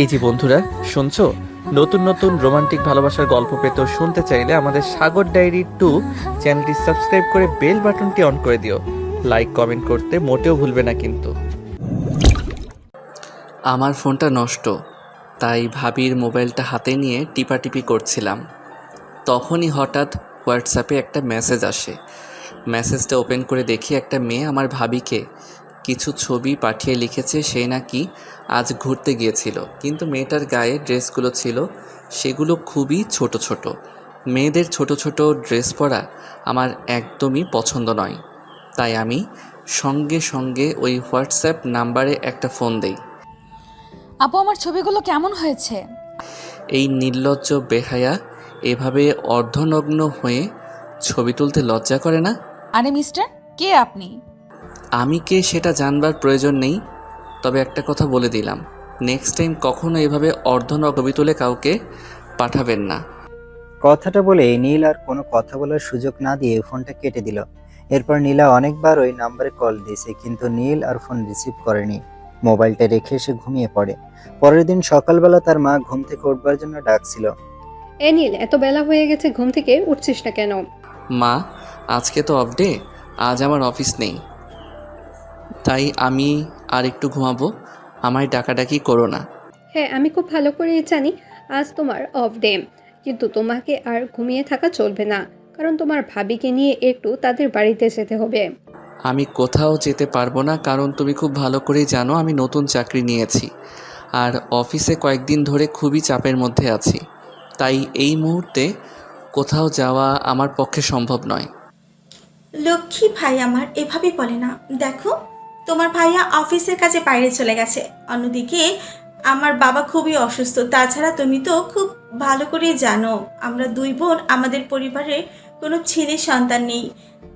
এই যে বন্ধুরা, শুনছো? নতুন নতুন রোমান্টিক ভালোবাসার গল্প পেতে ও শুনতে চাইলে আমাদের সাগর ডায়েরি 2 চ্যানেলটি সাবস্ক্রাইব করে বেল বাটনটি অন করে দিও। লাইক কমেন্ট করতে মোটেও ভুলবে না কিন্তু। আমার ফোনটা নষ্ট, তাই ভাবির মোবাইলটা হাতে নিয়ে টিপাটিপি করছিলাম। তখনই হঠাৎ হোয়াটসঅ্যাপে একটা মেসেজ আসে। মেসেজটা ওপেন করে দেখি একটা মেয়ে আমার ভাবিকে কিছু ছবি পাঠিয়ে লিখেছে সে নাকি আজ ঘুরতে গিয়েছিল, কিন্তু মেয়েটার গায়ে ড্রেসগুলো ছিল সেগুলো খুবই ছোট ছোট। মেয়েদের ছোট ছোট ড্রেস পরা আমার একদমই পছন্দ নয়, তাই আমি সঙ্গে সঙ্গে ওই হোয়াটসঅ্যাপ নাম্বারে একটা ফোন দেই। আপু, আমার ছবিগুলো কেমন হয়েছে? এই নির্লজ্জ বেহায়া এভাবে অর্ধনগ্ন হয়ে ছবি তুলতে লজ্জা করে না? আরে মিস্টার, কে আপনি? আমি কে সেটা জানবার প্রয়োজন নেই, তবে একটা কথা বলে দিলাম, নেক্সট টাইম কখনো এভাবে অর্ধনগ্ন ছবি তুলে কাউকে পাঠাবেন না। কথাটা বলে নীল আর কোনো কথা বলার সুযোগ না দিয়ে ফোনটা কেটে দিল। এরপর নীলা অনেকবার ওই নাম্বারে কল দিয়েছে, কিন্তু নীল আর ফোন রিসিভ করেনি। মোবাইলটা রেখে সে ঘুমিয়ে পড়ে। পরের দিন সকালবেলা তার মা ঘুম থেকে উঠবার জন্য ডাকছিল। এ নীল, এত বেলা হয়ে গেছে, ঘুম থেকে উঠছিস না কেন? মা, আজকে তো অফ ডে, আজ আমার অফিস নেই, তাই আমি আর একটু ঘুমাবো, আমায় ডাকাডাকি করো না। হ্যাঁ, আমি খুব ভালো করেই জানি আজ তোমার অফ ডে, কিন্তু তোমাকে আর ঘুমিয়ে থাকা চলবে না, কারণ তোমার ভাবিকে নিয়ে একটু তাদের বাড়িতে যেতে হবে। আমি কোথাও যেতে পারবো না, কারণ তুমি খুব ভালো করেই জানো আমি নতুন চাকরি নিয়েছি আর অফিসে কয়েকদিন ধরে খুবই চাপের মধ্যে আছি, তাই এই মুহূর্তে কোথাও যাওয়া আমার পক্ষে সম্ভব নয়। লক্ষ্মী ভাই আমার এভাবে বলে না। দেখো, তোমার ভাইয়া অফিসের কাজে বাইরে চলে গেছে, অন্যদিকে আমার বাবা খুবই অসুস্থ। তাছাড়া তুমি তো খুব ভালো করে জানো আমরা দুই বোন, আমাদের পরিবারে কোনো ছেলে সন্তান নেই,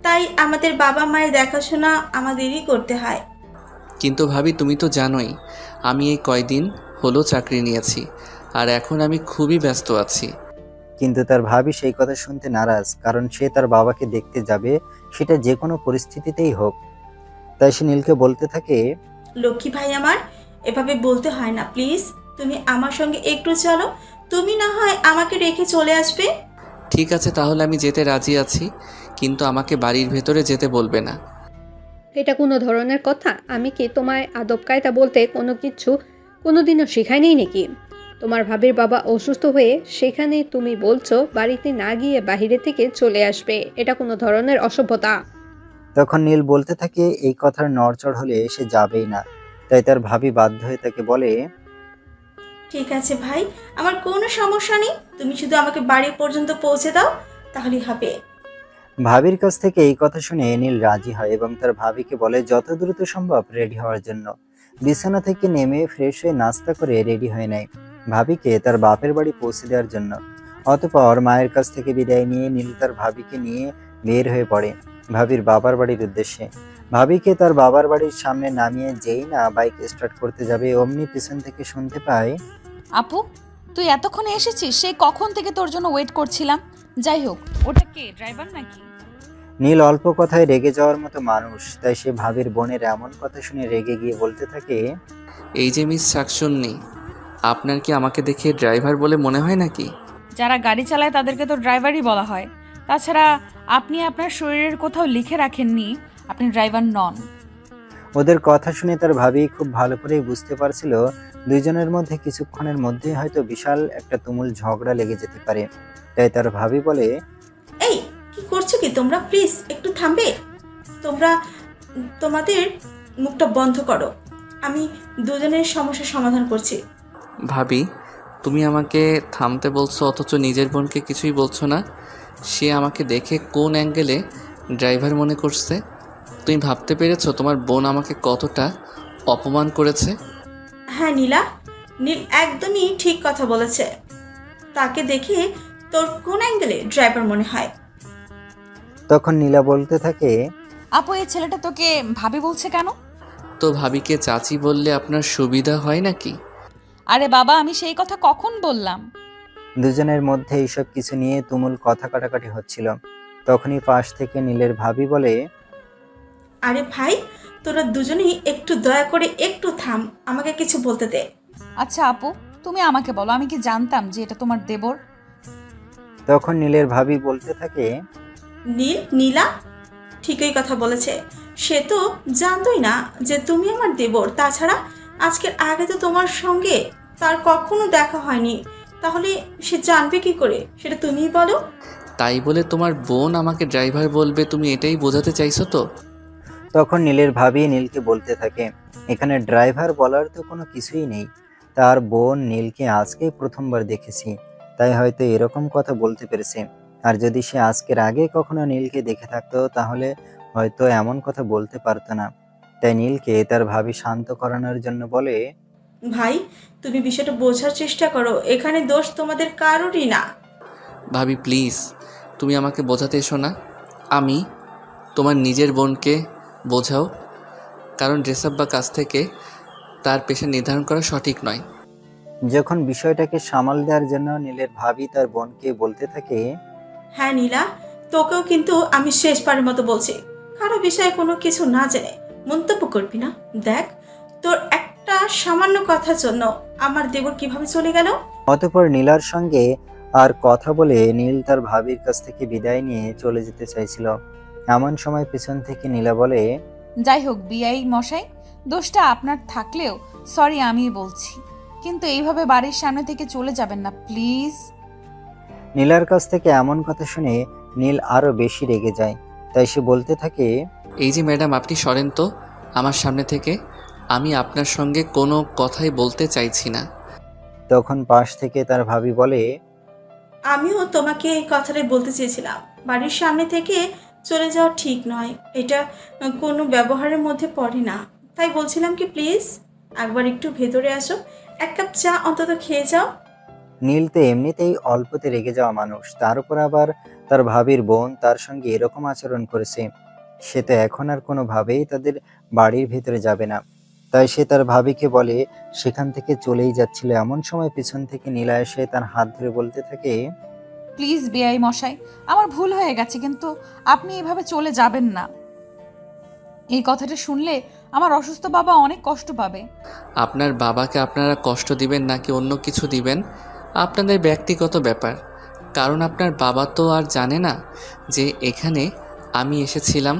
তাই আমাদের বাবা মায়ের দেখাশোনা আমাদেরই করতে হয়। কিন্তু ভাবি, তুমি তো জানোই আমি এই কয়দিন হলো চাকরি নিয়েছি আর এখন আমি খুবই ব্যস্ত আছি। কিন্তু তার ভাবি সেই কথা শুনতে নারাজ, কারণ সে তার বাবাকে দেখতে যাবে, সেটা যে কোনো পরিস্থিতিতেই হোক। তাই সে নীলকে বলতে থাকে, লক্ষ্মী ভাই আমার এভাবে বলতে হয় না, প্লিজ তুমি আমার সঙ্গে একটু চলো, তুমি না হয় আমাকে রেখে চলে আসবে। ঠিক আছে, তাহলে আমি যেতে রাজি আছি, কিন্তু আমাকে বাড়ির ভেতরে যেতে বলবে না। এটা কোনো ধরনের কথা? আমি কি তোমায় আদব কায়দা বলতে কোনোদিনও শেখাইনি নাকি? তোমার ভাবির বাবা অসুস্থ হয়ে সেখানে তুমি বলছো বাড়িতে না গিয়ে বাইরে থেকে চলে আসবে, এটা কোনো ধরনের অসভ্যতা? তখন নীল বলতে থাকে এই কথার নড়চড় হলে সে যাবেই না। তাই তার ভাবি বাধ্য হয়ে তাকে বলে, ঠিক আছে ভাই, আমার কোনো সমস্যা নেই, তুমি শুধু আমাকে বাড়ি পর্যন্ত পৌঁছে দাও, তাহলেই হবে। ভাবির কাছ থেকে এই কথা শুনে নীল রাজি হয় এবং তার ভাবিকে বলে যত দ্রুত সম্ভব রেডি হওয়ার জন্য। বিছানা থেকে নেমে ফ্রেশ হয়ে নাস্তা করে রেডি হয়ে নেয় ভাবিকে তার বাপের বাড়ি পৌঁছে দেওয়ার জন্য। অতঃপর মায়ের কাছ থেকে বিদায় নিয়ে নীল তার ভাবিকে নিয়ে বের হয়ে পড়ে ভাবির বাবার বাড়ির উদ্দেশ্যে। ভাবিকে তার বাবার বাড়ির সামনে নামিয়ে যেই না বাইক স্টার্ট করতে যাবে, অমনি পিছন থেকে শুনতে পায়, আপু, তুই এতক্ষণে এসেছিস? সেই কখন থেকে তোর জন্য ওয়েট করছিলাম। যাই হোক, ওটা কে, ড্রাইভার নাকি? নীল অল্প কথায় রেগে যাওয়ার মতো মানুষ, তাই সে ভাবির বোনের এমন কথা শুনে রেগে গিয়ে বলতে থাকে, এই যে মিস শাকসুন্নি, আপনার কি আমাকে দেখে ড্রাইভার বলে মনে হয় নাকি? যারা গাড়ি চালায় তাদেরকে তো ড্রাইভারই বলা হয়। তাছাড়া আপনি আপনার শরীরের কোথাও লিখে রাখেননি আপনি ড্রাইভার নন। ওদের কথা শুনে তার ভাবি খুব ভালো করেই বুঝতে পারছিল দুইজনের মধ্যে কিছুক্ষণের মধ্যেই হয়তো বিশাল একটা তুমুল ঝগড়া লেগে যেতে পারে। তাই তার ভাবি বলে, এই কি করছো কি তোমরা, প্লিজ একটু থামবে? তোমরা তোমাদের মুখটা বন্ধ করো, আমি দুজনের সমস্যার সমাধান করছি। ভাবি, তুমি আমাকে থামতে বলছো অথচ নিজের বোনকে কিছুই বলছো না। সে আমাকে দেখে কোন অ্যাঙ্গেলে ড্রাইভার মনে করছে? তুমি ভাবতে পেরেছো তোমার বোন আমাকে কতটা অপমান করেছে? হ্যাঁ নীলা, নীল একদমই ঠিক কথা বলেছে। তাকে দেখে তোর কোন অ্যাঙ্গেলে ড্রাইভার মনে হয়? তখন নীলা বলতে থাকে, আপু, এই ছেলেটা তোকে ভাবি বলছে কেন? তো ভাবিকে চাচি বললে আপনার সুবিধা হয় নাকি? আরে বাবা, আমি সেই কথা কখন বললাম? দুজনের মধ্যে এইসব কিছু নিয়ে তুমুল কথা কাটাকাটি হচ্ছিল। তখনই পাশ থেকে নীলের ভাবি বলে, আরে ভাই, তোরা দুজনেই একটু দয়া করে একটু থাম, আমাকে কিছু বলতে দে। আচ্ছা আপু, তুমি আমাকে বলো, আমি কি জানতাম যে এটা তোমার দেবর? তখন নীলের ভাবি বলতে থাকে, নীলা ঠিকই কথা বলেছে। সে তো জানতোই না যে তুমি আমার দেবর। তাছাড়া আজকের আগে তো তোমার সঙ্গে তার কখনো দেখা হয়নি। তাহলে সে জানবে কি করে, সেটা তুমিই বলো। তাই বলে তোমার বোন আমাকে ড্রাইভার বলবে, তুমি এটাই বোঝাতে চাইছো তো? তখন নীলের ভাবি নীলকে বলতে থাকে, এখানে ড্রাইভার বলার তো কোনো কিছুই নেই। তার বোন নীলকে আজকেই প্রথমবার দেখেছি, তাই হয়তো এরকম কথা বলতে পেরেছে। আর যদি সে আজকের আগে কখনো নীলকে দেখে থাকতো তাহলে হয়তো এমন কথা বলতে পারতো না। তাই নীলকে তার ভাবি শান্ত করানোর জন্য বলে, ভাই, তুমি বিষয়টা বোঝার চেষ্টা করো। এখানে দোষ তোমাদের কারোরই না। ভাবি প্লিজ, তুমি আমাকে বোঝাতে এসো না। আমি তোমার নিজের বোনকে বোঝাও, কারণ ড্রেস আপ বা কাজ থেকে তার পেশা নির্ধারণ করা সঠিক নয়। যখন বিষয়টাকে সামাল দেওয়ার জন্য নীলের ভাবি তার বোনকে বলতে থাকে, হ্যাঁ নীলা, তোকেও কিন্তু আমি শেষবারের মতো বলছি, কারো বিষয়ে কোনো কিছু না জেনে মন্তব্য করবি না। দেখ, তোর একটা সামান্য কথার জন্য আমার দেবর কিভাবে চলে গেল। অতঃপর নীলার সঙ্গে আর কথা বলে নীল তার ভাবির কাছ থেকে বিদায় নিয়ে চলে যেতে চাইছিল। এমন সময় পিছন থেকে নীলা বলে, যাই হোক বিআই মশাই, দোষটা আপনার থাকলেও সরি আমি বলছি, কিন্তু এইভাবে বাড়ির সামনে থেকে চলে যাবেন না প্লিজ। নীলার কাছ থেকে এমন কথা শুনে নীল আরো বেশি রেগে যায়। তাই সে বলতে থাকে, এই যে ম্যাডাম, আপনি সরেন তো আমার সামনে থেকে। আমি আপনার সঙ্গে কোনো কথাই বলতে চাইছি না। তখন পাশ থেকে তার ভাবি বলে, আমিও তোমাকে এই কথাটাই বলতে চেয়েছিলাম, বাড়ির সামনে থেকে চলে যাওয়া ঠিক নয়। এটা কোনো ব্যবহারের মধ্যে পড়ে না। তাই বলছিলাম কি প্লিজ একবার একটু ভেতরে আসো, এক কাপ চা অন্তত খেয়ে যাও। নীল তো এমনিতেই অল্পতে রেগে যাওয়া মানুষ, তার উপর আবার তার ভাবির বোন তার সঙ্গে এরকম আচরণ করেছে। সে তো এখন আর কোনোভাবেই তাদের বাড়ির ভিতরে যাবে না। তাই সে তার ভাবিকে বলে সেখান থেকে চলেই যাচ্ছিল। এমন সময় পিছন থেকে নীলা এসে তার হাত ধরে বলতে থাকে, প্লিজ বিআই মশাই, আমার ভুল হয়ে গেছে, কিন্তু আপনি এভাবে চলে যাবেন না। এই কথাটা শুনলে আমার অসুস্থ বাবা অনেক কষ্ট পাবে। আপনার বাবাকে আপনারা কষ্ট দিবেন নাকি অন্য কিছু দিবেন আপনাদের ব্যক্তিগত ব্যাপার, কারণ আপনার বাবা তো আর জানে না যে এখানে আমি এসেছিলাম।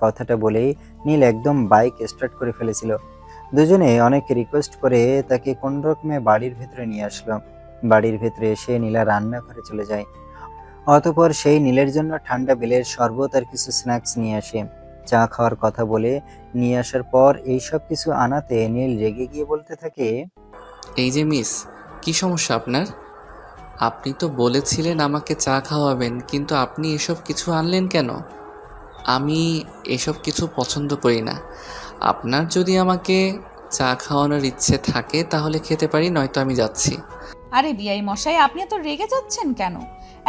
কথাটা বলেই নীল একদম বাইক স্টার্ট করে ফেলেছিল। দুজনে অনেক রিকোয়েস্ট করে তাকে কোন রকমে বাড়ির ভেতরে নিয়ে আসলো। বাড়ির ভেতরে এসে নীলা রান্নাঘরে চলে যায়। অতঃপর সেই নীলের জন্য ঠান্ডা বেলের শরবত আর কিছু স্ন্যাক্স নিয়ে আসে। চা খাওয়ার কথা বলে নিয়ে আসার পর এইসব কিছু আনাতে নীল রেগে গিয়ে বলতে থাকে, এই যে মিস, কি সমস্যা আপনার? আপনি তো বলেছিলেন আমাকে চা খাওয়াবেন, কিন্তু আপনি এসব কিছু আনলেন কেন? আমি এসব কিছু পছন্দ করি না। আপনার যদি আমাকে চা খাওয়ানোর ইচ্ছে থাকে তাহলে খেতে পারি, নয়তো আমি যাচ্ছি। আরে বিআই মশাই, আপনি এত রেগে যাচ্ছেন কেন?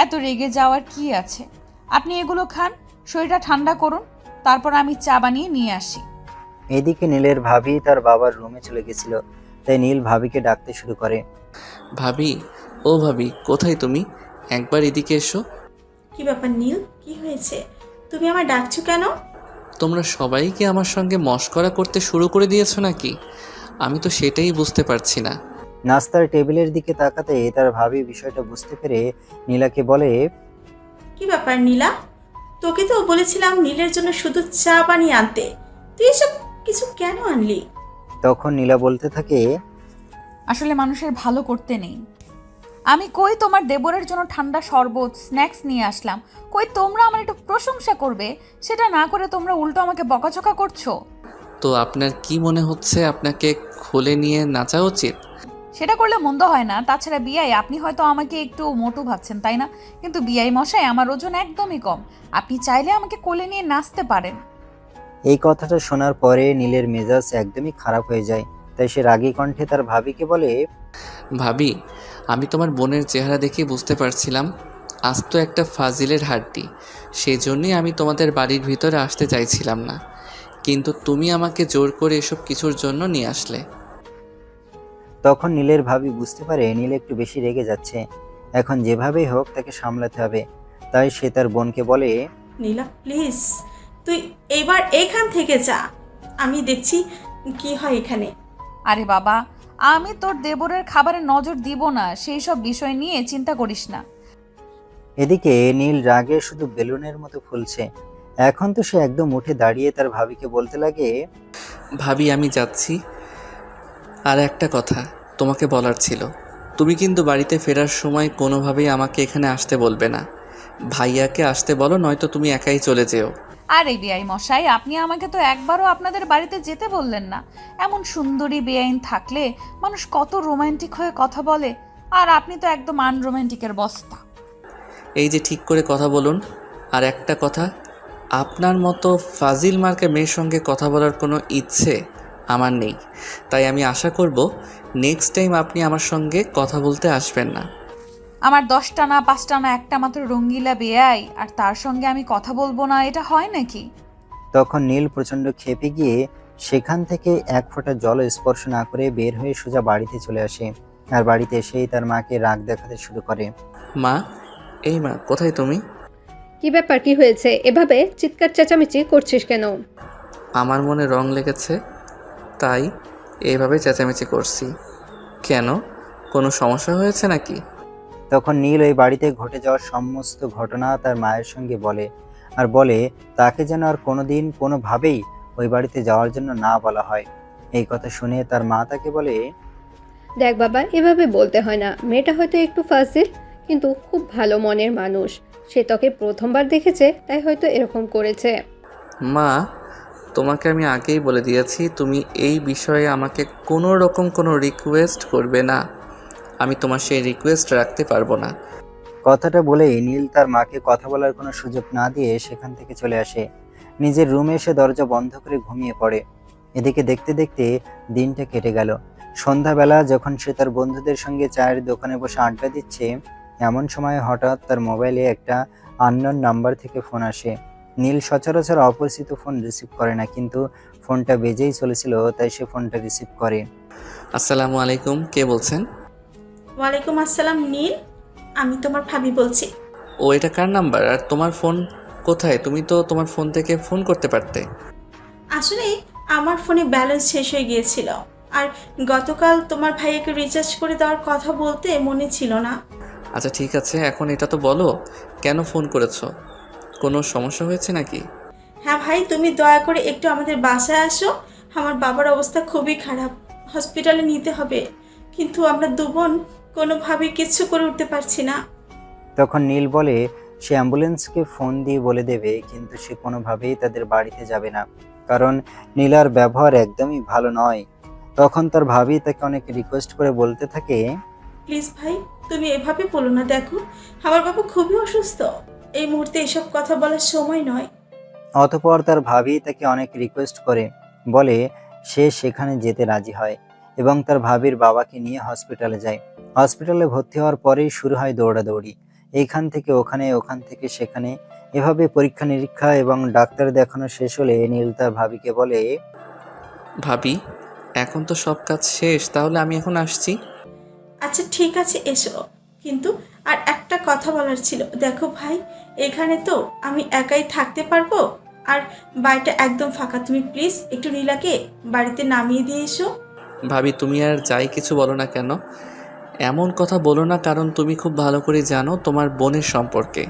এত রেগে যাওয়ার কি আছে? আপনি এগুলো খান, শরীরটা ঠান্ডা করুন, তারপর আমি চা বানিয়ে নিয়ে আসি। এদিকে নীলের ভাবি তার বাবার রুমে চলে গেছিল। তাই নীল ভাবিকে ডাকতে শুরু করে, ভাবি, ও ভাবি, কোথায় তুমি? একবার এদিকে এসো। কি ব্যাপার নীল, কি হয়েছে? তুমি আমায় ডাকছো কেন? তোমরা সবাই কি আমার সঙ্গে মশকরা করতে শুরু করে দিয়েছো নাকি? আমি তো সেটাই বুঝতে পারছি না। নাস্তার টেবিলের দিকে তাকাতে তার ভাবি বিষয়টা বুঝতে পেরে নীলাকে বলে, কি ব্যাপার নীলা, তোকে তো বলেছিলাম নীলের জন্য শুধু চা বানিয়ে আনতে, তুই এসব কিছু কেন আনলি? তখন নীলা বলতে থাকে, আসলে মানুষের ভালো করতে নেই। আমি কই তোমার দেবরের জন্য ঠান্ডা শরবত স্ন্যাক্স নিয়ে আসলাম, কই তোমরা আমার একটু প্রশংসা করবে, সেটা না করে তোমরা উল্টো আমাকে বকাঝকা করছো। তো আপনার কি মনে হচ্ছে আপনাকে খুলে নিয়ে নাচা উচিত? সেটা করলে মন্দ হয় না। তাছাড়া বিআই, আপনি হয়তো আমাকে একটু মোটু ভাবছেন তাই না, কিন্তু বিআই মশাই আমার ওজন একদমই কম, আপনি চাইলে আমাকে কোলে নিয়ে নাচতে পারেন। এই কথাটা শোনার পরে নীলের মেজাজ একদমই খারাপ হয়ে যায়। তাই সে রাগী কণ্ঠে তার ভাবিকে বলে, ভাবি, আমি তোমার বোনের চেহারা দেখে বুঝতে পারছিলাম আজ তো একটা ফাজিলের হাড্ডি। সেই জন্যই আমি তোমাদের বাড়ির ভিতরে আসতে চাইছিলাম না, কিন্তু তুমি আমাকে জোর করে এসব কিছুর জন্য নিয়ে আসলে। তখন নীলের ভাবি বুঝতে পারে নীল একটু বেশি রেগে যাচ্ছে। এখন যেভাবেই হোক তাকে সামলাতে হবে। তাই সে তার বোনকে বলে, নীলা প্লিজ, তুই এবার এখান থেকে যা, আমি দেখছি কি হয় এখানে। আরে বাবা, আমি তোর দেবরের খাবারে নজর দিব না, সেই সব বিষয় নিয়ে চিন্তা করিস না। এদিকে নীল রাগে শুধু বেলুনের মতো ফুলছে। এখন তো সে একদম উঠে দাঁড়িয়ে তার ভাবিকে বলতে লাগে, ভাবি আমি যাচ্ছি। আর একটা কথা তোমাকে বলার ছিল, তুমি কিন্তু বাড়িতে ফেরার সময় কোনোভাবেই আমাকে এখানে আসতে বলবে না। ভাইয়াকে আসতে বলো, নয়তো তুমি একাই চলে যেও। আরে বেআই মশাই, আপনি আমাকে তো একবারও আপনাদের বাড়িতে যেতে বললেন না। এমন সুন্দরী বেআইন থাকলে মানুষ কত রোমান্টিক হয়ে কথা বলে, আর আপনি তো একদম আনরোমান্টিকের বস্তা। এই যে ঠিক করে কথা বলুন। আর একটা কথা, আপনার মতো ফাজিল মার্কা মেয়ের সঙ্গে কথা বলার কোনো ইচ্ছে আমার নেই। তাই আমি আশা করব নেক্সট টাইম আপনি আমার সঙ্গে কথা বলতে আসবেন না। আমার 10টা না 5টা না একটা মাত্র রঙ্গিলা বেআই, আর তার সঙ্গে আমি কথা বলবো না, এটা হয় নাকি? তখন নীল প্রচন্ড ক্ষেপে গিয়ে সেখান থেকে এক ফোঁটা জল স্পর্শ না করে বের হয়ে সোজা বাড়িতে চলে আসে। আর বাড়িতে এসেই তার মাকে রাগ দেখাতে শুরু করে। মা, এই মা, কোথায় তুমি? কি ব্যাপার, কি হয়েছে? এভাবে চিৎকার চেঁচামেচি করছিস কেন? আমার মনে রং লেগেছে, তাই এইভাবে চেঁচামেচি করছি। কেন, কোনো সমস্যা হয়েছে নাকি? তখন নীল ওই বাড়িতে ঘটে যাওয়ার সমস্ত ঘটনা তার মায়ের সঙ্গে বলে, আর বলে তাকে যেন আর কোনোদিন কোনোভাবেই ওই বাড়িতে যাওয়ার জন্য না বলা হয়। এই কথা শুনে তার মা তাকে বলে, দেখ বাবা, এভাবে বলতে হয় না। মেয়েটা হয়তো একটু ফাজিল, কিন্তু খুব ভালো মনের মানুষ। সে তোকে প্রথমবার দেখেছে, তাই হয়তো এরকম করেছে। মা, তোমাকে আমি আগেই বলে দিয়েছি, তুমি এই বিষয়ে আমাকে কোনো রকম কোনো রিকোয়েস্ট করবে না। আমি তোমার সেই রিকোয়েস্ট রাখতে পারবো না। কথাটা বলেই নীল তার মাকে কথা বলার কোনো সুযোগ না দিয়ে সেখান থেকে চলে আসে। নিজের রুমে এসে দরজা বন্ধ করে ঘুমিয়ে পড়ে। এদিকে দেখতে দেখতে দিনটা কেটে গেল। সন্ধ্যাবেলা যখন সে তার বন্ধুদের সঙ্গে চায়ের দোকানে বসে আড্ডা দিচ্ছে, এমন সময় হঠাৎ তার মোবাইলে একটা আননোন নাম্বার থেকে ফোন আসে। নীল সচরাচর অপরিচিত ফোন রিসিভ করে না, কিন্তু ফোনটা বেজেই চলেছিল, তাই সে ফোনটা রিসিভ করে। আসসালামু আলাইকুম, কে বলছেন? ওয়ালাইকুম আসসালাম নীল, আমি তোমার ভাবি বলছি। ও, এটা কার নাম্বার? আর তোমার ফোন কোথায়? তুমি তো তোমার ফোন থেকে ফোন করতে পারতে। আসলে আমার ফোনে ব্যালেন্স শেষ হয়ে গিয়েছিল, আর গতকাল তোমার ভাইয়াকে রিচার্জ করে দেওয়ার কথা বলতে মনে ছিল না। আচ্ছা ঠিক আছে, এখন এটা তো বলো, কেন ফোন করেছো? কোনো সমস্যা হয়েছে নাকি? হ্যাঁ ভাই, তুমি দয়া করে একটু আমাদের বাসায় আসো। আমার বাবার অবস্থা খুবই খারাপ, হসপিটালে নিতে হবে, কিন্তু আমরা দুবোন কোনোভাবেই কিচ্ছু করে উঠতে পারছি না। তখন নীল বলে সে অ্যাম্বুলেন্সকে ফোন দিয়ে বলে দেবে, কিন্তু সে কোনোভাবেই তাদের বাড়িতে যাবে না, কারণ নীলার ব্যবহার একদমই ভালো নয়। তখন তার ভাবি তাকে অনেক রিকোয়েস্ট করে বলতে থাকে, প্লিজ ভাই, তুমি এভাবে বলো না। দেখো, আমার বাবা খুবই অসুস্থ, এই মুহূর্তে এসব কথা বলার সময় নয়। অতঃপর তার ভাবি তাকে অনেক রিকোয়েস্ট করে বলে সে সেখানে যেতে রাজি হয় এবং তার ভাবির বাবাকে নিয়ে হসপিটালে যায়। হসপিটালে ভর্তি হওয়ার পরেই শুরু হয় দৌড়াদৌড়ি, এইখান থেকে ওখানে, ওখান থেকে সেখানে। এভাবে পরীক্ষা নিরীক্ষা এবং ডাক্তার দেখানো শেষ হলে নীল তার ভাবিকে বলে, ভাবি, এখন তো সব কাজ শেষ, তাহলে আমি এখন আসছি। আচ্ছা ঠিক আছে, এসো, কিন্তু আর একটা কথা বলার ছিল। দেখো ভাই, এখানে তো আমি একাই থাকতে পারবো, আর বাড়িটা একদম ফাঁকা। তুমি প্লিজ একটু নীলাকে বাড়িতে নামিয়ে দিয়ে এসো। ভাবি, তুমি আর যাই কিছু বলো না কেন, এমন কথা বলো না, কারণ তুমি খুব ভালো করে জানো তোমার বোনের সম্পর্কে।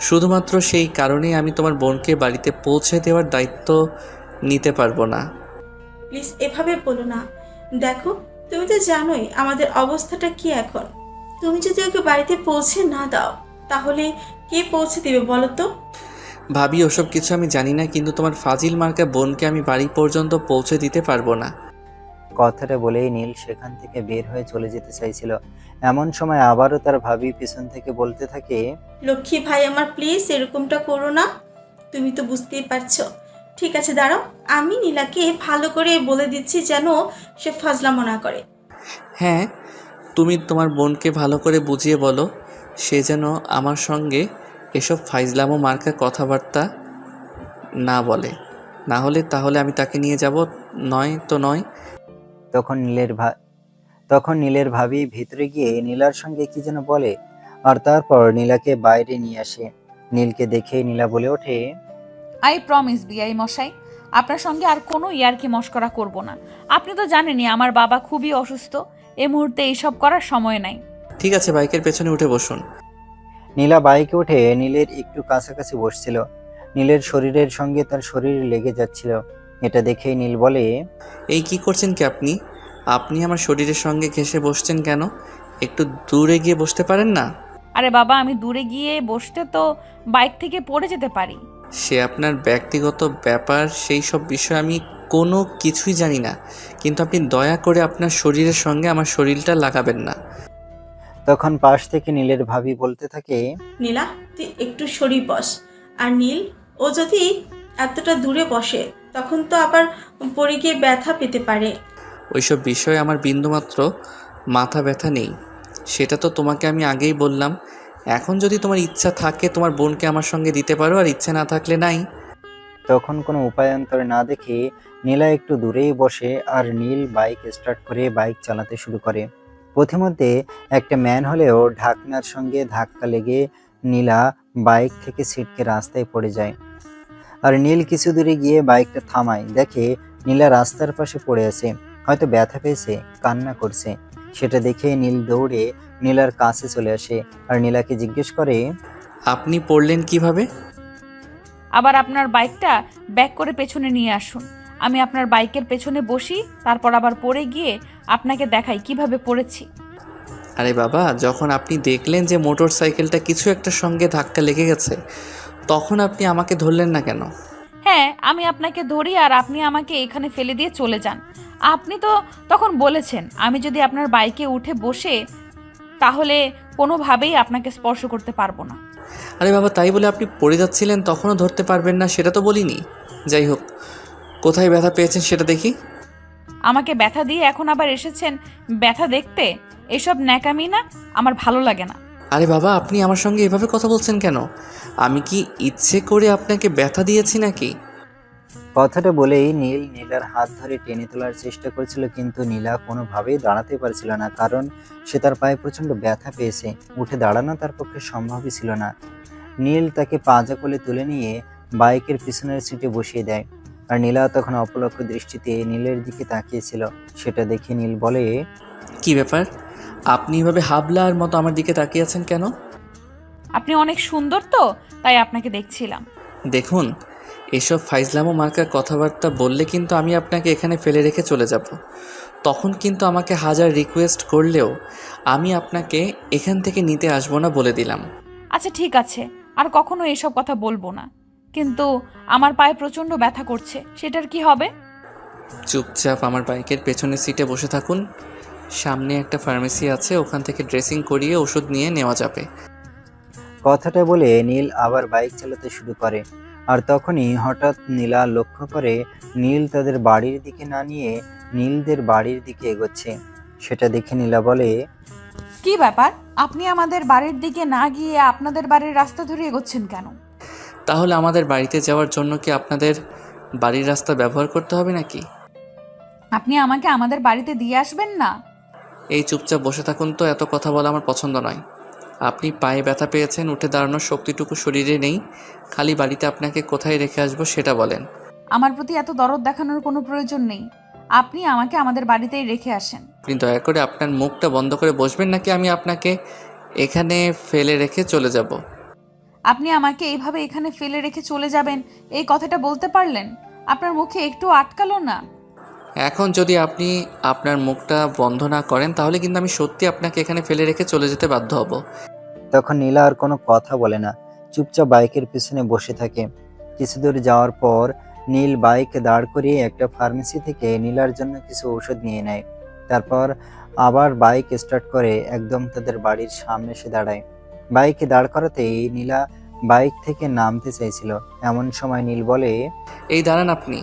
শুধুমাত্র সেই কারণেই আমি তোমার বোনকে বাড়িতে পৌঁছে দেওয়ার দায়িত্ব নিতে পারবো না। প্লিজ এভাবে বলো না। দেখো, তুমি তো জানোই আমাদের অবস্থাটা কি এখন। তুমি যদি ওকে বাড়িতে পৌঁছে না দাও, তাহলে কে পৌঁছে দেবে বলো তো? ভাবি, ওসব কিছু আমি জানি না, কিন্তু তোমার ফাজিল মার্কা বোনকে আমি বাড়ি পর্যন্ত পৌঁছে দিতে পারবো না। কথাটা বলেই নীল সেখান থেকে বের হয়ে চলে যেতে চাইছিল। এমন সময় আবারও তার ভাবি পিছন থেকে বলতে থাকে, লক্ষ্মী ভাই আমার, প্লিজ এরকমটা করো না। তুমি তো বুঝতেই পারছো। ঠিক আছে দাঁড়াও, আমি নীলাকে ভালো করে বলে দিচ্ছি যেন সে ফাজলামো না করে। হ্যাঁ, তুমি তোমার বোনকে ভালো করে বুঝিয়ে বলো, সে যেন আমার সঙ্গে এসব ফাইজলামো মার্কা কথাবার্তা না বলে, না হলে তাহলে আমি তাকে নিয়ে যাব, নয় তো নয়। তখন নীলের ভাবি ভিতরে গিয়ে নীলার সঙ্গে কি যেন বলে, আর তারপর নীলাকে বাইরে নিয়ে আসে। নীলকে দেখে নীলা বলে ওঠে, আই প্রমিস বিআই মশাই, আপনার সঙ্গে আর কোনো ইয়ার্কি মশকরা করব না। আপনি তো জানেনই আমার বাবা খুবই অসুস্থ, এই মুহূর্তে এইসব করার সময় নাই। ঠিক আছে, বাইকের পেছনে উঠে বসুন। নীলা বাইকে উঠে নীলের একটু কাছাকাছি বসছিল। নীলের শরীরের সঙ্গে তার শরীর লেগে যাচ্ছিল। এটা দেখেই নীল বলে, এই কি করছেন কি আপনি? আপনি আমার শরীরের সঙ্গে ঘেঁষে বসছেন কেন? একটু দূরে গিয়ে বসতে পারেন না? আরে বাবা, আমি দূরে গিয়ে বসতে তো বাইক থেকে পড়ে যেতে পারি। সে আপনার ব্যক্তিগত ব্যাপার, সেই সব বিষয় আমি কোনো কিছুই জানি না, কিন্তু আপনি দয়া করে আপনার শরীরের সঙ্গে আমার শরীরটা লাগাবেন না। তখন পাশ থেকে নীলের ভাবি বলতে থাকে, নীলা, তুই একটু সরি বস। আর নীল, ও যদি এতটা দূরে বসে তখন তো আবার পড়ে গিয়ে ব্যথা পেতে পারে। ওইসব বিষয়ে আমার বিন্দুমাত্র মাথা ব্যথা নেই, সেটা তো তোমাকে আমি আগেই বললাম। এখন যদি তোমার ইচ্ছা থাকে তোমার বোনকে আমার সঙ্গে দিতে পারো, আর ইচ্ছা না থাকলে নাই। তখন কোনো উপায়ান্তর না দেখে নীলা একটু দূরেই বসে আর নীল বাইক স্টার্ট করে বাইক চালাতে শুরু করে। পথিমধ্যে একটা ম্যান হলেও ঢাকনার সঙ্গে ধাক্কা লেগে নীলা বাইক থেকে ছিটকে রাস্তায় পড়ে যায়। আর নীল কিছু দূরে গিয়ে বাইকটা থামায়, দেখে নীলা রাস্তার পাশে পড়ে আছে, হয়তো ব্যথা পেয়েছে, কান্না করছে। সেটা দেখে নীল দৌড়ে নীলার কাছে চলে আসে আর নীলাকে জিজ্ঞেস করে, আপনি পড়লেন কিভাবে? আবার আপনার বাইকটা ব্যাক করে পেছনে নিয়ে আসুন, আমি আপনার বাইকের পেছনে বসি, তারপর আবার পড়ে গিয়ে আপনাকে দেখাই কিভাবে পড়েছি। আরে বাবা, যখন আপনি দেখলেন যে মোটর সাইকেলটা কিছু একটার সঙ্গে ধাক্কা লেগে গেছে, তখন আপনি আমাকে ধরলেন না কেন? হ্যাঁ, আমি আপনাকে ধরি আর আপনি আমাকে এখানে ফেলে দিয়ে চলে যান। আপনি তো তখন বলেছেন আমি যদি আপনার বাইকে উঠে বসে তাহলে কোনোভাবেই আপনাকে স্পর্শ করতে পারবো না। আরে বাবা, তাই বলে আপনি পড়ে যাচ্ছিলেন তখনও ধরতে পারবেন না সেটা তো বলিনি। যাই হোক, কোথায় ব্যথা পেয়েছেন সেটা দেখি। আমাকে ব্যথা দিয়ে এখন আবার এসেছেন ব্যথা দেখতে? এসব ন্যাকামি না, আমার ভালো লাগে না। আরে বাবা, আপনি আমার সঙ্গে এভাবে কথা বলছেন কেন? আমি কি ইচ্ছে করে আপনাকে ব্যথা দিয়েছি নাকি? কথাটা বলেই নীল নীলার হাত ধরে টেনে তোলার চেষ্টা করেছিল, কিন্তু নীলা কোনোভাবেই দাঁড়াতে পারছিল না, কারণ সে তার পায়ে প্রচণ্ড ব্যথা পেয়েছে। উঠে দাঁড়ানো তার পক্ষে সম্ভবই ছিল না। নীল তাকে পাজা কোলে তুলে নিয়ে বাইকের পিছনের সিটে বসিয়ে দেয়। আর নীলা তখন অপলক দৃষ্টিতে নীলের দিকে তাকিয়েছিল। সেটা দেখে নীল বলে, কি ব্যাপার, আপনি এভাবে হাবলার মতো আমার দিকে তাকিয়ে আছেন কেন? আপনি অনেক সুন্দর তো, তাই আপনাকে দেখছিলাম। দেখুন, এসব ফাইজলামো মার্কার কথাবার্তা বললে কিন্তু আমি আপনাকে এখানে ফেলে রেখে চলে যাব। তখন কিন্তু আমাকে হাজার রিকোয়েস্ট করলেও আমি আপনাকে এখান থেকে নিতে আসবো না, বলে দিলাম। আচ্ছা ঠিক আছে, আর কখনো এসব কথা বলবো না, কিন্তু আমার পায়ে প্রচণ্ড ব্যথা করছে, সেটার কি হবে? চুপচাপ আমার বাইকের পেছনের সিটে বসে থাকুন। সামনে একটা ফার্মেসি আছে, ওখান থেকে ড্রেসিং করিয়ে ওষুধ নিয়ে নেওয়া যাবে। কথাটা বলে নীল আবার বাইক চালাতে শুরু করে। আর তখনই হঠাৎ নীলা লক্ষ্য করে নীল তাদের বাড়ির দিকে না নিয়ে নীলদের বাড়ির দিকে এগোচ্ছে। সেটা দেখে নীলা বলে, কি ব্যাপার, আপনি আমাদের বাড়ির দিকে না গিয়ে আপনাদের বাড়ির রাস্তা ধরে এগোচ্ছেন কেন? তাহলে আমাদের বাড়িতে যাওয়ার জন্য কি আপনাদের বাড়ির রাস্তা ব্যবহার করতে হবে নাকি? আপনি আমাকে আমাদের বাড়িতে দিয়ে আসবেন না? এই চুপচাপ বসে থাকুন তো, এত কথা বলা আমার পছন্দ নয়। আপনি পায়ে ব্যথা পেয়েছেন, উঠে দাঁড়ানোর শক্তিটুকু শরীরে নেই, খালি বাড়িতে আপনাকে কোথায় রেখে আসবো সেটা বলেন। আমার প্রতি এত দরদ দেখানোর কোনো প্রয়োজন নেই, আপনি আমাকে আমাদের বাড়িতেই রেখে আসেন। আপনি দয়া করে আপনার মুখটা বন্ধ করে বসবেন, নাকি আমি আপনাকে এখানে ফেলে রেখে চলে যাব? আপনি আমাকে এইভাবে এখানে ফেলে রেখে চলে যাবেন, এই কথাটা বলতে পারলেন? আপনার মুখে একটু আটকালো না? এখন যদি আপনি আপনার মুখটা বন্ধ না করেন তাহলে কিন্তু আমি সত্যি আপনাকে এখানে ফেলে রেখে চলে যেতে বাধ্য হব। তখন নীলা আর কোনো কথা বলে না, চুপচাপ বাইকের পিছনে বসে থাকে। কিছু দূর যাওয়ার পর নীল বাইক দাঁড় করিয়ে একটা ফার্মেসি থেকে নীলার জন্য কিছু ঔষধ নিয়ে নেয়। তারপর আবার বাইক স্টার্ট করে একদম তাদের বাড়ির সামনে এসে দাঁড়ায়। বাইক দাঁড় করাতেই নীলা বাইক থেকে নামতে চাইছিল, এমন সময় নীল বলে, এই দাঁড়ান আপনি।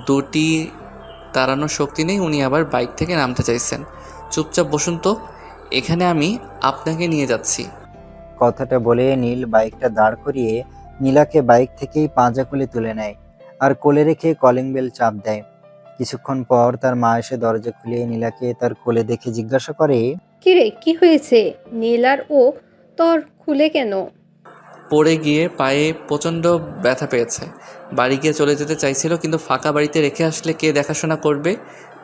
দুটি দাঁড়ানোর শক্তি নেই, উনি আবার বাইক থেকে নামতে চাইছেন। চুপচাপ বসুন তো, এখানে আমি আপনাকে নিয়ে যাচ্ছি। কথাটা বলে নীল বাইকটা দাঁড় করিয়ে নীলাকে বাইক থেকেই পাঁজা কোলে তুলে নেয় আর কোলে রেখে কলিং বেল চাপ দেয়। কিছুক্ষণ পর তার মা এসে দরজা খুলে নীলাকে তার কোলে দেখে জিজ্ঞাসা করে, কিরে, কি হয়েছে? নীলার ও তোর খুলে কেন? পড়ে গিয়ে পায়ে প্রচণ্ড ব্যথা পেয়েছে, বাড়ি গিয়ে চলে যেতে চাইছিল, কিন্তু ফাঁকা বাড়িতে রেখে আসলে কে দেখাশোনা করবে,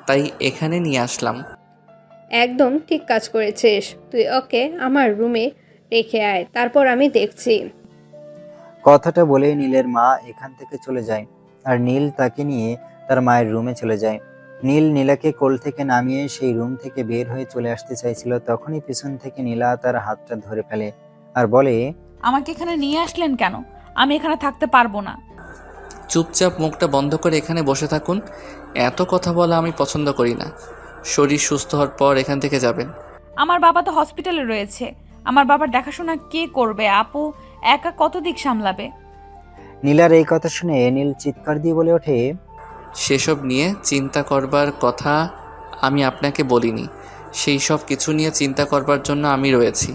তাই এখানে নিয়ে আসলাম। একদম ঠিক কাজ করেছিস। তুই ওকে আমার রুমে রেখে আয়, তারপর আমি দেখছি। কথাটা বলে নীলের মা এখান থেকে চলে যায় আর নীল তাকে নিয়ে তার মায়ের রুমে চলে যায়। নীল নীলাকে কোল থেকে নামিয়ে সেই রুম থেকে বের হয়ে চলে আসতে চাইছিল, তখনই পিছন থেকে নীলা তার হাতটা ধরে ফেলে আর বলে, আমাকে এখানে নিয়ে আসলেন কেন? আমি এখানে থাকতে পারবো না। চুপচাপ মুখটা বন্ধ করে এখানে বসে থাকুন। এত কথা বলা আমি পছন্দ করি না। শরীর সুস্থ হওয়ার পর এখান থেকে যাবেন। আমার বাবা তো হসপিটালে রয়েছে, আমার বাবার দেখাশোনা কে করবে? আপু একা কত দিক সামলাবে? নীলার এই কথা শুনে নীল চিৎকার দিয়ে বলে ওঠে, সেসব নিয়ে চিন্তা করবার কথা আমি আপনাকে বলিনি। সেই সব কিছু নিয়ে চিন্তা করবার জন্য আমি রয়েছি।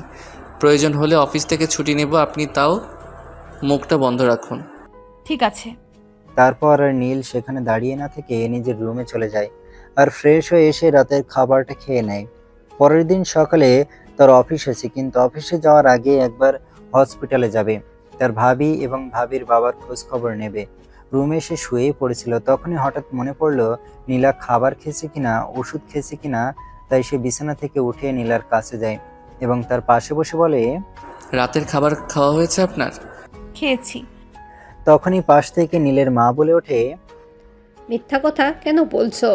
প্রয়োজন হলে অফিস থেকে ছুটি নেব, আপনি তাও মুখটা বন্ধ রাখুন। ঠিক আছে। তারপর আর নীল সেখানে দাঁড়িয়ে না থেকে নিজের রুমে চলে যায় আর ফ্রেশ হয়ে এসে রাতের খাবারটা খেয়ে নেয়। পরের দিন সকালে তার অফিস আছে, কিন্তু অফিসে যাওয়ার আগে একবার হসপিটালে যাবে, তার ভাবি এবং ভাবির বাবার খোঁজ খবর নেবে। রুমে এসে শুয়েই পড়েছিল, তখনই হঠাৎ মনে পড়লো নীলা খাবার খেয়েছে কিনা, ওষুধ খেয়েছে কিনা। তাই সে বিছানা থেকে উঠে নীলার কাছে যায় এবং তার পাশে বসে বলে, রাতের খাবার খাওয়া হয়েছে আপনার? খেয়েছি। তখনই পাশ থেকে নীলের মা বলে ওঠে, মিথ্যা কথা কেন বলছো?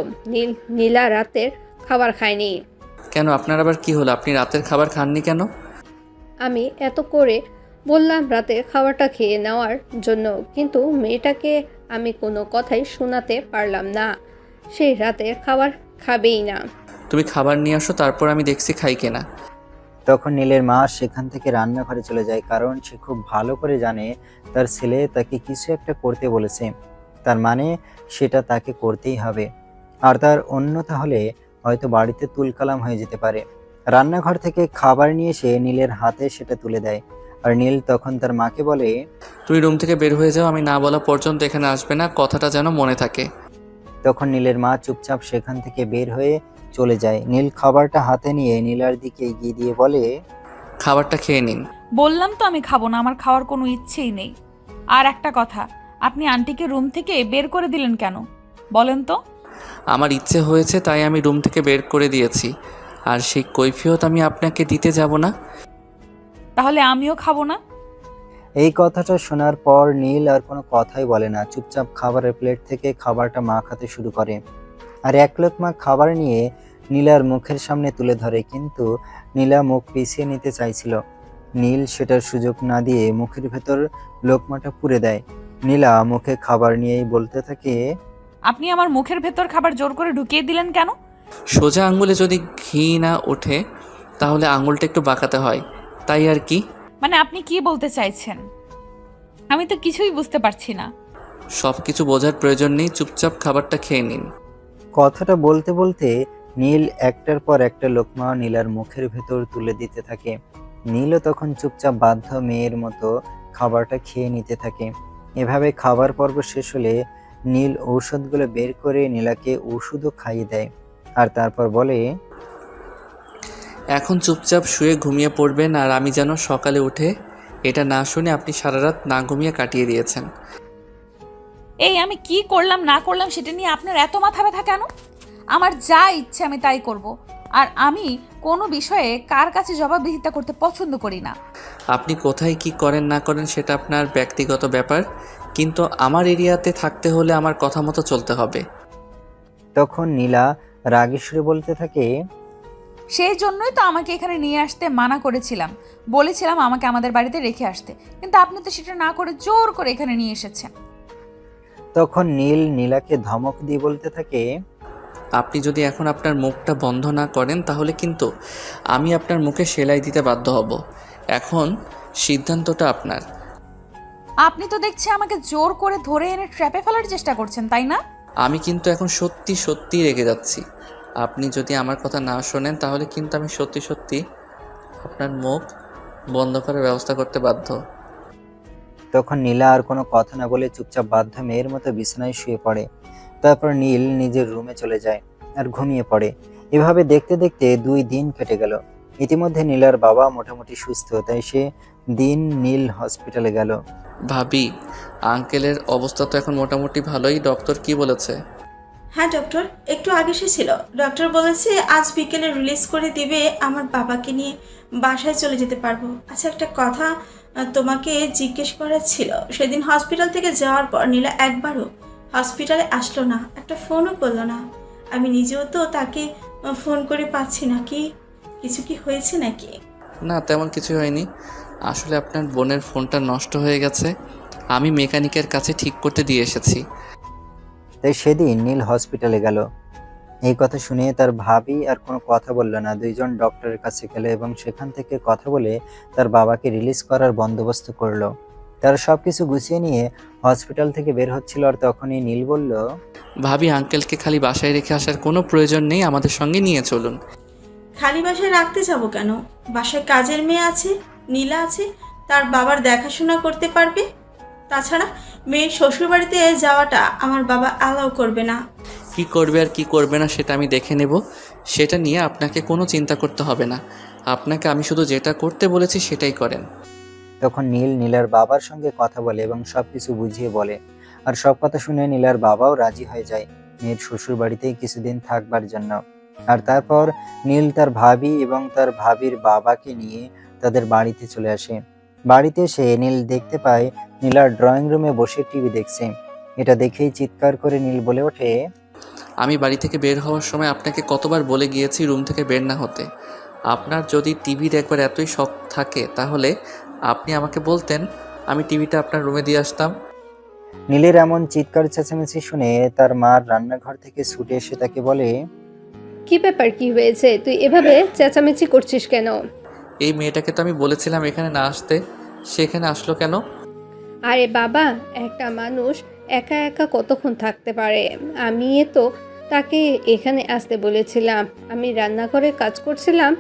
নীলা রাতের খাবার খায়নি। কেন, আপনার আবার কি হলো? আপনি রাতের খাবার খাননি কেন? আমি এত করে বললাম রাতের খাবারটা খেয়ে নেওয়ার জন্য, কিন্তু মেয়েটাকে আমি কোনো কথাই শোনাতে পারলাম না। সেই রাতের খাবার খাবেই না। তুমি খাবার নিয়ে আসো, তারপর আমি দেখছি খাই কিনা। তখন নীলের মা সেখান থেকে রান্নাঘরে চলে যায়, কারণ সে খুব ভালো করে জানে তার ছেলে তাকে কিছু একটা করতে বলেছে, তার মানে সেটা তাকে করতেই হবে। আর তার অন্যথা হলে হয়তো বাড়িতে তুলকালাম হয়ে যেতে পারে। রান্নাঘর থেকে খাবার নিয়ে এসে নীলের হাতে সেটা তুলে দেয় আর নীল তখন তার মাকে বলে, তুমি রুম থেকে বের হয়ে যাও, আমি না বলা পর্যন্ত এখানে আসবে না, কথাটা যেন মনে থাকে। তখন নীলের মা চুপচাপ সেখান থেকে বের হয়ে চলে যায়। নীল খাবারটা হাতে নিয়ে নীলার দিকে এগিয়ে দিয়ে বলে, খাবারটা খেয়ে নিন। বললাম তো আমি খাবো না, আমার খাওয়ার কোনো ইচ্ছেই নেই। আর একটা কথা, আপনি আন্টিকে রুম থেকে বের করে দিলেন কেন বলেন তো? আমার ইচ্ছে হয়েছে তাই আমি রুম থেকে বের করে দিয়েছি, আর সেই কৈফিয়ত আমি আপনাকে দিতে যাব না। তাহলে আমিও খাবো না। এই কথাটা শোনার পর নীল আর কোনো কথাই বলে না, চুপচাপ খাবারের প্লেট থেকে খাবারটা মাখাতে শুরু করে আর এক লোকমা খাবার নিয়ে নীলার মুখের সামনে তুলে ধরে, কিন্তু নীলা মুখ পিছিয়ে নিতে চাইছিল। নীল সেটার সুযোগ না দিয়ে মুখের ভেতর লোকমাটা পুরে দেয়। নীলা মুখে খাবার নিয়েই বলতে থাকে, আপনি আমার মুখের ভেতর খাবার জোর করে ঢুকিয়ে দিলেন কেন? সোজা আঙুলে যদি ঘি না ওঠে তাহলে আঙুলটা একটু বাঁকাতে হয়, তাই আর কি। মানে আপনি কি বলতে চাইছেন? আমি তো কিছুই বুঝতে পারছি না। সব কিছু বোঝার প্রয়োজন নেই, চুপচাপ খাবারটা খেয়ে নিন। কথাটা বলতে বলতে নীল একটার পর একটা লোকমা নীলার মুখের ভেতর তুলে দিতে থাকে। নীলও তখন চুপচাপ বাধ্য মেয়ের মতো খাবারটা খেয়ে নিতে থাকে। এভাবে খাবার পর্ব শেষ হলে নীল ঔষধগুলো বের করে নীলাকে ওষুধও খাইয়ে দেয় আর তারপর বলে, এখন চুপচাপ শুয়ে ঘুমিয়ে পড়বেন, আর আমি যেন সকালে উঠে এটা না শুনে আপনি সারা রাত না ঘুমিয়ে কাটিয়ে দিয়েছেন। এই আমি কি করলাম না করলাম সেটা নিয়ে আপনার এত মাথা ব্যথা কেন? আমার যা ইচ্ছে আমি তাই করব। আর আমি কোনো বিষয়ে কার কাছে জবাবদিহিতা করতে পছন্দ করি না। আপনি কোথায় কি করেন না করেন সেটা আপনার ব্যক্তিগত ব্যাপার, কিন্তু আমার এরিয়াতে থাকতে হলে আমার কথা মতো চলতে হবে। তখন নীলা রাগী সুরে বলতে থাকে, সেই জন্যই তো আমাকে এখানে নিয়ে আসতে মানা করেছিলাম, বলেছিলাম আমাকে আমাদের বাড়িতে রেখে আসতে, কিন্তু আপনি তো সেটা না করে জোর করে এখানে নিয়ে এসেছেন। তখন নীল নীলাকে ধমক দিয়ে বলতে থাকে, আপনি যদি এখন আপনার মুখটা বন্ধ না করেন তাহলে কিন্তু আমি আপনার মুখে সেলাই দিতে বাধ্য হব। এখন সিদ্ধান্তটা আপনার। আপনি তো দেখছি আমাকে জোর করে ধরে এনে ট্র্যাপে ফেলার চেষ্টা করছেন, তাই না? আমি কিন্তু এখন সত্যি সত্যি রেগে যাচ্ছি। আপনি যদি আমার কথা না শোনেন তাহলে কিন্তু আমি সত্যি সত্যি আপনার মুখ বন্ধ করার ব্যবস্থা করতে বাধ্য। তখন নীলা আর কোনো কথা না বলে চুপচাপ বাধ্য মেয়ের মতো বিছানায় শুয়ে পড়ে। তারপর নীল নিজের রুমে চলে যায় আর ঘুমিয়ে পড়ে। এভাবে দেখতে দেখতে 2 দিন কেটে গেল। ইতিমধ্যে নীলার বাবা মোটামুটি সুস্থ, তাই সে দিন নীল হসপিটালে গেল। ভাবি, আঙ্কেলের অবস্থা তো এখন মোটামুটি ভালোই। ডক্টর কি বলেছে? হ্যাঁ ডক্টর, একটু আগে এসেছিল। ডক্টর বলেছে আজ বিকেলে রিলিজ করে দিবে, আমার বাবাকে নিয়ে বাসায় চলে যেতে পারবো। আচ্ছা একটা কথা তোমাকে জিজ্ঞেস করার ছিল। সেদিন হসপিটাল থেকে যাওয়ার পর নীলা একবারও হসপিটালে আসলো না, একটা ফোনও করলো না। আমি নিজেও তো তাকে ফোন করে পাচ্ছি না। কিছু কি হয়েছে নাকি? না, তেমন কিছু হয়নি। আসলে আপনার বোনের ফোনটা নষ্ট হয়ে গেছে, আমি মেকানিকের কাছে ঠিক করতে দিয়ে এসেছি। তাই সেদিন নীল হসপিটালে গেল। এই কথা শুনে তার ভাবি আর কোনো কথা বলল না। দুইজন ডক্টরের কাছে গেল এবং সেখান থেকে কথা বলে তার বাবাকে রিলিজ করার বন্দোবস্ত করলো। তারা সবকিছু গুছিয়ে নিয়ে হসপিটাল থেকে বের হচ্ছিল, আর তখনই নীল বলল, ভাবি, আঙ্কেলকে খালি বাসায় রেখে আসার কোনো প্রয়োজন নেই, আমাদের সঙ্গে নিয়ে চলুন। খালি বাসায় রাখতে যাবো কেন? বাসায় কাজের মেয়ে আছে, নীলা আছে, তার বাবার দেখাশোনা করতে পারবে। তাছাড়া মেয়ের শ্বশুরবাড়িতে যাওয়াটা আমার বাবা অ্যালাউ করবে না। কি করবে আর কি করবে না সেটা আমি দেখে নেব, সেটা নিয়ে আপনাকে কোনো চিন্তা করতে হবে না। আপনাকে আমি শুধু যেটা করতে বলেছি সেটাই করেন। তখন নীল নীলার বাবার সঙ্গে কথা বলে এবং সবকিছু বুঝিয়ে বলে। আর সব কথা শুনে নীলার বাবাও রাজি হয়ে যায় মেয়ের শ্বশুর বাড়িতেই কিছুদিন থাকবার জন্য। আর তারপর নীল তার ভাবি এবং তার ভাবির বাবাকে নিয়ে তাদের বাড়িতে চলে আসে। বাড়িতে এসে নীল দেখতে পায় নীলার ড্রয়িং রুমে বসে টিভি দেখছে। এটা দেখেই চিৎকার করে নীল বলে ওঠে, আমি বাড়ি থেকে বের হওয়ার সময় আপনাকে কতবার বলে গিয়েছি রুম থেকে বের না হতে। আপনার যদি টিভি দেখবার এতই শখ থাকে তাহলে আপনি আমাকে বলতেন, আমি টিভিটা আপনার রুমে দিয়ে আসতাম। নীলের এমন চিৎকার চেঁচামেচি শুনে তার মার রান্নাঘর থেকে ছুটে এসে তাকে বলে, কি ব্যাপার, কি হয়েছে? তুই এভাবে চেঁচামেচি করছিস কেন? এই মেয়েটাকে তো আমি বলেছিলাম এখানে না আসতে, সে এখানে আসলো কেন? আরে বাবা, একটা মানুষ একা একা কতক্ষণ থাকতে পারে? আমি তো তাকে এখানে আসতে বলেছিলাম। আমি রান্নাঘরে কাজ করছিলাম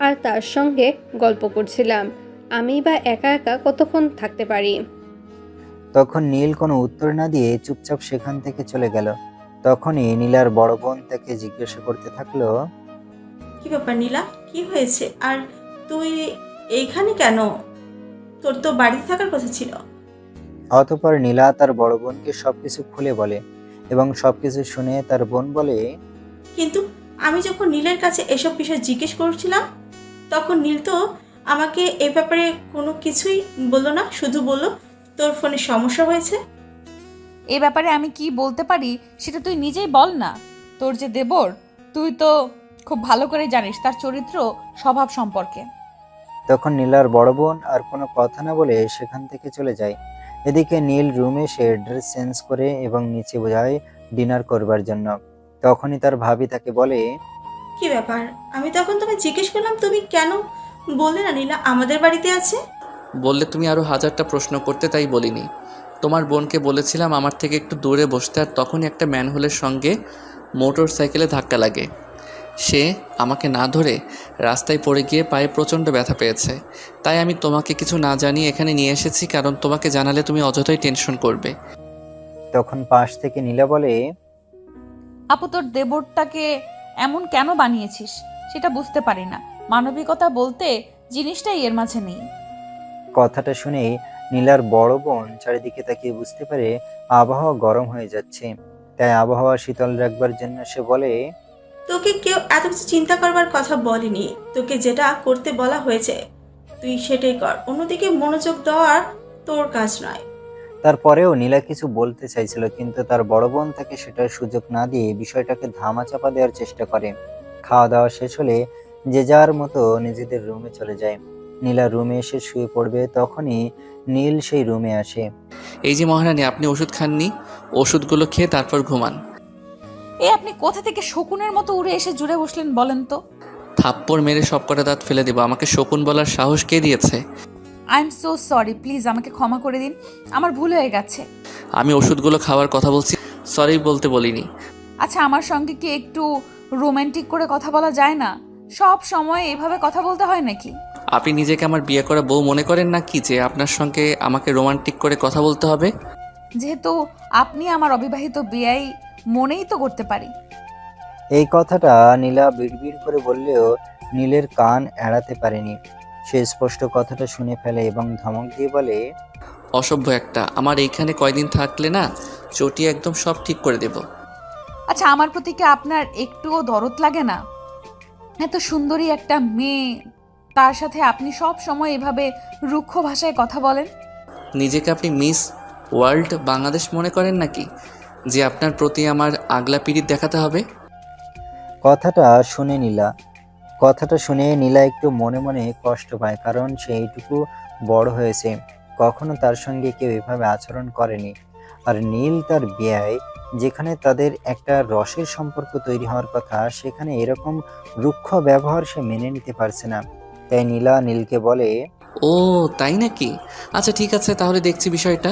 আর তার সঙ্গে গল্প করছিলাম। আমি বা একা একা কতক্ষণ থাকতে পারি? তখন নীল কোনো উত্তর না দিয়ে চুপচাপ সেখান থেকে চলে গেল। তখনই নীলার বড় বোন তাকে জিজ্ঞাসা করতে থাকলো, কি ব্যাপার নীলা, কি হয়েছে? আর তুই এইখানে কেন? তোর তো বাড়িতে থাকার কথা ছিল। অতঃপর নীলা তার বড় বোনকে সবকিছু খুলে বলে এবং সবকিছু শুনে তার বোন বলে, কিন্তু আমি যখন নীলের কাছে এসব বিষয় জিজ্ঞেস করছিলাম তখন নীল তো আমাকে এ ব্যাপারে কোনো কিছুই বললো না, শুধু বললো তোর ফোনে সমস্যা হয়েছে। এ ব্যাপারে আমি কি বলতে পারি সেটা তুই নিজেই বল না। তোর যে দেবর, তুই তো খুব ভালো করে জানিস তার চরিত্র স্বভাব সম্পর্কে। তখন নীলার বড় বোন আর কোনো কথা না বলে সেখান থেকে চলে যায়। এদিকে নীল রুমে সে ড্রেস চেঞ্জ করে এবং নিচে যায় ডিনার করবার জন্য। তখনই তার ভাবি তাকে বলে, কি ব্যাপার? আমি তখন তোমায় জিজ্ঞেস করলাম, তুমি কেন বললে না নীলা আমাদের বাড়িতে আছে? বললে তুমি আরও হাজারটা প্রশ্ন করতে, তাই বলিনি। তোমার বোনকে বলেছিলাম আমার থেকে একটু দূরে বসতে, আর তখনই একটা ম্যানহোলের সঙ্গে মোটর সাইকেলে ধাক্কা লাগে। সে আমাকে না ধরে রাস্তায় পড়ে গিয়ে পায়ে প্রচণ্ড ব্যথা পেয়েছে। তাই আমি তোমাকে কিছু না জানিয়ে এখানে নিয়ে এসেছি, কারণ তোমাকে জানালে তুমি অযথাই টেনশন করবে। তখন পাশ থেকে নীলা বলে, আপু, তোর দেবরটাকে এমন কেন বানিয়েছিস সেটা বুঝতে পারি না। মানবিকতা বলতে জিনিসটাই এর মাঝে নেই। কথাটা শুনেই নীলার বড় বোন চারিদিকে তাকিয়ে বুঝতে পারে আবহাওয়া গরম হয়ে যাচ্ছে। তাই আবহাওয়া শীতল রাখবার জন্য সে বলে, তোকে কেউ এত কিছু চিন্তা করবার কথা বলেনি। তোকে যেটা করতে বলা হয়েছে তুই সেটাই কর, অন্যদিকে মনোযোগ দেওয়ার তোর কাজ নয়। তারপরেও নীলা কিছু বলতে চাইছিল, কিন্তু তার বড় বোন তাকে সেটার সুযোগ না দিয়ে বিষয়টাকে ধামাচাপা দেওয়ার চেষ্টা করে। খাওয়া দাওয়া শেষ হলে যে যার মতো নিজেদের রুমে চলে যায়। নীলা রুমে এসে শুয়ে পড়বে, তখনই নীল সেই রুমে আসে। এই যে মহারানী, আপনি ওষুধ খাননি, ওষুধগুলো খেয়ে তারপর ঘুমান। আপনি কোথা থেকে শকুনের মতো উড়ে এসে জুড়ে বসলেন বলেন তো? থাপ্পড় মেরে সব কটা দাঁত ফেলে দেবো। আমাকে শকুন বলার সাহস কে দিয়েছে? I am so sorry, please আমাকে ক্ষমা করে দিন, আমার ভুল হয়ে গেছে। আমি ওষুধগুলো খাওয়ার কথা বলছি, সরি বলতে বলিনি। আচ্ছা, আমার সঙ্গে কি একটু রোমান্টিক করে কথা বলা যায় না? সব সময় এভাবে কথা বলতে হয় নাকি? আপনি নিজেকে আমার বিয়ে করা বউ মনে করেন না কি, যে আপনার সঙ্গে আমাকে রোমান্টিক করে কথা বলতে হবে? যেহেতু আপনি আমার অবিবাহিত বিয়াই, মনেই তো করতে পারি। এই কথাটা নীলা বিড়বিড় করে বললেও নীলের কান এড়াতে পারেনি। সে স্পষ্ট কথাটা শুনে ফেলে এবং ধমক দিয়ে বলে, অসভ্য একটা, আমার এইখানে কয়দিন থাকলে না চটি একদম সব ঠিক করে দেব। আচ্ছা, আমার প্রতি কি আপনার একটুও দরদ লাগে না? এত সুন্দরী একটা মেয়ে, তার সাথে আপনি সব সময় এভাবে রুক্ষ ভাষায় কথা বলেন। নিজেকে আপনি মিস ওয়ার্ল্ড বাংলাদেশ মনে করেন নাকি, যে আপনার প্রতি আমার আগলা পিরিত দেখাতে হবে? কথাটা শুনে নীলা একটু মনে মনে কষ্ট পায়, কারণ সে এইটুকু বড় হয়েছে, কখনো তার সঙ্গে কেউ এভাবে আচরণ করেনি। আর নীল তার বিয়ে, যেখানে তাদের একটা রসের সম্পর্ক তৈরি হওয়ার কথা, সেখানে এরকম রুক্ষ ব্যবহার সে মেনে নিতে পারছে না। তাই নীলা নীলকে বলে, ও তাই নাকি, আচ্ছা ঠিক আছে, তাহলে দেখছি বিষয়টা।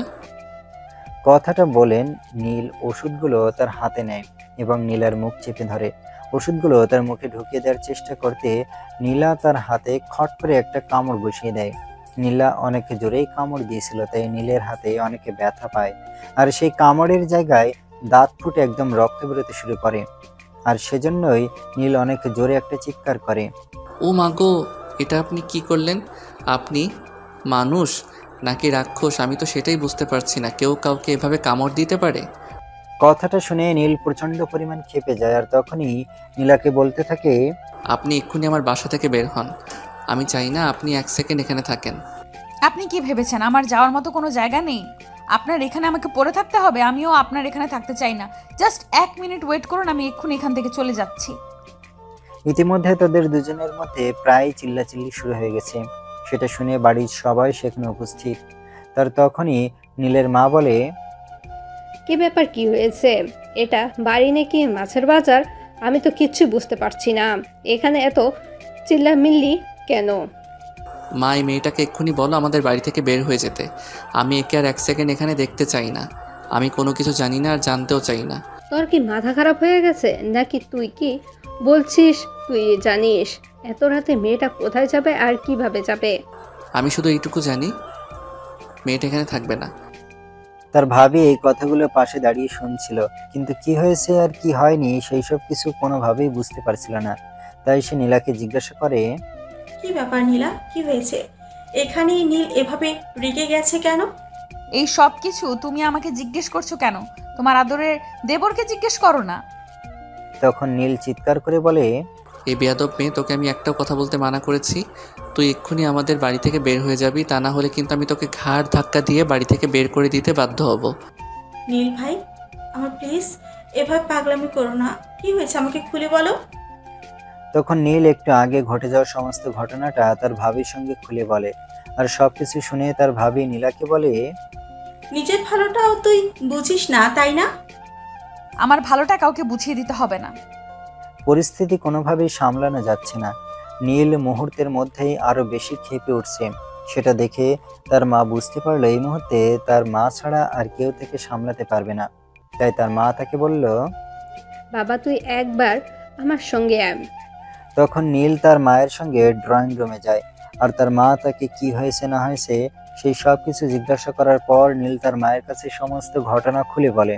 কথাটা বলেন নীল ওষুধগুলো তার হাতে নেয় এবং নীলার মুখ চেপে ধরে। ওষুধগুলো তার মুখে ঢুকিয়ে দেওয়ার চেষ্টা করতে নীলা তার হাতে খট করে একটা কামড় বসিয়ে দেয়। নীলা অনেক জোরেই কামড় দিয়েছিল, তাই নীলের হাতে অনেকে ব্যথা পায়। আর সেই কামড়ের জায়গায় দাঁত ফুটে একদম রক্ত বেরোতে শুরু করে। আর সেজন্যই নীল অনেক জোরে একটা চিৎকার করে। ও মাগো, এটা আপনি কি করলেন? আপনি মানুষ নাকি রাক্ষস, আমি তো সেটাই বুঝতে পারছি না। কেউ কাউকে এভাবে কামড় দিতে পারে? কথাটা শুনে নীল প্রচন্ড পরিমাণ ক্ষেপে যায়, আর তখনই নীলাকে বলতে থাকে, আপনি এক্ষুনি আমার বাসা থেকে বের হন। আমি চাই না আপনি 1 সেকেন্ড এখানে থাকেন। আপনি কি ভেবেছেন আমার যাওয়ার মতো কোনো জায়গা নেই? আপনার এখানে আমাকে পড়ে থাকতে হবে? আমিও আপনার এখানে থাকতে চাই না। জাস্ট 1 মিনিট ওয়েট করুন, আমি এক্ষুনি এখান থেকে চলে যাচ্ছি। ইতিমধ্যে তাদের দুজনের মধ্যে প্রায় চিল্লাচিল্লি শুরু হয়ে গেছে। সেটা শুনে বাড়ির সবাই সেখানে উপস্থিত। তার তখনই নীলের মা বলে, কি ব্যাপার, কি হয়েছে? এটা বাড়ি নাকি মাছের বাজার? আমি তো কিচ্ছু বুঝতে পারছি না। এখানে এত চিল্লামিল্লি কেন? মা, এই মেয়েটাকে এক্ষুনি বলো আমাদের বাড়ি থেকে বের হয়ে যেতে। আমি একে আর 1 সেকেন্ড এখানে দেখতে চাই না। আমি কোনো কিছু জানি না আর জানতেও চাই না। তোর কি মাথা খারাপ হয়ে গেছে নাকি? তুই কি বলছিস তুই জানিস এত রাতে মেয়েটা কোথায় যাবে আর কিভাবে যাবে? আমি শুধু এইটুকু জানি, মেয়েটা এখানে থাকবে না। তার ভাবি এই কথাগুলো পাশে দাঁড়িয়ে শুনছিল, কিন্তু কি হয়েছে আর কি হয়নি সেই সব কিছু কোনোভাবেই বুঝতে পারছিল না। তাই সে নীলাকে জিজ্ঞাসা করে, কি ব্যাপার নীলা, কি হয়েছে? এখানেই নীল এভাবে রেগে গেছে কেন? এই সব কিছু তুমি আমাকে জিজ্ঞেস করছো কেন? তোমার আদরের দেবরকে জিজ্ঞেস করো না। তখন নীল চিৎকার করে বলে, এই বেয়াদব মেয়ে, তোকে আমি একটাও কথা বলতে মানা করেছি। তুই এক্ষুনি আমাদের বাড়ি থেকে বের হয়ে যাবি, তা না হলে কিন্তু আমি তোকে ঘাড় ধাক্কা দিয়ে বাড়ি থেকে বের করে দিতে বাধ্য হব। নীল ভাই, আমার প্লিজ এভাবে পাগলামি করো না। কি হয়েছে আমাকে খুলে বলো। তখন নীল একটু আগে ঘটে যাওয়া সমস্ত ঘটনাটা তার ভাবির সঙ্গে খুলে বলে। আর সবকিছু শুনে তার ভাবি নীলাকে বলে, নিজের ভালোটাও তুই বুঝিস না, তাই না? আমার ভালোটা কাউকে বুঝিয়ে দিতে হবে না। পরিস্থিতি কোনোভাবেই সামলানো যাচ্ছে না। নীল মুহূর্তের মধ্যেই আরো বেশি ক্ষেপে উঠছে। সেটা দেখে তার মা বুঝতে পারলো এই মুহূর্তে তার মা ছাড়া আর কেউ থেকে সামলাতে পারবে না। তাই তার মা তাকে বলল, বাবা তুই একবার আমার সঙ্গে আয়। তখন নীল তার মায়ের সঙ্গে ড্রয়িং রুমে যায়। আর তার মা তাকে কি হয়েছে না হয়েছে সেই সব কিছু জিজ্ঞাসা করার পর নীল তার মায়ের কাছে সমস্ত ঘটনা খুলে বলে।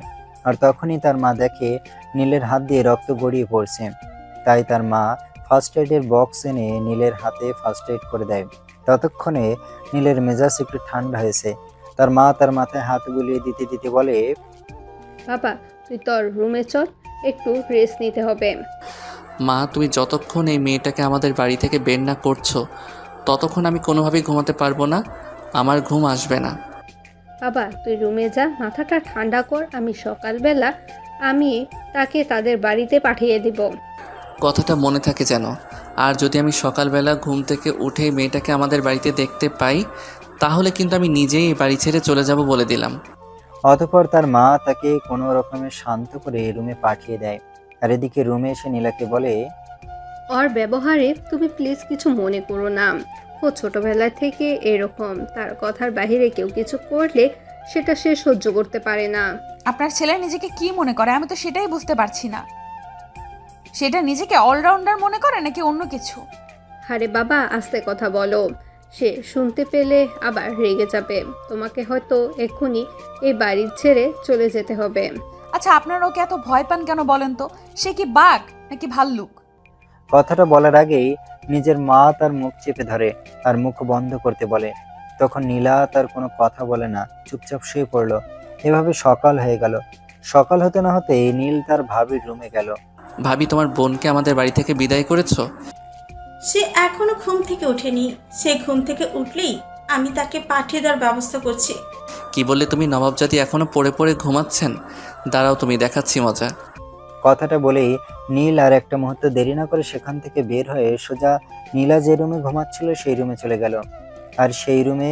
আর তখনই তার মা দেখে নীলের হাত দিয়ে রক্ত গড়িয়ে পড়ছে। তাই তার মা ফার্স্ট এডের বক্স এনে নীলের হাতে ফার্স্ট এড করে দেয়। ততক্ষণে নীলের মেজাজ একটু ঠান্ডা হয়েছে। তার মা তার মাথায় হাত বুলিয়ে দিতে দিতে বলে, বাবা তুই তোর রুমে চল, একটু রেস্ট নিতে হবে। মা, তুমি যতক্ষণ এই মেয়েটাকে আমাদের বাড়ি থেকে বের না করছো ততক্ষণ আমি কোনোভাবেই ঘুমাতে পারবো না। আমার ঘুম আসবে না। বাবা তুই রুমে যা, মাথাটা ঠান্ডা কর। সকালবেলা আমি তাকে তাদের বাড়িতে পাঠিয়ে দিব। কথাটা মনে থাকে যেন। আর যদি আমি সকালবেলা ঘুম থেকে উঠে মেয়েটাকে আমাদের বাড়িতে দেখতে পাই, তাহলে কিন্তু আমি নিজেই এই বাড়ি ছেড়ে চলে যাব বলে দিলাম। অতঃপর তার মা তাকে কোনো রকমে শান্ত করে রুমে পাঠিয়ে দেয়। আর এদিকে রুমে এসে নীলাকে বলে, ওর ব্যবহারে তুমি প্লিজ কিছু মনে করো না। ও ছোটবেলা থেকে এরকম, তার কথার বাইরে কেউ কিছু করলে সেটা সে সহ্য করতে পারে না। আপনার ছেলে নিজেকে কি মনে করে আমি তো সেটাই বুঝতে পারছি না। সেটা নিজেকে অলরাউন্ডার মনে করে নাকি অন্য কিছু? আরে বাবা আস্তে কথা বলো, সে শুনতে পেলে আবার রেগে যাবে। তোমাকে হয়তো এক্ষুনি এই বাড়ি ছেড়ে চলে যেতে হবে। আচ্ছা, আপনারা ওকে এত ভয় পান কেন বলেন তো? সে কি বাঘ নাকি ভাল্লুক? কথাটা বলার আগেই নিজের মা তার মুখ চেপে ধরে আর মুখ বন্ধ করতে বলে। তখন নীলা তার কোনো কথা বলে না, চুপচাপ শুয়ে পড়লো। এভাবে সকাল হয়ে গেল। সকাল হতে না হতেই নীল তার ভাবির রুমে গেল। ভাবি, তোমার বোনকে আমাদের বাড়ি থেকে বিদায় করেছো? সে এখনো ঘুম থেকে ওঠেনি। সে ঘুম থেকে উঠলেই আমি তাকে পাঠিয়ে দেওয়ার ব্যবস্থা করছি। কি বললে তুমি? নবাবজাদি এখনো পড়ে পড়ে ঘুমাচ্ছেন? দাঁড়াও, তুমি দেখাচ্ছি মজা। কথাটা বলেই নীল আর একটা মুহূর্ত দেরি না করে সেখান থেকে বের হয়ে সোজা নীলা যে রুমে ঘুমাচ্ছিল সেই রুমে চলে গেল। আর সেই রুমে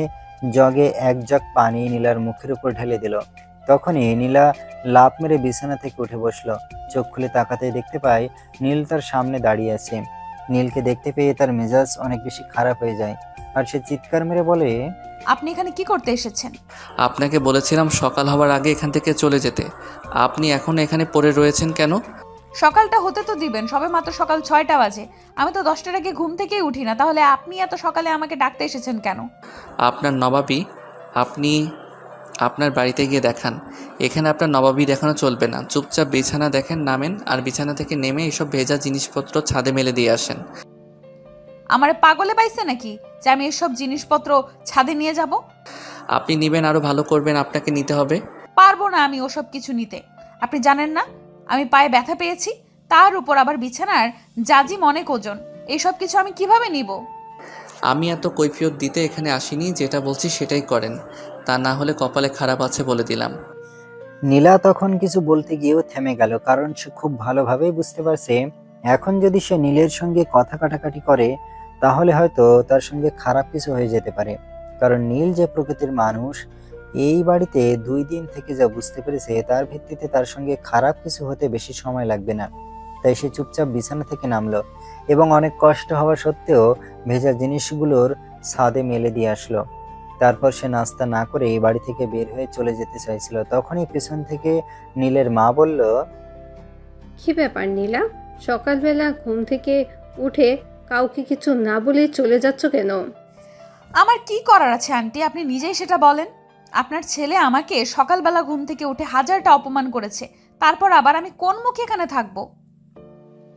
জগে এক জগ পানি নীলার মুখের উপর ঢেলে দিল। তখনই নীলা লাফ মেরে বিছানা থেকে উঠে বসলো। চোখ খুলে তাকাতে দেখতে পায় নীল তার সামনে দাঁড়িয়ে আছে। নীলকে দেখতে পেয়ে তার মেজাজ অনেক বেশি খারাপ হয়ে যায় আর সে চিৎকার মেরে বলে, আপনি এখানে কি করতে এসেছেন? আপনাকে বলেছিলাম সকাল হওয়ার আগে এখান থেকে চলে যেতে। আপনি এখনো এখানে পড়ে রয়েছেন কেন? সকালটা হতে তো দিবেন, সবে মাত্র সকাল 6টা বাজে। আমি তো 10টার আগে ঘুম থেকেই উঠি না, তাহলে আপনি এত সকালে আমাকে ডাকতে এসেছেন কেন? আপনার নবাবী আপনি আপনার বাড়িতে গিয়ে দেখান। এখানে আপনার নবাবী দেখানো চলবে না। চুপচাপ বিছানা দেখেন, নামেন, আর বিছানা থেকে নেমে এসব ভেজা জিনিসপত্র ছাদে মেলে দিয়ে আসেন। আমারে পাগলে পাইছে নাকি যে আমি এসব জিনিসপত্র ছাদে নিয়ে যাব? আপনি নেবেন, আরও ভালো করবেন, আপনাকে নিতে হবে। পারবো না আমি ওসব কিছু নিতে। আপনি জানেন না আমি পায়ে ব্যথা পেয়েছি, তার উপর আবার বিছানার জাজিম অনেক ওজন। এইসব কিছু আমি কিভাবে নিব? আমি এত কৈফিয়ত দিতে এখানে আসিনি, যেটা বলছি সেটাই করেন, তা না হলে কপালে খারাপ আছে বলে দিলাম। নীলা তখন কিছু বলতে গিয়েও থেমে গেল, কারণ সে খুব ভালোভাবেই বুঝতে পারছে এখন যদি সে নীলের সঙ্গে কথা কাটাকাটি করে তাহলে হয়তো তার সঙ্গে খারাপ কিছু হয়ে যেতে পারে। কারণ নীল যে প্রকৃতির মানুষ, এই বাড়িতে 2 দিন থেকে যা বুঝতে পেরেছে তার ভিত্তিতে তার সঙ্গে খারাপ কিছু হতে বেশি সময় লাগবে না। তাই সে চুপচাপ বিছানা থেকে নামলো এবং অনেক কষ্ট হওয়া সত্ত্বেও ভেজা জিনিসগুলোর ছাদে মেলে দিয়ে আসলো। তারপর সে নাস্তা না করে এই বাড়ি থেকে বের হয়ে চলে যেতে চাইছিল। তখনই পেছন থেকে নীলের মা বলল, কি ব্যাপার নীলা, সকালবেলা ঘুম থেকে উঠে কাউকে কিছু না বলে চলে যাচ্ছ কেন? আমার কি করার আছে আন্টি, আপনি নিজেই সেটা বলেন। আপনার ছেলে আমাকে সকালবেলা ঘুম থেকে উঠে হাজারটা অপমান করেছে, তারপর আবার আমি কোন মুখে এখানে থাকবো?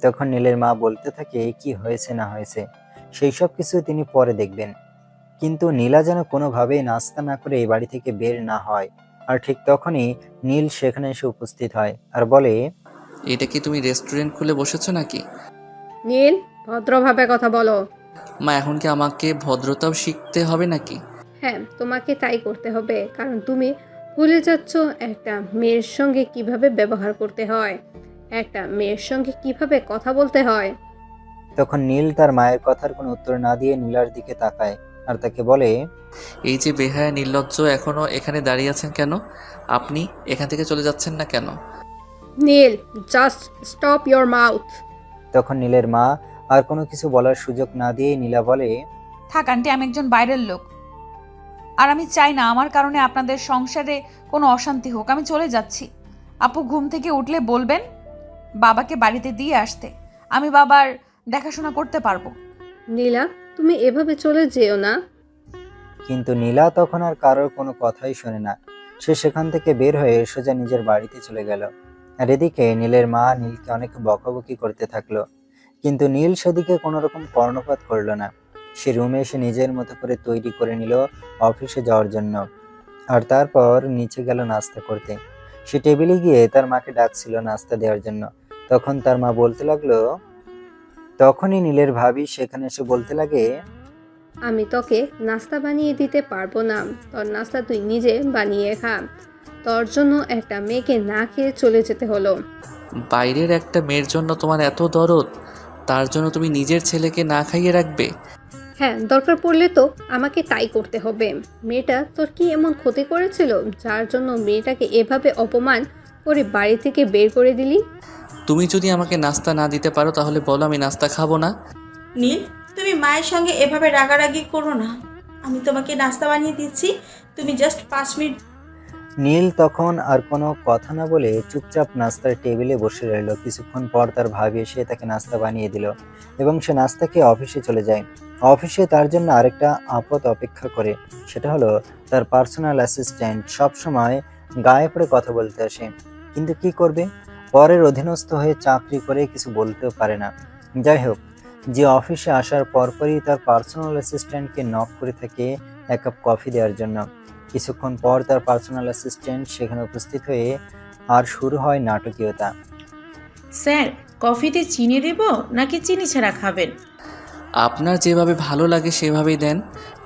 তখন নীলের মা বলতে থাকে কি হয়েছে না হয়েছে সেই সব কিছু তিনি পরে দেখবেন। কিন্তু নীলা যেন কোনোভাবেই নাস্তা না করে এই বাড়ি থেকে বের না হয়। আর ঠিক তখনই নীল সেখানে এসে উপস্থিত হয় আর বলে, এটা কি তুমি রেস্টুরেন্ট খুলে বসেছো নাকি? নীল, ভদ্রভাবে কথা বলো। মা, এখন কি আমাকে ভদ্রতাও শিখতে হবে নাকি? হ্যাঁ, তোমাকে তাই করতে হবে, কারণ তুমি ভুলে যাচ্ছ একটা মেয়ের সঙ্গে কিভাবে ব্যবহার করতে হয়, একটা মেয়ের সঙ্গে কিভাবে কথা বলতে হয়। তখন নীল তার মায়ের কথার কোনো উত্তর না দিয়ে নীলার দিকে তাকায় আর তাকে বলে, এই যে বেহায়া নির্লজ্জ, এখনো এখানে দাঁড়িয়ে আছেন কেন? আপনি এখান থেকে চলে যাচ্ছেন না কেন? নীল, জাস্ট স্টপ ইয়োর মাউথ। তখন নীলের মা আর কোনো কিছু বলার সুযোগ না দিয়ে নীলা বলে, থাক আন্টি, আমি একজন বাইরের লোক, আর আমি চাই না আমার কারণে আপনাদের সংসারে কোনো অশান্তি হোক। আমি চলে যাচ্ছি। আপু ঘুম থেকে উঠলে বলবেন বাবাকে বাড়িতে দিয়ে আসতে, আমি বাবার দেখাশোনা করতে পারবো। নীলা, তুমি এভাবে চলে যেও না। কিন্তু নীলা তখন আর কারোর কোনো কথাই শোনে না। সে সেখান থেকে বের হয়ে সোজা নিজের বাড়িতে চলে গেল। আর এদিকে নীলের মা নীলকে অনেক বকাবকি করতে থাকলো, কিন্তু নীল সেদিকে কোনো রকম কর্ণপাত করলো না। সে রুমে এসে নিজের মতো করে তৈরি করে নিল অফিসে যাওয়ার জন্য। আর তারপর নিচে গেল নাস্তা করতে। সে টেবিলে গিয়ে তার মাকে ডাকছিল নাস্তা দেওয়ার জন্য। তখন তার মা বলতে লাগলো, তখনই নীলের ভাবি সেখানে এসে বলতে লাগে, আমি তোকে নাস্তা বানিয়ে দিতে পারবো না, তোর নাস্তা তুই নিজে বানিয়ে খা। তোর জন্য একটা মেয়েকে না খেয়ে চলে যেতে হলো। বাইরের একটা মেয়ের জন্য তোমার এত দরদ, তার জন্য তুমি নিজের ছেলেকে না খাইয়ে রাখবে? হ্যাঁ, দরকার পড়লে তো আমাকে তাই করতে হবে। মেয়েটা তোর কি এমন ক্ষতি করেছিল যার জন্য মেয়েটাকে এভাবে অপমান করে বাড়ি থেকে বের করে দিলি? তুমি যদি আমাকে নাস্তা না দিতে পারো তাহলে বলো, আমি নাস্তা খাবো না। নীল, তুমি মায়ের সঙ্গে এভাবে রাগারাগি করো না। আমি তোমাকে নাস্তা বানিয়ে দিচ্ছি, তুমি জাস্ট 5 মিনিট। নীল তখন আর কোনো কথা না বলে চুপচাপ নাস্তার টেবিলে বসে রইল। কিছুক্ষণ পর তার ভাবি এসে তাকে নাস্তা বানিয়ে দিল এবং সে নাস্তা খেয়ে অফিসে চলে যায়। অফিসে তার জন্য আরেকটা আপদ অপেক্ষা করে, সেটা হলো তার পার্সোনাল অ্যাসিস্ট্যান্ট সবসময় গায়ে পড়ে কথা বলতে আসে। কিন্তু কি করবে, পরের অধীনস্থ হয়ে চাকরি করে কিছু বলতেও পারে না। যাই হোক, যে অফিসে আসার পরপরই তার পার্সোনাল অ্যাসিস্ট্যান্টকে নক করে থাকে এক কাপ কফি দেওয়ার জন্য। কিছুক্ষণ পর তার পার্সোনাল অ্যাসিস্ট্যান্ট সেখানে উপস্থিত হয়ে আর শুরু হয় নাটকীয়তা। স্যার, কফিতে চিনি দেব নাকি চিনি ছাড়া খাবেন? আপনার যেভাবে ভালো লাগে সেভাবেই দেন।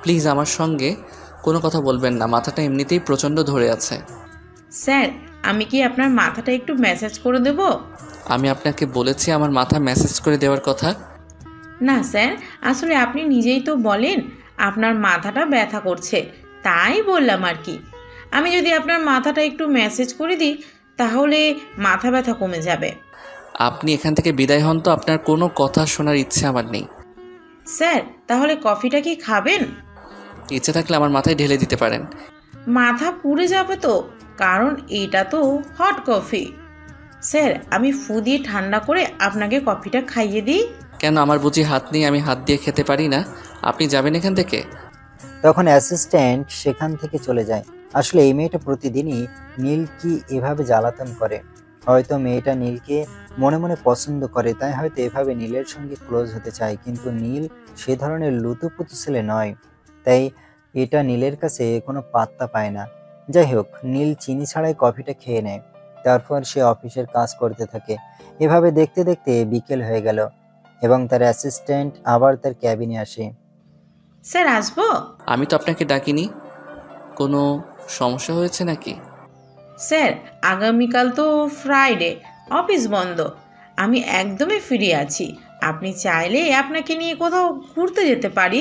প্লিজ আমার সঙ্গে কোনো কথা বলবেন না, মাথাটা এমনিতেই প্রচণ্ড ধরে আছে। স্যার, আমি কি আপনার মাথাটা একটু ম্যাসাজ করে দেব? আমি আপনাকে বলেছি আমার মাথা ম্যাসেজ করে দেওয়ার কথা। না স্যার, আসলে আপনি নিজেই তো বলেন আপনার মাথাটা ব্যথা করছে, তাই বললাম আর কি। আমি যদি আপনার মাথাটা একটু ম্যাসেজ করে দিই তাহলে মাথা ব্যথা কমে যাবে। আপনি এখান থেকে বিদায় হন তো, আপনার কোনো কথা শোনার ইচ্ছে আমার নেই। স্যার, তাহলে কফিটা কি খাবেন? ইচ্ছে থাকলে আমার মাথায় ঢেলে দিতে পারেন। মাথা পুড়ে যাবে তো, কারণ এটা তো হট কফি। স্যার, আমি ফু দিয়ে ঠান্ডা করে আপনাকে কফিটা খাইয়ে দিই। কেন, আমার বুঝি হাত নেই? আমি হাত দিয়ে খেতে পারি না? আপনি যাবেন এখান থেকে। তখন অ্যাসিস্ট্যান্ট সেখান থেকে চলে যায়। আসলে এই মেয়েটা প্রতিদিনই নীল কি এভাবে জ্বালাতন করে? হয়তো মেয়েটা নীলকে মনে মনে পছন্দ করে, তাই হয়তো এভাবে নীলের সঙ্গে ক্লোজ হতে চায়। কিন্তু নীল সে ধরনের লুতুপুতু ছেলে নয়, তাই এটা নীলের কাছে কোনো পাত্তা পায় না। যাই হোক, নীল চিনি ছাড়াই কফিটা খেয়ে নেয়। তারপর সে অফিসের কাজ করতে থাকে। এভাবে দেখতে দেখতে বিকেল হয়ে গেল এবং তার অ্যাসিস্ট্যান্ট আবার তার ক্যাবিনে আসে। স্যার, আসবো? আমি তো আপনাকে ডাকিনি। কোনো সমস্যা হয়েছে নাকি? স্যার, আগামীকাল তো ফ্রাইডে, অফিস বন্ধ, আমি একদমই ফ্রি আছি। আপনি চাইলে আপনাকে নিয়ে কোথাও ঘুরতে যেতে পারি।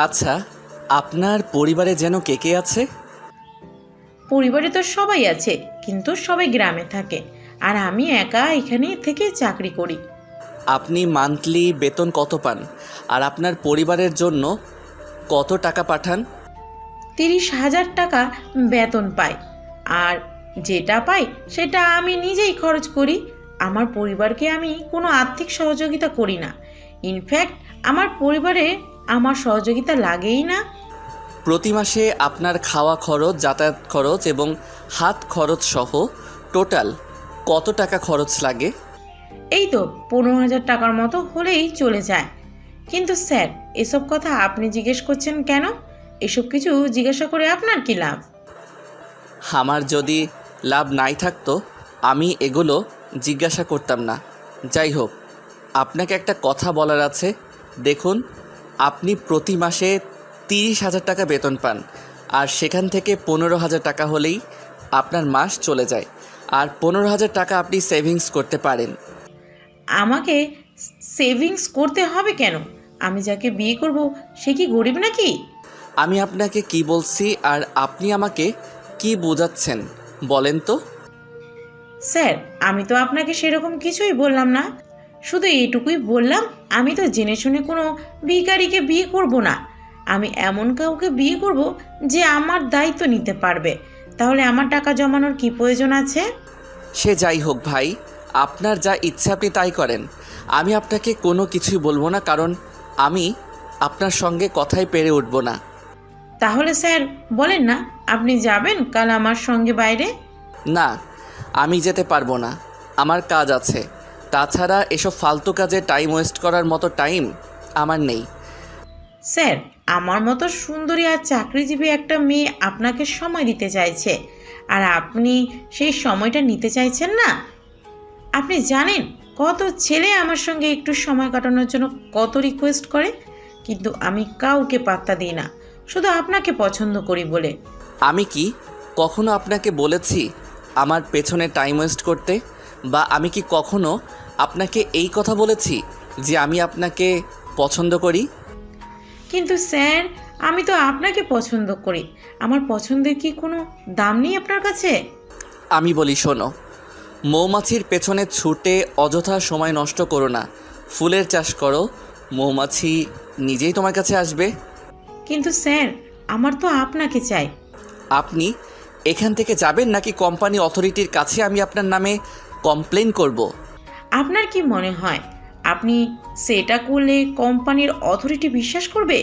আচ্ছা, আপনার পরিবারে যেন কে কে আছে? পরিবারে তো সবাই আছে, কিন্তু সবাই গ্রামে থাকে, আর আমি একা এখানে থেকে চাকরি করি। আপনি মান্থলি বেতন কত পান? আর আপনার পরিবারের জন্য কত টাকা পাঠান? 30,000 টাকা বেতন পাই, আর যেটা পাই সেটা আমি নিজেই খরচ করি। আমার পরিবারকে আমি কোনো আর্থিক সহযোগিতা করি না। ইনফ্যাক্ট আমার পরিবারে আমার সহযোগিতা লাগেই না। প্রতি মাসে আপনার খাওয়া খরচ, যাতায়াত খরচ এবং হাত খরচ সহ টোটাল কত টাকা খরচ লাগে? এই তো 15,000 টাকার মতো হলেই চলে যায়। কিন্তু স্যার, এসব কথা আপনি জিজ্ঞেস করছেন কেন? এসব কিছু জিজ্ঞাসা করে আপনার কি লাভ? আমার যদি লাভ নাই থাকতো আমি এগুলো জিজ্ঞাসা করতাম না। যাই হোক, আপনাকে একটা কথা বলার আছে। দেখুন, আপনি প্রতি মাসে 30,000 টাকা বেতন পান, আর সেখান থেকে 15,000 টাকা হলেই আপনার মাস চলে যায়, আর 15,000 টাকা আপনি সেভিংস করতে পারেন। আমাকে সেভিংস করতে হবে কেন? আমি যাকে বিয়ে করব সে কি গরিব নাকি? আমি আপনাকে কি বলছি আর আপনি আমাকে কি বোঝাচ্ছেন বলেন তো? স্যার, আমি তো আপনাকে সেরকম কিছুই বললাম না, শুধু এইটুকুই বললাম আমি তো জেনে শুনে কোনো ভিখারিকে বিয়ে করব না। আমি এমন কাউকে বিয়ে করব যে আমার দায়িত্ব নিতে পারবে। তাহলে আমার টাকা জমানোর কি প্রয়োজন আছে? সে যাই হোক ভাই, আপনার যা ইচ্ছা আপনি তাই করেন। আমি আপনাকে কোনো কিছুই বলবো না, কারণ আমি আপনার সঙ্গে কথাই পেরে উঠব না। তাহলে স্যার বলেন না, আপনি যাবেন কাল আমার সঙ্গে বাইরে? না, আমি যেতে পারবো না, আমার কাজ আছে। তাছাড়া এসব ফালতু কাজে টাইম ওয়েস্ট করার মতো টাইম আমার নেই। স্যার, আমার মতো সুন্দরী আর চাকরিজীবী একটা মেয়ে আপনাকে সময় দিতে চাইছে, আর আপনি সেই সময়টা নিতে চাইছেন না। আপনি জানেন কত ছেলে আমার সঙ্গে একটু সময় কাটানোর জন্য কত রিকোয়েস্ট করে, কিন্তু আমি কাউকে পাত্তা দিই না, শুধু আপনাকে পছন্দ করি বলে। আমি কি কখনো আপনাকে বলেছি আমার পেছনে টাইম ওয়েস্ট করতে? বা আমি কি কখনো আপনাকে এই কথা বলেছি যে আমি আপনাকে পছন্দ করি? কিন্তু স্যার, আমি তো আপনাকে পছন্দ করি। আমার পছন্দের কি কোনো দাম নেই আপনার কাছে? আমি বলি শোনো, মৌমাছির পেছনে ছুটে অযথা সময় নষ্ট করো না। ফুলের চাষ করো, মৌমাছি নিজেই তোমার কাছে আসবে। কিন্তু স্যার, আমার তো আপনাকে চাই। আপনি এখান থেকে যাবেন নাকি কোম্পানি অথরিটির কাছে আমি আপনার নামে কমপ্লেন করব? আপনার কি মনে হয় আপনি সেটা করলে কোম্পানির অথরিটি বিশ্বাস করবে?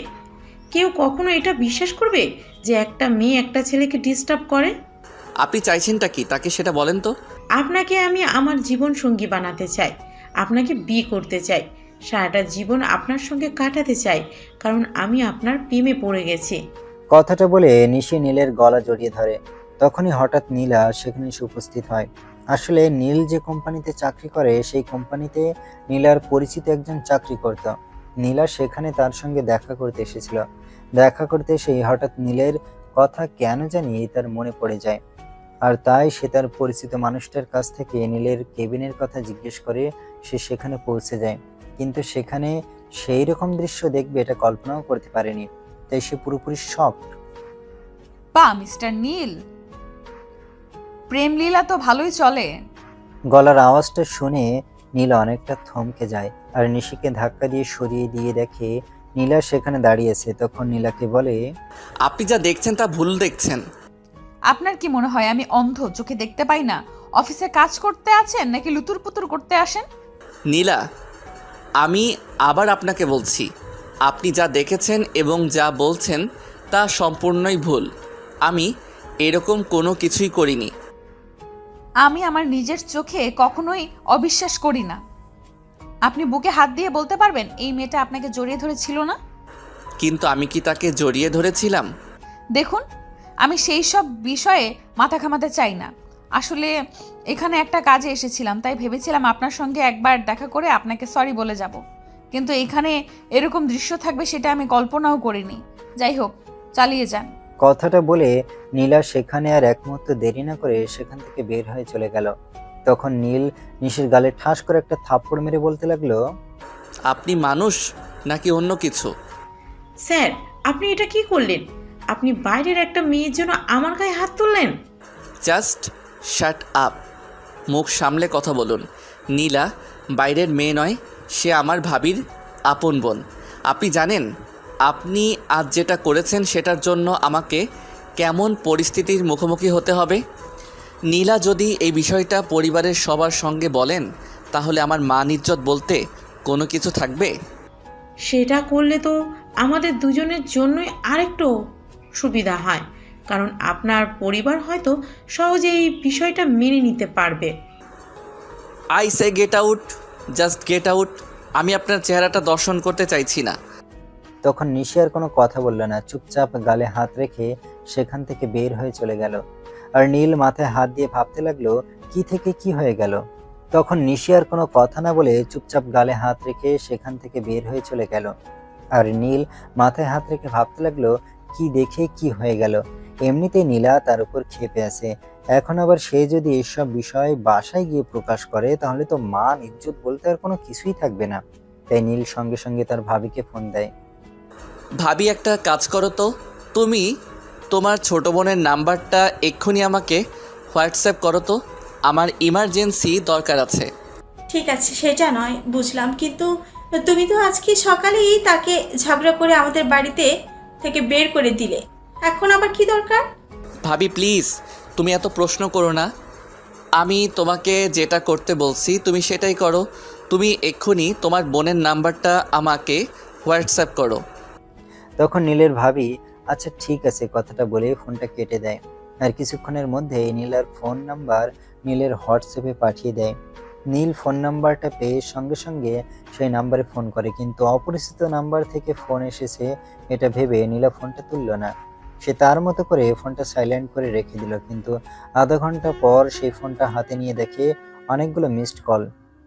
কেউ কখনো এটা বিশ্বাস করবে যে একটা মেয়ে একটা ছেলেকে ডিস্টার্ব করে? আপনি চাইছেনটা কি তাকে সেটা বলেন তো? আপনাকে আমি আমার জীবন সঙ্গী বানাতে চাই, আপনাকে বিয়ে করতে চাই, সারাটা জীবন আপনার সঙ্গে কাটাতে চাই, কারণ আমি আপনার প্রেমে পড়ে গেছি। কথাটা বলে নিশি নীলের গলা জড়িয়ে ধরে। তখনই হঠাৎ নীলা সেখানে এসে উপস্থিত হয়। আসলে নীল যে কোম্পানিতে চাকরি করে সেই কোম্পানিতে নীলার পরিচিত একজন চাকরি করত। নীলা সেখানে তার সঙ্গে দেখা করতে এসেছিল। দেখা করতে এসেই হঠাৎ নীলের কথা কেন জানি তার মনে পড়ে যায়, আর তাই সে তার পরিচিত মানুষটার কাছ থেকে নীলের কেবিনের কথা জিজ্ঞেস করে সে সেখানে পৌঁছে যায়। কিন্তু সেখানে সেই রকম দৃশ্য দেখবে এটা কল্পনাও করতে পারেনি, তাই সে পুরোপুরি শক। বা মিস্টার নীল, প্রেম লীলা তো ভালোই চলে। গলার আওয়াজটা শুনে নীলা অনেকটা থমকে যায় আর নিশিকে ধাক্কা দিয়ে সরিয়ে দিয়ে দেখে নীলা সেখানে দাঁড়িয়েছে। তখন নীলাকে বলে, আপনি যা দেখছেন তা ভুল দেখছেন। আপনার কি মনে হয় আমি অন্ধ, চোখে দেখতে পাই না? অফিসে কাজ করতে আছেন নাকি লুতুর পুতুর করতে আসেন? নীলা, আমি আবার আপনাকে বলছি, আপনি যা দেখেছেন এবং যা বলছেন তা সম্পূর্ণই ভুল। আমি এরকম কোনো কিছুই করিনি। আমি আমার নিজের চোখে কখনোই অবিশ্বাস করি না। আপনি বুকে হাত দিয়ে বলতে পারবেন এই মেয়েটা আপনাকে জড়িয়ে ধরেছিল না? কিন্তু আমি কি তাকে জড়িয়ে ধরেছিলাম? দেখুন, আমি সেই সব বিষয়ে মাথা ঘামাতে চাই না। আসলে এখানে একটা কাজে এসেছিলাম, তাই ভেবেছিলাম আপনার সঙ্গে একবার দেখা করে আপনাকে সরি বলে যাব, কিন্তু এখানে এরকম দৃশ্য থাকবে সেটা আমি কল্পনাও করিনি। যাই হোক, চালিয়ে যান। কথাটা বলে নীলা সেখানে আর এক মুহূর্ত দেরি না করে সেখান থেকে বের হয়ে চলে গেল। তখন নীল নিশির গালে ঠাস করে একটা থাপ্পড় মেরে বলতে লাগলো, আপনি মানুষ নাকি অন্য কিছু? স্যার, আপনি এটা কি করলেন? আপনি বাইরের একটা মেয়ের জন্য আমার গায়ে হাত তুললেন? জাস্ট শাট আপ, মুখ সামলে কথা বলুন। নীলা বাইরের মেয়ে নয়, সে আমার ভাবির আপন বোন। আপনি জানেন আপনি আজ যেটা করেছেন সেটার জন্য আমাকে কেমন পরিস্থিতির মুখোমুখি হতে হবে? নীলা যদি এই বিষয়টা পরিবারের সবার সঙ্গে বলেন তাহলে আমার মান ইজ্জত বলতে কোনো কিছু থাকবে? সেটা করলে তো আমাদের দুজনের জন্যই আরেকটু সুবিধা হয়, কারণ আপনার পরিবার হয়তো সহজে এই বিষয়টা মেনে নিতে পারবে। I say get out, just get out. আমি আপনার চেহারাটা দর্শন করতে চাইছি না। তখন নিশি আর কোনো কথা বলল না, চুপচাপ গালে হাত রেখে সেখান থেকে বের হয়ে চলে গেল। আর নীল মাথায় হাত দিয়ে ভাবতে লাগলো কি থেকে কি হয়ে গেল। তখন নিশি আর কোনো কথা না বলে চুপচাপ গালে হাত রেখে সেখান থেকে বের হয়ে চলে গেল। আর নীল মাথায় হাত রেখে ভাবতে লাগলো কি দেখে কি হয়ে গেল। এমনিতেই নীলা তার উপর ক্ষেপে আছে, এখন আবার সে যদি এসব বিষয় বাসায় গিয়ে প্রকাশ করে তাহলে তো মান ইজ্জত বলতে আর কোনো কিছুই থাকবে না। তাই নীল সঙ্গে সঙ্গে তার ভাবিকে ফোন দেয়। ভাবি, একটা কাজ করো তো, তুমি তোমার ছোট বোনের নাম্বারটা এক্ষুনি আমাকে হোয়াটসঅ্যাপ করো তো, আমার ইমার্জেন্সি দরকার আছে। ঠিক আছে, সেটা নয় বুঝলাম, কিন্তু তুমি তো আজকে সকালেই তাকে ঝগড়া করে আমাদের বাড়িতে থেকে বের করে দিলে, এখন আবার কি দরকার? ভাবি প্লিজ, তুমি এত প্রশ্ন করো না। আমি তোমাকে যেটা করতে বলছি তুমি সেটাই করো। তুমি এক্ষুনি তোমার বোনের নাম্বারটা আমাকে হোয়াটসঅ্যাপ করো। তখন নীলের ভাবি আচ্ছা ঠিক আছে কথাটা বলে ফোনটা কেটে দেয়। আর কিছুক্ষণের মধ্যে নীলার ফোন নাম্বার নীলের হোয়াটসঅ্যাপে পাঠিয়ে দেয়। নীল ফোন নাম্বারটা পেয়ে সঙ্গে সঙ্গে সেই নাম্বারে ফোন করে, কিন্তু অপরিচিত নাম্বার থেকে ফোন এসেছে এটা ভেবে নীলা ফোনটা তুলল না। সে তার মতো করে ফোনটা সাইলেন্ট করে রেখে দিল, কিন্তু আধা ঘন্টা পর সেই ফোনটা হাতে নিয়ে দেখে অনেকগুলো মিসড কল।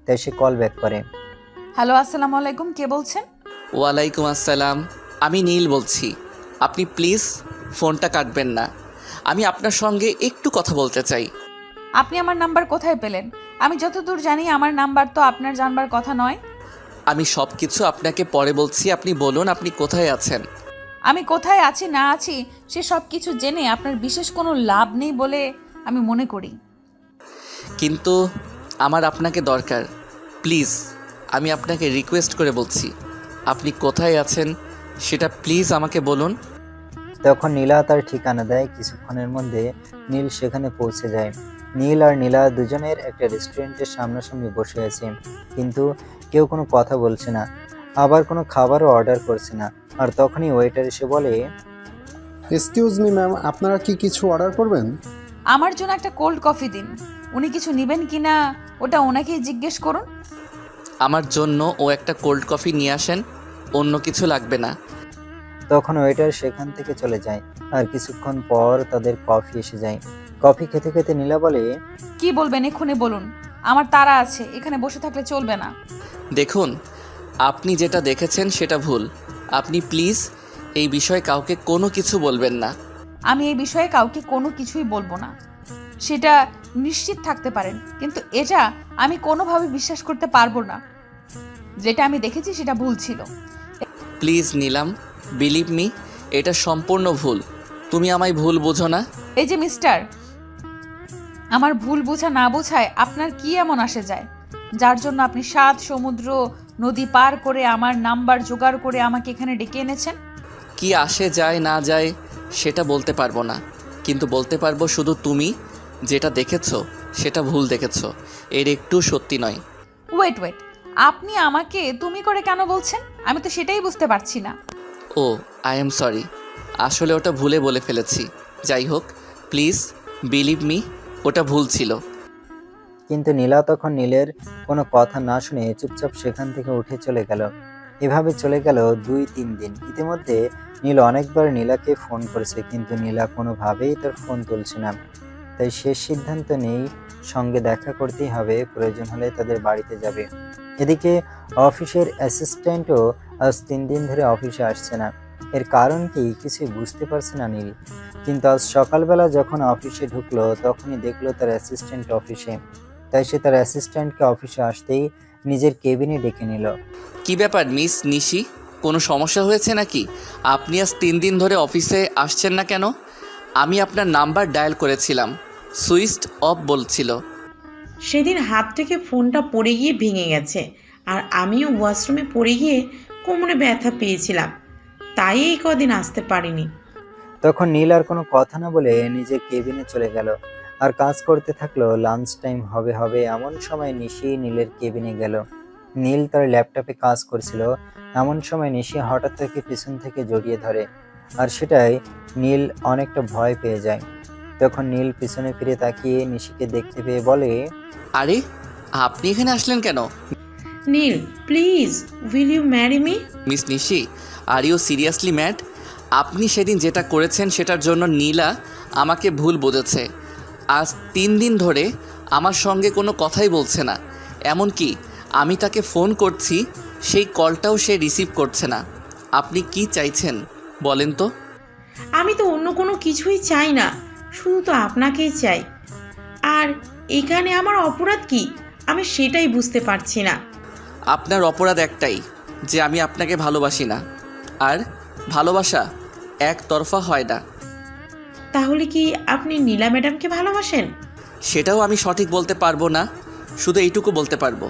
তাই সে কল ব্যাক করে। হ্যালো, আসসালামু আলাইকুম, কে বলছেন? ওয়ালাইকুম আসসালাম, আমি নীল বলছি। আপনি প্লিজ ফোনটা কাটবেন না, আমি আপনার সঙ্গে একটু কথা বলতে চাই। আপনি আমার নাম্বার কোথায় পেলেন? আমি যতদূর জানি আমার নাম্বার তো আপনার জানবার কথা নয়। আমি সব কিছু আপনাকে পরে বলছি, আপনি বলুন আপনি কোথায় আছেন। আমি কোথায় আছি না আছি সে সব কিছু জেনে আপনার বিশেষ কোনো লাভ নেই বলে আমি মনে করি। কিন্তু আমার আপনাকে দরকার, প্লিজ আমি আপনাকে রিকোয়েস্ট করে বলছি, আপনি কোথায় আছেন সেটা প্লিজ আমাকে বলুন। তখন নীলা তার ঠিকানা দেয়। কিছুক্ষণের মধ্যে নীল সেখানে পৌঁছে যায়। নীল আর নীলা দুজনের একটা রেস্টুরেন্টের সামনাসামনি বসে আছে, কিন্তু কেউ কোনো কথা বলছে না, আবার কোনো খাবারও অর্ডার করছে না। আর তখনই ওয়েটার এসে বলে, এক্সকিউজ মি ম্যাম, আপনারা কি কিছু অর্ডার করবেন? আমার জন্য একটা কোল্ড কফি দিন। উনি কিছু নেবেন কিনা ওটা ওনাকেই জিজ্ঞেস করুন। আমার জন্য ও একটা কোল্ড কফি নিয়ে আসেন, অন্য কিছু লাগবে না। তখন ওয়েটার সেখান থেকে চলে যায়। আর কিছুক্ষণ পর তাদের কফি এসে যায়। কফি খেতে খেতে নীলা বলে, কি বলবেন এক্ষুনি বলুন, আমার তাড়া আছে, এখানে বসে থাকলে চলবে না। দেখুন, আপনি যেটা দেখেছেন সেটা ভুল। আপনি প্লিজ এই বিষয়ে কাউকে কোনো কিছু বলবেন না। আমি এই বিষয়ে কাউকে কোনো কিছুই বলবো না, সেটা নিশ্চিত থাকতে পারেন। কিন্তু এটা আমি কোনোভাবে বিশ্বাস করতে পারবো না। যেটা আমি দেখেছি সেটা ভুল ছিল। প্লিজ নিলাম, বিলিভ মি, এটা সম্পূর্ণ ভুল। তুমি আমায় ভুল বোঝো না। এই যে মিস্টার, আমার ভুল বোঝা না বোঝায় আপনার কি এমন আসে যায়, যার জন্য আপনি 7 সমুদ্র নদী পার করে আমার নাম্বার জোগাড় করে আমাকে এখানে ডেকে এনেছেন? কি আসে যায় না যায় সেটা বলতে পারবো না, কিন্তু বলতে পারবো শুধু তুমি যেটা দেখেছো সেটা ভুল দেখেছো, এর একটু সত্যি নয়। ওয়েট, আপনি আমাকে তুমি করে কেন বলছেন? আমি তো সেটাই বুঝতে পারছি না। ও, আই এম সরি, আসলে ওটা ভুলে বলে ফেলেছি। যাই হোক, প্লিজ বিলিভ মি, ওটা ভুল ছিল। কিন্তু নীলা তখন নীলের কোনো কথা না শুনে চুপচাপ সেখান থেকে উঠে চলে গেল। এভাবে চলে গেল 2-3 দিন। ইতিমধ্যে নীল অনেকবার নীলাকে ফোন করেছে, কিন্তু নীলা কোনোভাবেই তার ফোন তুলছে না। তাই শেষ সিদ্ধান্ত নেই, সঙ্গে দেখা করতেই হবে, প্রয়োজন হলে তাদের বাড়িতে যাবে। এদিকে অফিসের অ্যাসিস্ট্যান্টও আজ 3 দিন ধরে অফিসে আসছে না। এর কারণ কি কিছুই বুঝতে পারছে না নীল। কিন্তু আজ সকালবেলা যখন অফিসে ঢুকলো তখনই দেখলো তার অ্যাসিস্ট্যান্ট অফিসে। তাই সে তার অ্যাসিস্ট্যান্টকে অফিসে আসতেই নিজের কেবিনে ডেকে নিল। কি ব্যাপার মিস নিশি, কোনো সমস্যা হয়েছে নাকি? আপনি আজ 3 দিন ধরে অফিসে আসছেন না কেন? আমি আপনার নাম্বার ডায়াল করেছিলাম, সুইচড অফ বলছিল। সেদিন হাত থেকে ফোনটা পড়ে গিয়ে ভেঙে গেছে, আর আমিও ওয়াশরুমে পড়ে গিয়ে কোমরে ব্যথা পেয়েছিলাম, তাই এই কদিন আসতে পারিনি। তখন নীল আর কোনো কথা না বলে নিজের কেবিনে চলে গেল আর কাজ করতে থাকলো। লাঞ্চ টাইম হবে এমন সময় নিশি নীলের কেবিনে গেল। নীল তার ল্যাপটপে কাজ করছিল, এমন সময় নিশি হঠাৎ তাকে পিছন থেকে জড়িয়ে ধরে। আর সেটাই নীল অনেকটা ভয় পেয়ে যায়। তখন নীল পিছনে ফিরে তাকিয়ে নিশিকে দেখতে পেয়ে বলে, আরে, আপনি এখানে আসলেন কেন? Neel, please will you marry me? Miss Nishi, are you seriously mad? আপনি সেদিন যেটা করেছেন সেটার জন্য নীলা আমাকে ভুল বুঝেছে। আজ 3 দিন ধরে আমার সঙ্গে কোনো কথাই বলছে না, এমনকি আমি তাকে ফোন করছি সেই কলটাও সে রিসিভ করছে না। আপনি কি চাইছেন বলেন তো? আমি তো অন্য কোনো কিছুই চাই না, শুধু তো আপনাকেই চাই। আর এখানে আমার অপরাধ কি, আমি সেটাই বুঝতে পারছি না। আপনার অপরাধ একটাই, যে আমি আপনাকে ভালোবাসি না, আর ভালোবাসা একতরফা হয় না। তাহলে কি আপনি নীলা ম্যাডামকে ভালোবাসেন? সেটাও আমি সঠিক বলতে পারবো না, শুধু এইটুকু বলতে পারবো,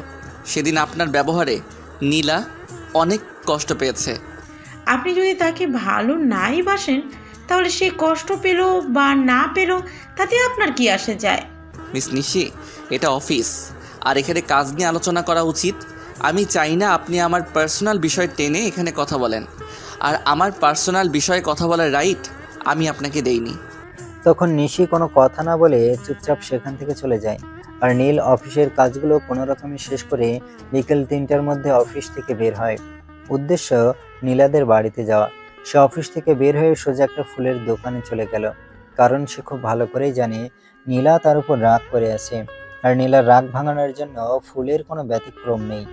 সেদিন আপনার ব্যবহারে নীলা অনেক কষ্ট পেয়েছে। আপনি যদি তাকে ভালো নাই বাসেন, তাহলে সে কষ্ট পেল বা না পেল তাতে আপনার কি আসে যায়? মিস নিশি, এটা অফিস, আর এখানে কাজ নিয়ে আলোচনা করা উচিত। আমি চাই না আপনি আমার পার্সোনাল বিষয় টেনে এখানে কথা বলেন, আর আমার পার্সোনাল বিষয়ে কথা বলার রাইট আমি আপনাকে দেইনি। তখন নিশি কোনো কথা না বলে চুপচাপ সেখান থেকে চলে যায়। আর নীল অফিসের কাজগুলো কোনো রকমে শেষ করে বিকেল 3টার মধ্যে অফিস থেকে বের হয়। উদ্দেশ্য নীলাদের বাড়িতে যাওয়া। সে অফিস থেকে বের হয়ে সোজা একটা ফুলের দোকানে চলে গেল, কারণ সে খুব ভালো করেই জানে নীলা তার উপর রাগ করে আছে। আর নীলার রাগ ভাঙানোর জন্য ফুলের কোনো ব্যতিক্রম নেই।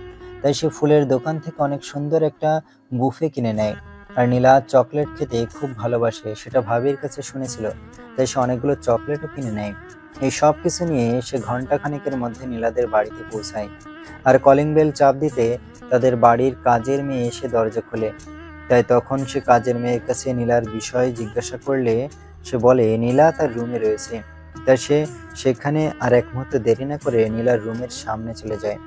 তাই সে ফুলের দোকান থেকে অনেক সুন্দর একটা বুফে কিনে নেয়। আর নীলা চকলেট খেতে খুব ভালোবাসে, সেটা ভাবির কাছে শুনেছিল, তাই সে অনেকগুলো চকলেটও কিনে নেয়। এই সব কিছু নিয়ে সে ঘন্টাখানেকের মধ্যে নীলাদের বাড়িতে পৌঁছায়। আর কলিং বেল চাপ দিতে তাদের বাড়ির কাজের মেয়ে এসে দরজা খোলে। তাই তখন সে কাজের মেয়ের কাছে নীলার বিষয়ে জিজ্ঞাসা করলে সে বলে নীলা তার রুমে রয়েছে। তাই সে সেখানে আর এক মুহূর্ত দেরি না করে নীলার রুমের সামনে চলে যায়।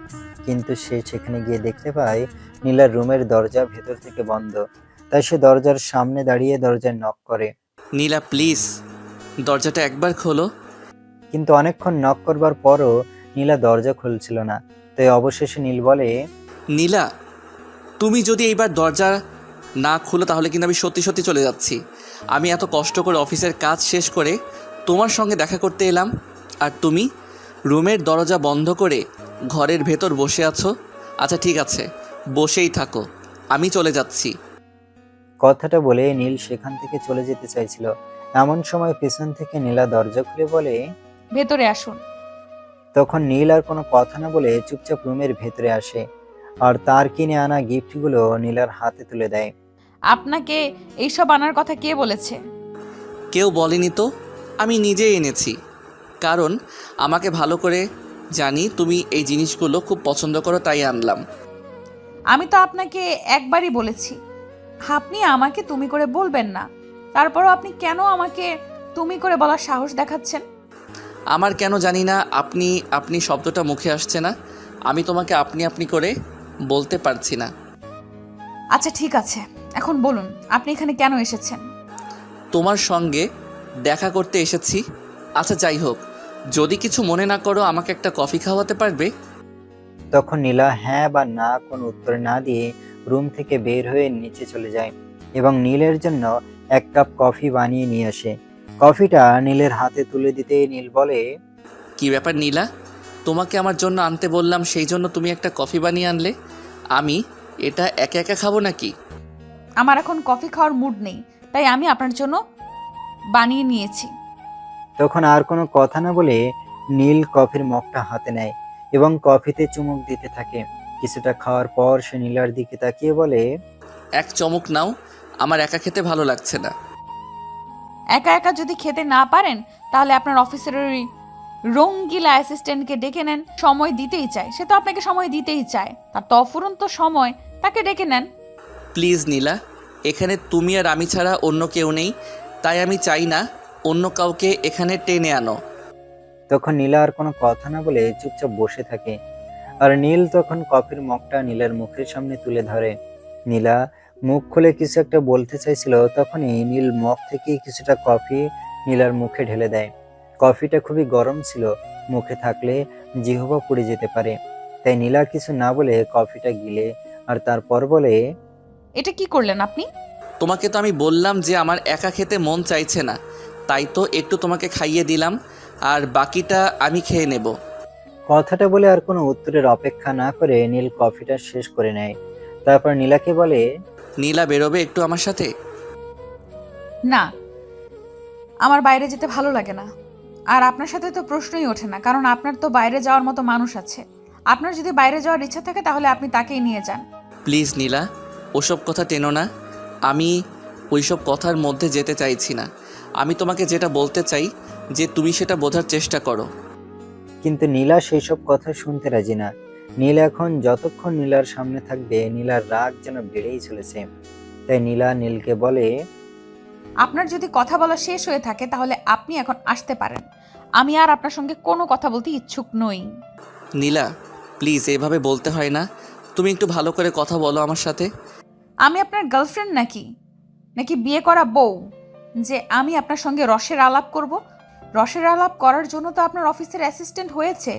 কিন্তু সে সেখানে গিয়ে দেখতে পায় নীলার রুমের দরজা ভেতর থেকে বন্ধ। তাই সে দরজার সামনে দাঁড়িয়ে দরজায় নক করে। নীলা প্লিজ দরজাটা একবার খোলো। কিন্তু অনেকক্ষণ নক করবার পরও নীলা দরজা খুলছিল না। তাই অবশেষে নীল বলে, নীলা, তুমি যদি এইবার দরজা না খুলো তাহলে কিন্তু আমি সত্যি সত্যি চলে যাচ্ছি। আমি এত কষ্ট করে অফিসের কাজ শেষ করে তোমার সঙ্গে দেখা করতে এলাম, আর তুমি রুমের দরজা বন্ধ করে ঘরের ভেতর বসে আছো। আচ্ছা ঠিক আছে, বসেই থাকো, আমি চলে যাচ্ছি। কথাটা বলে নীল সেখান থেকে চলে যেতে চাইছিল। এমন সময় পেছন থেকে নীলা দরজা খুলে বলে। ভেতরে আসুন। তখন নীল আর কোনো কথা না বলে চুপচাপ রুমের ভেতরে আসে আর তার কিনে আনা গিফটগুলো নীলার হাতে তুলে দেয়। আপনাকে এইসব আনার কথা কে বলেছে? কেউ বলেনি তো, আমি নিজেই এনেছি। কারণ আমাকে ভালো করে জানি তুমি এই জিনিসগুলো খুব পছন্দ করো, তাই আনলাম। আমি তো আপনাকে একবারই বলেছি আপনি আমাকে তুমি করে বলবেন না, তারপরও আপনি কেন আমাকে তুমি করে বলার সাহস দেখাচ্ছেন? আমার কেন জানি না আপনি আপনি শব্দটা মুখে আসছে না। আমি তোমাকে আপনি আপনি করে বলতে পারছি না। আচ্ছা ঠিক আছে, এখন বলুন আপনি এখানে কেন এসেছেন? তোমার সঙ্গে দেখা করতে এসেছি। আচ্ছা যাই হোক, যদি কিছু মনে না করো আমাকে একটা কফি খাওয়াতে পারবে? তখন নীলা হ্যাঁ বা না কোনো উত্তর না দিয়ে রুম থেকে বের হয়ে নিচে চলে যায় এবং নীলের জন্য এক কাপ কফি বানিয়ে নিয়ে আসে। কফিটা নীলের হাতে তুলে দিতে নীল বলে। কি ব্যাপার নীলা, তোমাকে আমার জন্য আনতে বললাম, সেই জন্য তুমি একটা কফি বানিয়ে আনলে। আমি এটা একা একা খাবো নাকি? আমার এখন কফি খাওয়ার মুড নেই, তাই আমি আপনার জন্য বানিয়ে নিয়েছি। তখন আর কোনো কথা না বলে নীল কফির মগটা হাতে নেয় এবং কফিতে চুমুক দিতে থাকে। কিছুটা খাওয়ার পর সে নীলার দিকে তাকিয়ে বলে। এক চমক নাও, আমার একা খেতে ভালো লাগছে না। একা একা যদি খেতে না পারেন তাহলে আপনার অফিসের ওই রঙ্গিলা অ্যাসিস্ট্যান্টকে ডেকে নেন, সময় দিতেই চায়, সে তো আপনাকে সময় দিতেই চায়, তার তফুরন্ত সময়, তাকে ডেকে নেন। প্লিজ নীলা, এখানে তুমি আর আমি ছাড়া অন্য কেউ নেই, তাই আমি চাই না অন্য কাউকে এখানে টেনে আনো। তখন নীলা আর কোনো কথা না বলে চুপচাপ বসে থাকে আর নীল তখন কফির মগটা নীলার মুখের সামনে তুলে ধরে। নীলা মুখ খুলে কিছু একটা বলতে চাইছিল, তখনই নীল মগ থেকে কিছুটা কফি নীলার মুখে ঢেলে দেয়। কফিটা খুবই গরম ছিল, মুখে থাকলে জিহ্বা পুড়ে যেতে পারে। তাই নীলা কিছু না বলে কফিটা গিলে আর তারপর বলে। এটা কি করলেন আপনি? তোমাকে তো আমি বললাম যে আমার একা খেতে মন চাইছে না, তাই তো একটু তোমাকে খাইয়ে দিলাম, আর বাকিটা আমি খেয়ে নেব। কথাটা বলে আর কোনো উত্তরের অপেক্ষা না করে নীল কফিটা শেষ করে নেয়। তারপর নীলাকে বলে। নীলা, বেরোবে একটু আমার সাথে? না, আমার বাইরে যেতে ভালো লাগে না, আর আপনার সাথে তো প্রশ্নই ওঠে না, কারণ আপনার তো বাইরে যাওয়ার মতো মানুষ আছে। আপনার যদি বাইরে যাওয়ার ইচ্ছা থাকে তাহলে আপনি তাকেই নিয়ে যান। প্লিজ নীলা, ওসব কথা টেনো না। আমি ওইসব কথার মধ্যে যেতে চাইছি না। আমি তোমাকে যেটা বলতে চাই যে তুমি সেটা বোঝার চেষ্টা করো। কিন্তু নীলা সেই সব কথা শুনতে রাজি না। নীল এখন যতক্ষণ নীলার সামনে থাকবে নীলার রাগ যেন বেড়েই চলেছে। তাই নীলা নীলকে বলে। আপনার যদি কথা বলা শেষ হয়ে থাকে তাহলে আপনি এখন আসতে পারেন, আমি আর আপনার সঙ্গে কোনো কথা বলতে ইচ্ছুক নই। নীলা প্লিজ, এভাবে বলতে হয় না। তুমি একটু ভালো করে কথা বলো আমার সাথে। আমি আপনার গার্লফ্রেন্ড নাকি নাকি বিয়ে করা বউ যে আমি আপনার সঙ্গে রসের আলাপ করব? রসের আলাপ করার জন্য তো আপনার অফিসের অ্যাসিস্ট্যান্ট হয়েছে।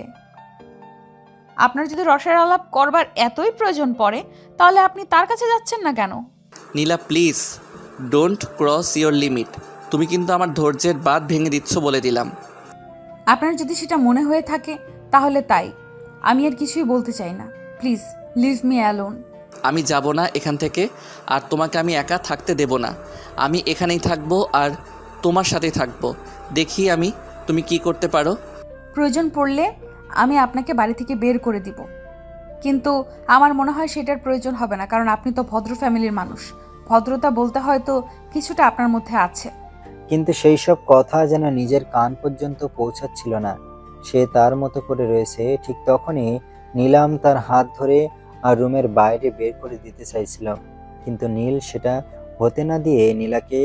আপনার যদি রসের আলাপ করবার এতই প্রয়োজন পড়ে তাহলে আপনি তার কাছে যাচ্ছেন না কেন? Neela please, don't cross your limit. তুমি কিন্তু আমার ধৈর্যের বাঁধ ভেঙে দিচ্ছ বলে দিলাম। আপনার যদি সেটা মনে হয়ে থাকে তাহলে তাই, আমি আর কিছুই বলতে চাই না। Please leave me alone. আমি যাব না এখান থেকে, আর তোমাকে আমি একা থাকতে দেব না। আমি এখানেই থাকবো আর তোমার সাথেই থাকবো। দেখি তুমি কি করতে পারো। প্রয়োজন পড়লে আমি আপনাকে বাড়ি থেকে বের করে দিব, কিন্তু আমার মনে হয় সেটার প্রয়োজন হবে না, কারণ আপনি তো ভদ্র ফ্যামিলির মানুষ। ভদ্রতা বলতে হয়তো কিছুটা আপনার মধ্যে আছে। কিন্তু সেই সব কথা যেন নিজের কান পর্যন্ত পৌঁছাচ্ছিল না। সে তার মতো করে রয়েছে। ঠিক তখনই নীলাম তার হাত ধরে আর রুমের বাইরে বের করে দিতে চাইছিল, কিন্তু নীল সেটা হতে না দিয়ে নীলাকে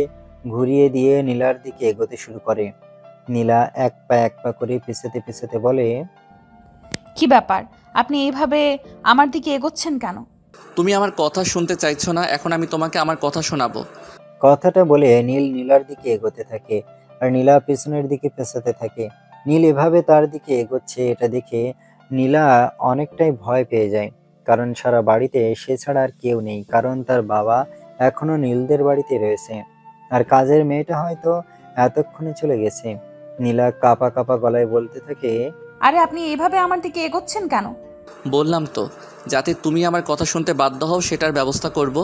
ঘুরিয়ে দিয়ে নীলার দিকে এগোতে শুরু করে। নীলা এক পা করে পেছাতে পেছাতে বলে। কি ব্যাপার, আপনি এইভাবে আমার দিকে এগোচ্ছেন কেন? তুমি আমার কথা শুনতে চাইছো না, এখন আমি তোমাকে আমার কথা শোনাবো। কথাটা বলে নীল নীলার দিকে এগোতে থাকে আর নীলা পেছনের দিকে পেছাতে থাকে। নীল এভাবে তার দিকে এগোচ্ছে এটা দেখে নীলা অনেকটাই ভয় পেয়ে যায়, কারণ সারা বাড়িতে সে ছাড়া আর কেউ নেই, কারণ তার বাবা এখনো নীলদের বাড়িতে রয়েছে আর কাজের মেয়েটা হয়তো এতক্ষণে চলে গেছে। নীলা কাঁপা কাঁপা গলায় বলতে থাকে। আরে আপনি এইভাবে আমার দিকে এগোচ্ছেন কেন? বললাম তো যাতে তুমি আমার কথা শুনতে বাধ্য হও সেটার ব্যবস্থা করব।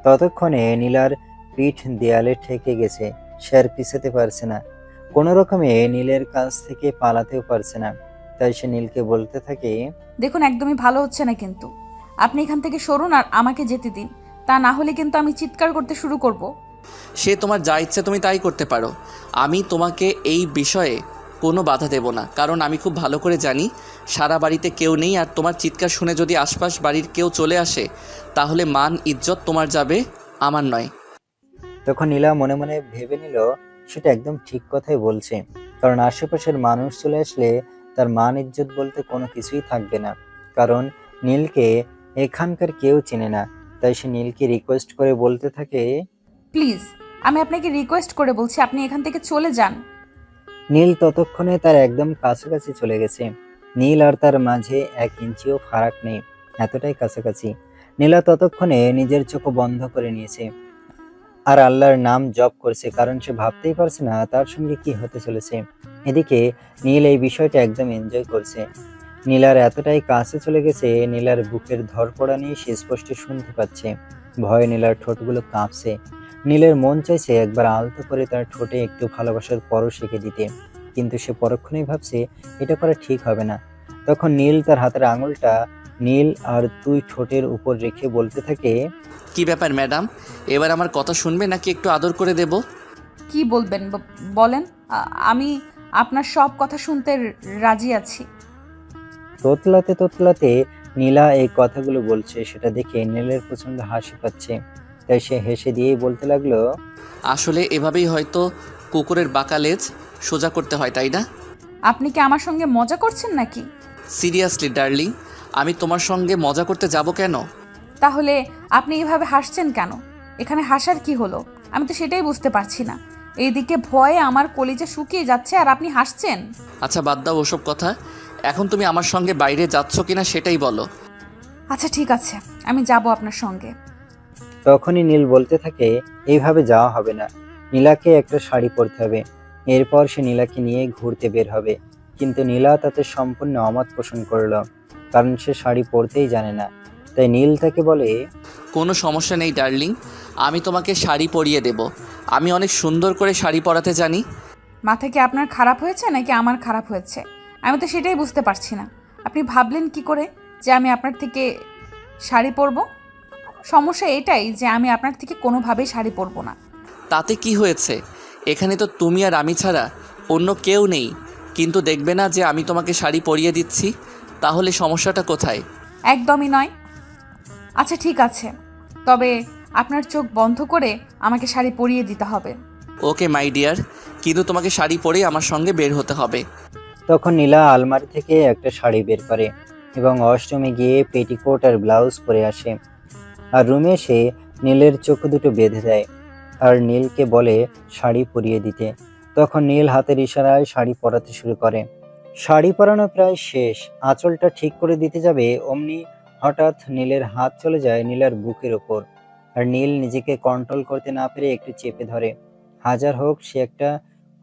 ততক্ষণে নীলার পিঠ দেয়ালে ঠেকে গেছে, সে আর পিছাতে পারছে না। কোনো রকমে নীলের কাছ থেকে পালাতেও পারছে না। তাই সে নীলকে বলতে থাকে, দেখুন একদমই ভালো হচ্ছে না কিন্তু। আপনি এখান থেকে সরুন আর আমাকে যেতে দিন, তা না হলে কিন্তু আমি চিৎকার করতে শুরু করব। সে তোমার যা ইচ্ছে তুমি তাই করতে পারো, আমি তোমাকে এই বিষয়ে কোনো বাধা দেব না, কারণ আমি খুব ভালো করে জানি সারা বাড়িতে কেউ নেই, আর তোমার চিৎকার শুনে যদি আশপাশ বাড়ির কেউ চলে আসে তাহলে মান ইজ্জত তোমার যাবে, আমার নয়। তখন নীলা মনে মনে ভেবে নিল সেটা একদম ঠিক কথাই বলছে, কারণ আশেপাশের মানুষ চলে আসলে তার মান ইজ্জত বলতে কোনো কিছুই থাকবে না। কারণ নীলকে এখানকার কেউ চেনে না। তাই সে নীলকে রিকোয়েস্ট করে বলতে থাকে, প্লিজ, আমি আপনাকে রিকোয়েস্ট করে বলছি আপনি এখান থেকে চলে যান। নীল ততক্ষণে তার একদম কাছাকাছি চলে গেছে। নীল আর তার মাঝে 1 ইঞ্চিও ফারাক নেই, এতটাই কাছাকাছি। নীলা ততক্ষণে নিজের চোখ বন্ধ করে নিয়েছে আর আল্লাহর নাম জপ করছে, কারণ সে ভাবতেই পারছে না তার সঙ্গে কি হতে চলেছে। এদিকে নীল এই বিষয়টা একদম এনজয় করছে। নীলার এতটাই কাছে চলে গেছে, নীলার বুকের ধড়ফড়ানি সে স্পষ্ট শুনতে পাচ্ছে। ভয়ে নীলার ঠোঁটগুলো কাঁপছে। নীলের মন চাইছে একবার আলতো করে তার ঠোঁটে একটু ভালোবাসার পরশ এঁকে দিতে, কিন্তু সে পরক্ষণেই ভাবছে এটা করা ঠিক হবে না। তখন নীল তার হাতের আঙুলটা নীল আর তুই ঠোঁটের উপর রেখে বলতে থাকে, কি ব্যাপার ম্যাডাম, এবার আমার কথা শুনবে নাকি একটু আদর করে দেব? কি বলবেন বলেন। আমি আপনার সব কথা শুনতে রাজি আছি। তোতলাতে তোতলাতে নীলা এই কথাগুলো বলছে, সেটা দেখে নীলের প্রচন্ড হাসি পাচ্ছে। তাই সে হেসে দিয়েই বলতে লাগলো, আসলে এভাবেই হয়তো কুকুরের বাঁকা লেজ সোজা করতে হয়, তাই না? আপনি কি আমার সঙ্গে মজা করছেন নাকি? সিরিয়াসলি ডার্লিং, আমি তোমার সঙ্গে মজা করতে যাব কেন? তাহলে আপনি এভাবে হাসছেন কেন? এখানে হাসার কি হলো? আমি তো সেটাই বুঝতে পারছি না। এইদিকে ভয়ে আমার কলিজা শুকিয়ে যাচ্ছে আর আপনি হাসছেন। আচ্ছা বাদ দাও ওসব কথা, এখন তুমি আমার সঙ্গে বাইরে যাচ্ছ কিনা সেটাই বলো। আচ্ছা ঠিক আছে, আমি যাব আপনার সঙ্গে। তখনই নীল বলতে থাকে, এইভাবে যাওয়া হবে না, নীলাকে একটা শাড়ি পরতে হবে। এরপর সে নীলাকে নিয়ে ঘুরতে বের হবে। কিন্তু নীলা তাতে সম্পূর্ণ অমত পোষণ করলো, কারণ সে শাড়ি পরতেই জানে না। তাই নীল তাকে বলে, কোনো সমস্যা নেই ডার্লিং, আমি তোমাকে শাড়ি পরিয়ে দেব, আমি অনেক সুন্দর করে শাড়ি পরাতে জানি। মাথা কি আপনার খারাপ হয়েছে নাকি আমার খারাপ হয়েছে? আমি তো সেটাই বুঝতে পারছি না। আপনি ভাবলেন কি করে যে আমি আপনার থেকে শাড়ি পরবো? সমস্যা এটাই যে আমি আপনার থেকে কোনোভাবেই শাড়ি পরবো না। তাতে কি হয়েছে, এখানে তো তুমি আর আমি ছাড়া অন্য কেউ নেই, কিন্তু দেখবে না যে আমি তোমাকে শাড়ি পরিয়ে দিচ্ছি, তাহলে সমস্যাটা কোথায়? একদমই নয়। আচ্ছা ঠিক আছে, তবে আপনার চোখ বন্ধ করে আমাকে শাড়ি পরিয়ে দিতে হবে। ওকে মাই ডিয়ার, কিন্তু তোমাকে শাড়ি পরেই আমার সঙ্গে বের হতে হবে। তখন নীলা আলমারি থেকে একটা শাড়ি বের করে এবং ওয়াশরুমে গিয়ে পেটিকোট আর ব্লাউজ পরে আসে। আর রুমে এসে নীলের চোখ দুটো বেঁধে দেয় আর নীলকে বলে শাড়ি পরিয়ে দিতে। তখন নীল হাতের ইশারায় শাড়ি পরাতে শুরু করে। শাড়ি পরানো প্রায় শেষ, আঁচলটা ঠিক করে দিতে যাবে অমনি হঠাৎ নীলের হাত চলে যায় নীলার বুকের ওপর। আর নীল নিজেকে কন্ট্রোল করতে না পেরে একটু চেপে ধরে। হাজার হোক সে একটা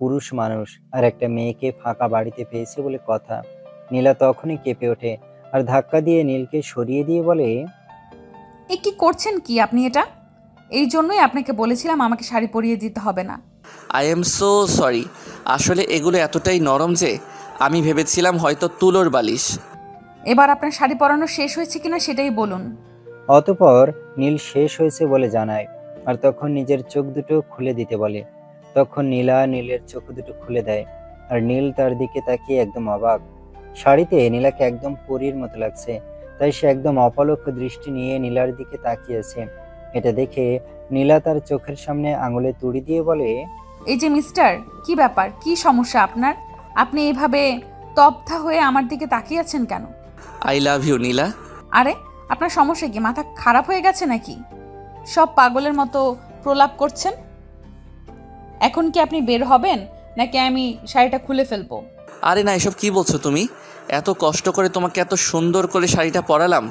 পুরুষ মানুষ আর একটা মেয়েকে ফাঁকা বাড়িতে পেয়েছে বলে কথা। নীলা তখনই কেঁপে ওঠে আর ধাক্কা দিয়ে নীলকে সরিয়ে দিয়ে বলে, এ কি করছেন কি আপনি এটা? এই জন্যই আপনাকে বলেছিলাম আমাকে শাড়ি পরিয়ে দিতে হবে না। আই এম সো সরি, আসলে এগুলো এতটাই নরম যে আমি ভেবেছিলাম হয়তো তুলোর বালিশ। এবার আপনার শাড়ি পরানো শেষ হয়েছে কিনা সেটাই বলুন। অতঃপর নীল শেষ হয়েছে বলে জানায় আর তখন নিজের চোখ দুটো খুলে দিতে বলে। তখন নীলা নীলের চোখ দুটো খুলে দেয় আর নীল তার দিকে তাকিয়ে একদম অবাক। শাড়িতে নীলাকে একদম পরীর মতো লাগছে। তাই সে একদম অপলক দৃষ্টি নিয়ে নীলার দিকে তাকিয়েছে। এটা দেখে নীলা তার চোখের সামনে আঙুলে তুড়ি দিয়ে বলে, এই যে মিস্টার, কি ব্যাপার, কি সমস্যা আপনার? আপনি এইভাবে তপ্তা হয়ে আমার দিকে তাকিয়ে আছেন কেন? আই লাভ ইউ নীলা। আরে আপনার সমস্যা কি? মাথা খারাপ হয়ে গেছে নাকি? সব পাগলের মতো প্রলাপ করছেন। এখন কি আপনি বের হবেন নাকি আমি শাড়িটা খুলে ফেলবো? আরে না, এসব কি বলছো তুমি? এত কষ্ট করে তোমাকে এত সুন্দর করে শাড়িটা পরালাম,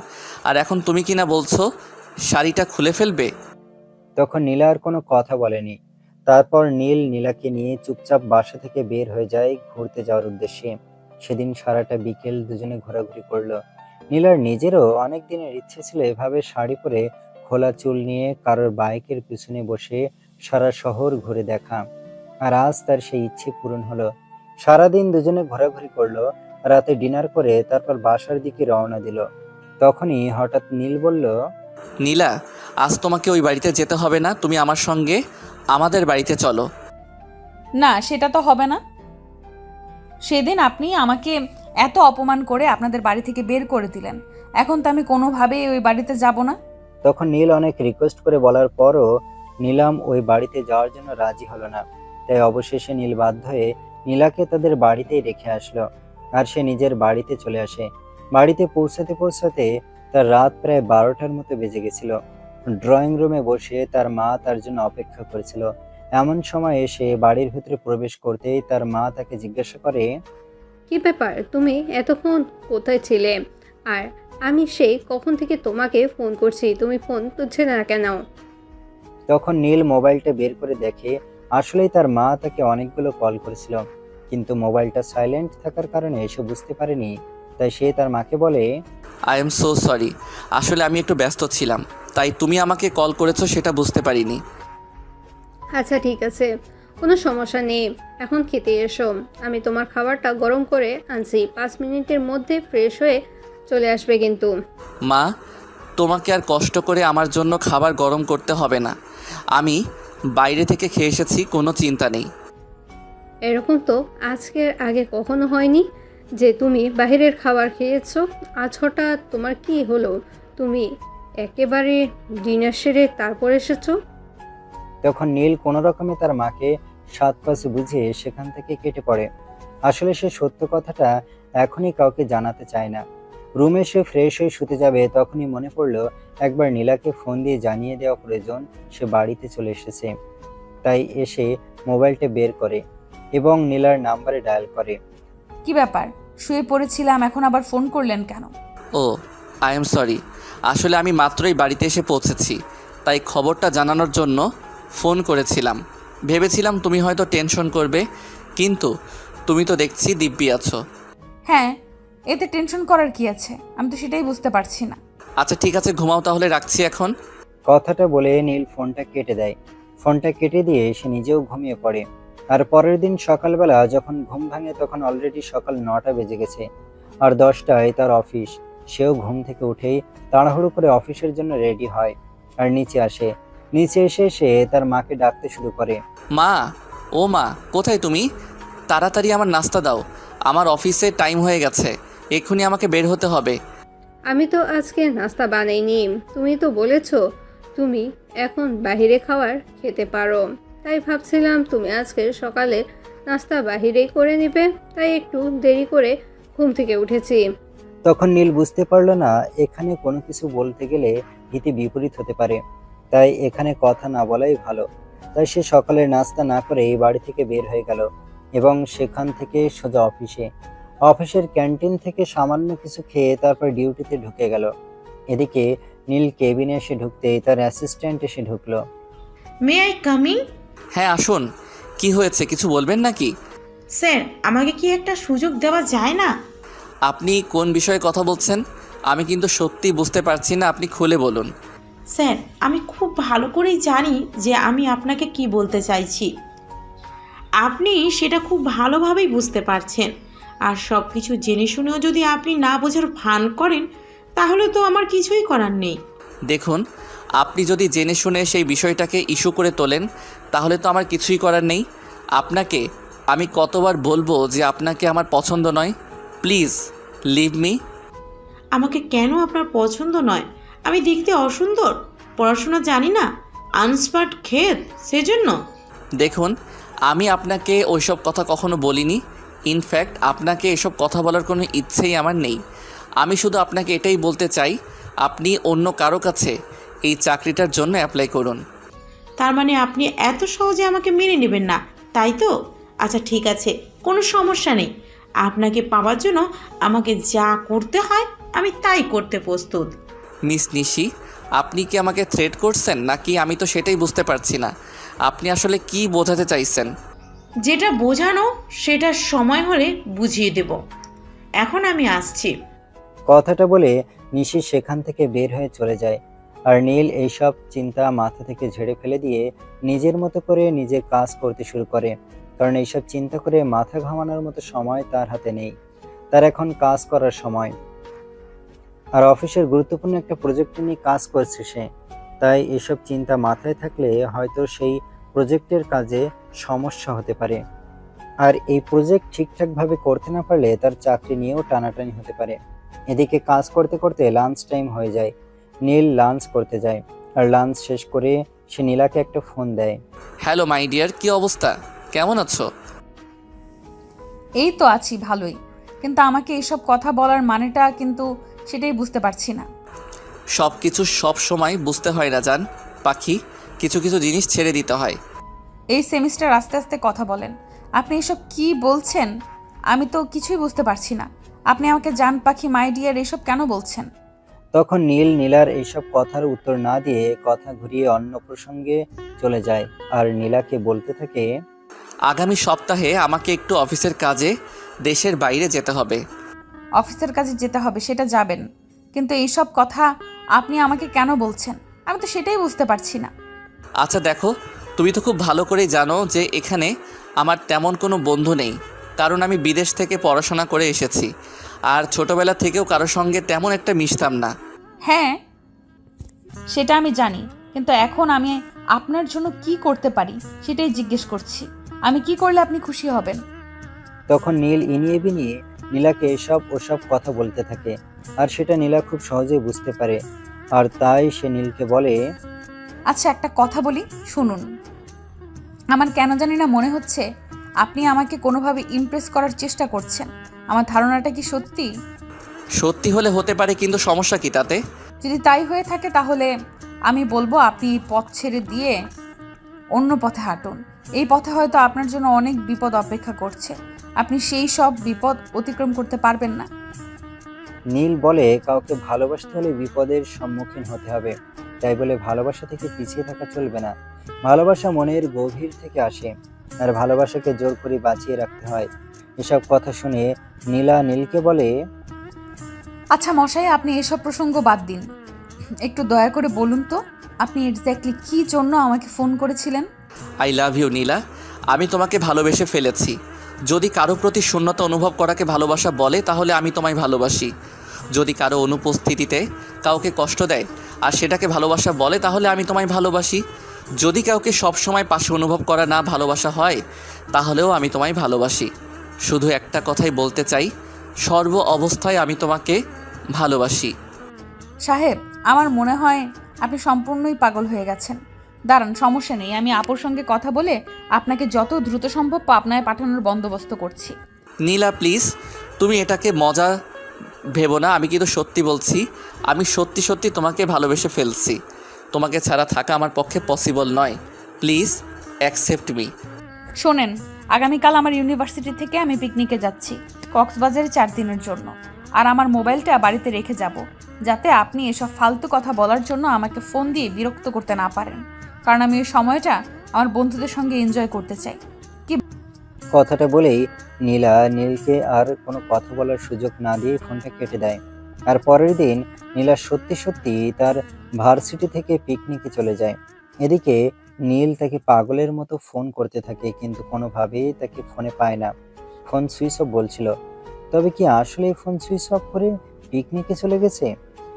আর এখন তুমি কি না বলছো শাড়িটা খুলে ফেলবে? তখন নীলা আর কোনো কথা বলেনি। তারপর নীল নীলাকে নিয়ে চুপচাপ বাসা থেকে বের হয়ে যায় ঘুরতে যাওয়ার উদ্দেশ্যে। সেদিন সারাটা বিকেল দুজনে ঘোরাঘুরি করলো। নীলার নিজেরও অনেক দিনের ইচ্ছে ছিল এভাবে শাড়ি পরে খোলা চুল নিয়ে কারোর বাইকের পিছনে বসে সারা শহর ঘুরে দেখা, আর আজ তার সেই ইচ্ছে পূরণ হলো। সারাদিন দুজনে ঘোরাঘুরি করলো, রাতে ডিনার করে তারপর বাসার দিকে রওনা দিল। তখনই হঠাৎ নীল বলল, নীলা, আজ তোমাকে ওই বাড়িতে যেতে হবে না, তুমি আমার সঙ্গে আমাদের বাড়িতে চলো। না, সেটা তো হবে না। সেদিন আপনি আমাকে এত অপমান করে আপনাদের বাড়ি থেকে বের করে দিলেন, এখন তো আমি কোনোভাবেই ওই বাড়িতে যাব না। তখন নীল অনেক রিকোয়েস্ট করে বলার পরও নীলাম ওই বাড়িতে যাওয়ার জন্য রাজি হলো না। তাই অবশেষে নীল বাধ্য হয়ে নীলাকে তাদের বাড়িতেই রেখে আসলো, আর সে নিজের বাড়িতে চলে আসে। বাড়িতে পৌঁছাতে পৌঁছাতে তার রাত প্রায় 12টার মতো বেজে গেছিল। ড্রয়িং রুমে বসে তার মা তার জন্য অপেক্ষা করেছিল। এমন সময় সে বাড়ির ভিতরে প্রবেশ করতেই তার মা তাকে জিজ্ঞাসা করে, কি ব্যাপার, তুমি এতক্ষণ কোথায় ছিলে? আর আমি সেই কখন থেকে তোমাকে ফোন করছি, তুমি ফোন তুলছে না কেন? তখন নীল মোবাইলটা বের করে দেখে আসলেই তার মা তাকে অনেকগুলো কল করেছিল, কিন্তু মোবাইলটা সাইলেন্ট থাকার কারণে সে বুঝতে পারেনি। তাই সে তার মাকে বলে, আই এম সো সরি, আসলে আমি একটু ব্যস্ত ছিলাম, তাই তুমি আমাকে কল করেছো সেটা বুঝতে পারিনি। আচ্ছা ঠিক আছে, কোনো সমস্যা নেই, এখন খেতে এসো। আমি তোমার খাবারটা গরম করে আনছি, 5 মিনিটের মধ্যে ফ্রেশ হয়ে চলে আসবে কিন্তু। মা, তোমাকে আর কষ্ট করে আমার জন্য খাবার গরম করতে হবে না, আমি বাইরে থেকে খেয়ে এসেছি, কোনো চিন্তা নেই। এরকম তো আজকের আগে কখনো হয়নি যে তুমি বাইরের খাবার খেয়েছো। আজ হঠাৎ তোমার কি হলো? তুমি একেবারে ডিনার সেরে তারপর এসেছো? তখন নীল কোনো রকমে তার মাকে 7 পাঁচ বুঝিয়ে সেখান থেকে কেটে পড়ে। আসলে সে সত্য কথাটা এখনই কাউকে জানাতে চায় না। রুমে সে ফ্রেশ হয়ে শুতে যাবে, তখনই মনে পড়লো একবার নীলাকে ফোন দিয়ে জানিয়ে দেওয়া প্রয়োজন সে বাড়িতে চলে এসেছে। তাই এসে মোবাইলটা বের করে এবং নীলার নাম্বারে ডায়াল করে। কি ব্যাপার, শুয়ে পড়েছিলাম, এখন আবার ফোন করলেন কেন? ও, আই এম সরি, আসলে আমি মাত্রই বাড়িতে এসে পৌঁছেছি, তাই খবরটা জানানোর জন্য ফোন করেছিলাম। ভেবেছিলাম তুমি হয়তো টেনশন করবে, কিন্তু তুমি তো দেখছি দিব্যি আছো। হ্যাঁ, এতে টেনশন করার কি আছে, আমি তো সেটাই বুঝতে পারছি না। আচ্ছা ঠিক আছে, ঘুমাও তাহলে, রাখছি এখন। কথাটা বলে নীল ফোনটা কেটে দেয়। ফোনটা কেটে দিয়ে সে নিজেও ঘুমিয়ে পড়ে। আর পরের দিন সকালবেলা যখন ঘুম ভাঙে তখন অলরেডি সকাল 9টা বেজে গেছে, আর 10টায় তার অফিস। সেও ঘুম থেকে উঠেই তাড়াহুড়ো করে অফিসের জন্য রেডি হয় আর নিচে আসে। নিচে এসে সে তার মাকে ডাকতে শুরু করে, মা, ও মা, কোথায় তুমি? তাড়াতাড়ি আমার নাস্তা দাও, আমার অফিসে টাইম হয়ে গেছে, এক্ষুনি আমাকে বের হতে হবে। আমি তো আজকে নাস্তা বানাইনি, তুমি তো বলেছো তুমি এখন বাইরে খাবার খেতে পারো, তাই ভাবছিলাম তুমি আজকে সকালে নাস্তা বাহিরেই করে নেবে, তাই একটু দেরি করে ঘুম থেকে উঠেছি। তখন নীল বুঝতে পারলো না এখানে কোনো কিছু বলতে গেলে হিতে বিপরীত হতে পারে, তাই এখানে কথা না বলাই ভালো। তাই সে সকালের নাস্তা না করে এই বাড়ি থেকে বের হয়ে গেল এবং সেখান থেকে সোজা অফিসে। অফিসের ক্যান্টিন থেকে সামান্য কিছু খেয়ে তারপর ডিউটিতে ঢুকে গেল। এদিকে নীল কেবিনে এসে ঢুকতেই তার অ্যাসিস্ট্যান্ট এসে ঢুকলো। May I coming? হ্যাঁ আসুন, কি হয়েছে, কিছু বলবেন নাকি? স্যার, আমাকে কি একটা সুযোগ দেওয়া যায় না? আপনি কোন বিষয়ে কথা বলছেন? আমি কিন্তু সত্যি বুঝতে পারছি না, আপনি খুলে বলুন। স্যার, আমি খুব ভালো করেই জানি যে আমি আপনাকে কি বলতে চাইছি। আপনি সেটা খুব ভালোভাবেই বুঝতে পারছেন, আর সব কিছু জেনে শুনেও যদি আপনি না বোঝার ভান করেন তাহলে তো আমার কিছুই করার নেই। দেখুন, আপনি যদি জেনে শুনে সেই বিষয়টাকে ইস্যু করে তোলেন তাহলে তো আমার কিছুই করার নেই। আপনাকে আমি কতবার বলবো যে আপনাকে আমার পছন্দ নয়? Please leave me. আমাকে কেন আপনার পছন্দ নয়? আমি দেখতে অসুন্দর, পড়াশোনা জানি না, আনস্মার্ট ক্ষেত, সেজন্য? দেখুন, আমি আপনাকে ওইসব কথা কখনো বলিনি। ইনফ্যাক্ট আপনাকে এসব কথা বলার কোনো ইচ্ছেই আমার নেই। আমি শুধু আপনাকে এটাই বলতে চাই, আপনি অন্য কারো কাছে এই চাকরিটার জন্য অ্যাপ্লাই করুন। তার মানে আপনি এত সহজে আমাকে মেনে নেবেন না, তাই তো? আচ্ছা ঠিক আছে, কোনো সমস্যা নেই। আপনাকে পাওয়ার জন্য আমাকে যা করতে হয় আমি তাই করতে প্রস্তুত। মিস নিশি, আপনি কি আমাকে থ্রেট করছেন নাকি? আমি তো সেটাই বুঝতে পারছি না, আপনি আসলে কি বোঝাতে চাইছেন? যেটা বোঝানো সেটা সময় হলে বুঝিয়ে দেব। এখন আমি আসছি। কথাটা বলে নিশি সেখান থেকে বের হয়ে চলে যায়। আর নীল এইসব চিন্তা মাথা থেকে ঝেড়ে ফেলে দিয়ে নিজের মতো করে নিজের কাজ করতে শুরু করে, কারণ এইসব চিন্তা করে মাথা ঘামানোর মতো সময় তার হাতে নেই। তার এখন কাজ করার সময়। আর অফিসের গুরুত্বপূর্ণ একটা প্রজেক্ট নিয়ে কাজ করছে সে, তাই এসব চিন্তা মাথায় থাকলে হয়তো সেই প্রজেক্টের কাজে সমস্যা হতে পারে। আর এই প্রজেক্ট ঠিকঠাকভাবে করতে না পারলে তার চাকরি নিয়েও টানাটানি হতে পারে। এদিকে কাজ করতে করতে লাঞ্চ টাইম হয়ে যায়। নীল লাঞ্চ করতে যায়, আর লাঞ্চ শেষ করে সে নীলাকে একটা ফোন দেয়। হ্যালো মাই ডিয়ার, কি অবস্থা, কেমন আছো? এই তো আছি ভালোই, কিন্তু আমাকে এইসব কথা বলার মানেটা কিন্তু সেটাই বুঝতে পারছি না। সব কিছু সব সময় বুঝতে হয় না জান পাখি, কিছু কিছু জিনিস ছেড়ে দিতে হয়। এই সেমিস্টার আস্তে আস্তে কথা বলেন। আপনি এসব কি বলছেন? আমি তো কিছুই বুঝতে পারছি না। আপনি আমাকে জান পাখি, মাই ডিয়ার এসব কেন বলছেন? তখন নীল নীলার এইসব কথার উত্তর না দিয়ে কথা ঘুরিয়ে অন্য প্রসঙ্গে চলে যায়, আর নীলাকে বলতে থাকে, আগামী সপ্তাহে আমাকে একটু অফিসের কাজে দেশের বাইরে যেতে হবে। অফিসের কাজে যেতে হবে সেটা যাবেন, কিন্তু এইসব কথা আপনি আমাকে কেন বলছেন? আমি তো সেটাই বুঝতে পারছি না। আচ্ছা দেখো, তুমি তো খুব ভালো করেই জানো যে এখানে আমার তেমন কোনো বন্ধু নেই, কারণ আমি বিদেশ থেকে পড়াশোনা করে এসেছি, আর ছোটবেলা থেকেও কারোর সঙ্গে তেমন একটা মিশতাম না। হ্যাঁ, সেটা আমি জানি, কিন্তু এখন আমি আপনার জন্য কি করতে পারি সেটাই জিজ্ঞেস করছি। আমি কি করলে আপনি খুশি হবেন? তখন নীল ইনিয়ে বিনিয়ে নীলাকে এসব ওসব কথা বলতে থাকে, আর সেটা নীলা খুব সহজেই বুঝতে পারে। আর তাই সে নীলকে বলে, আচ্ছা একটা কথা বলি, শুনুন। আমার কেন জানি না মনে হচ্ছে আপনি আমাকে কোনোভাবে ইমপ্রেস করার চেষ্টা করছেন। আমার ধারণাটা কি সত্যি? সত্যি হলে হতে পারে, কিন্তু সমস্যা কি তাতে? যদি তাই হয়ে থাকে তাহলে আমি বলবো আপনি এই পথ ছেড়ে দিয়ে অন্য পথে হাঁটুন। এই পথে হয়তো আপনার জন্য অনেক বিপদ অপেক্ষা করছে। আপনি সেই সব বিপদ অতিক্রম করতে পারবেন না। নীল বলে, কাউকে ভালোবাসতে হলে বিপদের সম্মুখীন হতে হবে, তাই বলে ভালোবাসা থেকে পিছিয়ে থাকা চলবে না। ভালোবাসা মনের গভীর থেকে আসে, আর ভালোবাসাকে জোর করে বাঁচিয়ে রাখতে হয়। এসব কথা শুনে নীলা নীলকে বলে, আচ্ছা মশাই, আপনি এসব প্রসঙ্গ বাদ দিন। একটু দয়া করে বলুন তো, আপনি এক্স্যাক্টলি কী জন্য আমাকে ফোন করেছিলেন? আই লাভ ইউ নীলা, আমি তোমাকে ভালোবেসে ফেলেছি। যদি কারো প্রতি শূন্যতা অনুভব করাকে ভালোবাসা বলে তাহলে আমি তোমায় ভালোবাসি। যদি কারো অনুপস্থিতিতে কাউকে কষ্ট দেয় আর সেটাকে ভালোবাসা বলে তাহলে আমি তোমায় ভালোবাসি। যদি কাউকে সবসময় পাশে অনুভব করা না ভালোবাসা হয় তাহলেও আমি তোমায় ভালোবাসি। শুধু একটা কথাই বলতে চাই, সর্ব অবস্থায় আমি তোমাকে ভালোবাসি। সাহেব, আমার মনে হয় আপনি সম্পূর্ণই পাগল হয়ে গেছেন। দাঁড়ান, সমস্যা নেই, আমি আপুর সঙ্গে কথা বলে আপনাকে যত দ্রুত সম্ভব পাবনায় পাঠানোর বন্দোবস্ত করছি। নীলা প্লিজ, তুমি এটাকে মজা ভেবো না, আমি কিন্তু সত্যি বলছি। আমি সত্যি সত্যি তোমাকে ভালোবেসে ফেলছি। তোমাকে ছাড়া থাকা আমার পক্ষে পসিবল নয়। Please accept me. শোনেন, আগামীকাল আমার ইউনিভার্সিটি থেকে আমি পিকনিকে যাচ্ছি কক্সবাজারে 4 দিনের জন্য। আর আমার মোবাইলটা বাড়িতে রেখে যাব, যাতে আপনি এসব ফালতু কথা বলার জন্য আমাকে ফোন দিয়ে বিরক্ত করতে না পারেন, কারণ আমি ওই সময়টা আমার বন্ধুদের সঙ্গে এনজয় করতে চাই। কথাটা বলেই নীলা নীলকে আর কোনো কথা বলার সুযোগ না দিয়ে ফোনটা কেটে দেয়। আর পরের দিন নীলা সত্যি সত্যি তার ভার্সিটি থেকে পিকনিকে চলে যায়। এদিকে নীল তাকে পাগলের মতো ফোন করতে থাকে, কিন্তু কোনোভাবেই তাকে ফোনে পায় না। ফোন সুইচ অফ বলছিল। তবে কি আসলে ফোন সুইচ অফ করে পিকনিকে চলে গেছে?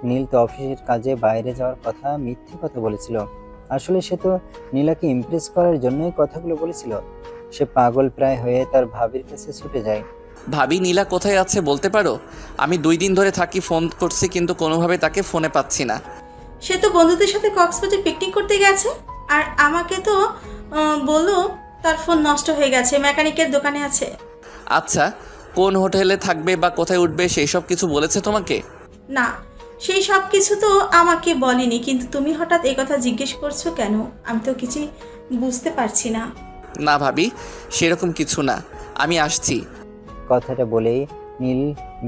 নীল তো অফিসের কাজে বাইরে যাওয়ার কথা মিথ্যে কথা বলেছিল। আসলে সে তো নীলাকে ইমপ্রেস করার জন্যই কথাগুলো বলেছিল। সে পাগল প্রায় হয়ে তার ভাবির কাছে ছুটে যায়। ভাবি, নীলা কোথায় আছে বলতে পারো? আমি 2 দিন ধরে থাকি ফোন করছি, কিন্তু কোনোভাবে তাকে ফোনে পাচ্ছি না। সে তো বন্ধুদের সাথে কক্সবাজার পিকনিক করতে গেছে, আর আমাকে তো বললো তার ফোন নষ্ট হয়ে গেছে, মেকানিকের দোকানে আছে। আচ্ছা, কোন হোটেলে থাকবে বা কোথায় উঠবে সেই সব কিছু বলেছে তোমাকে? না, সেই সব কিছু তো আমাকে বলেনি, কিন্তু তুমি হঠাৎ এই কথা জিজ্ঞেস করছো কেন? আমি তো কিছুই বুঝতে পারছি না। না ভাবি, সেরকম কিছু না, আমি আসছি। কথাটা বলেই নীল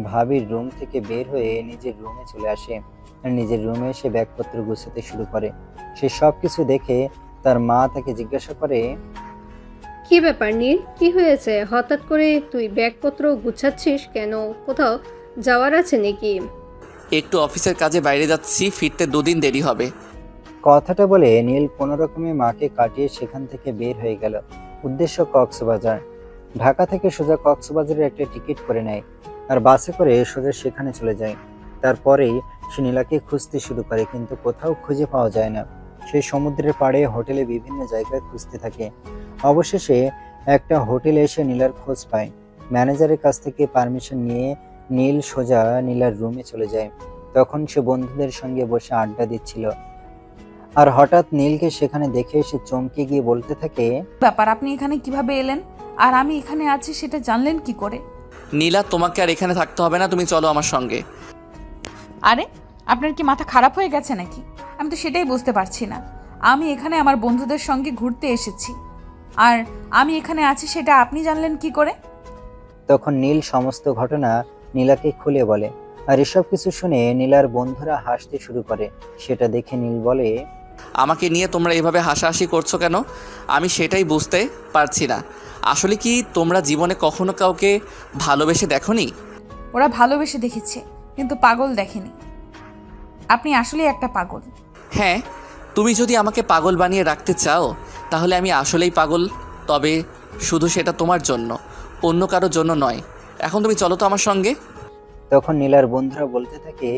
ভাবির রুম থেকে বের হয়ে নিজের রুমে চলে আসে। আর নিজের রুমে এসে ব্যাগপত্র গুছাতে শুরু করে। সে সব কিছু দেখে তার মা তাকে জিজ্ঞাসা করে, কি ব্যাপার নীল, কি হয়েছে? হঠাৎ করে তুই ব্যাগপত্র গুছাচ্ছিস কেন? কোথাও যাওয়ার আছে নাকি? একটু অফিসের কাজে বাইরে যাচ্ছি, ফিরতে 2 দিন দেরি হবে। কথাটা বলে নীল কোনো রকমে মাকে কাটিয়ে সেখান থেকে বের হয়ে গেল। উদ্দেশ্য কক্সবাজার। ঢাকা থেকে সোজা কক্সবাজারের একটা টিকিট করে নেয় আর বাসে করে সোজা সেখানে চলে যায়। তারপরেই সে নীলাকে খুঁজতে শুরু করে, কিন্তু কোথাও খুঁজে পাওয়া যায় না। সে সমুদ্রের পাড়ে, হোটেলে, বিভিন্ন জায়গায় খুঁজতে থাকে। অবশেষে একটা হোটেলে এসে নীলার খোঁজ পায়। ম্যানেজারের কাছ থেকে পারমিশন নিয়ে নীল সোজা নীলার রুমে চলে যায়। তখন সে বন্ধুদের সঙ্গে বসে আড্ডা দিচ্ছিল, আর হঠাৎ নীলকে সেখানে দেখে সে চমকে গিয়ে বলতে থাকে, ব্যাপার, আপনি এখানে কিভাবে এলেন? আর আমি এখানে আছি সেটা জানলেন কি করে? নীলা, তোমাকে আর এখানে থাকতে হবে না, তুমি চলো আমার সঙ্গে। আরে, আপনার কি মাথা খারাপ হয়ে গেছে নাকি? আমি তো সেটাই বুঝতে পারছি না। আমি এখানে আমার বন্ধুদের সঙ্গে ঘুরতে এসেছি, আর আমি এখানে আছি সেটা আপনি জানলেন কি করে? তখন নীল সমস্ত ঘটনা নীলাকে খুলে বলে। আর এসব কিছু শুনে নীলার বন্ধুরা হাসতে শুরু করে। সেটা দেখে নীল বলে, আমাকে নিয়ে তোমরা এভাবে হাসাহাসি করছো কেন? আমি সেটাই বুঝতে পারছি না। আসলে কি তোমরা জীবনে কখনো কাউকে ভালোবেসে দেখোনি? ওরা ভালোবেসে দেখেছে, কিন্তু পাগল দেখেনি। আপনি আসলেই একটা পাগল। হ্যাঁ, তুমি যদি আমাকে পাগল বানিয়ে রাখতে চাও তাহলে আমি আসলেই পাগল, তবে শুধু সেটা তোমার জন্য, অন্য কারোর জন্য নয়। এখন তুমি চলো তো আমার সঙ্গে। তখন নীলার বন্ধুরা বলতে থাকে,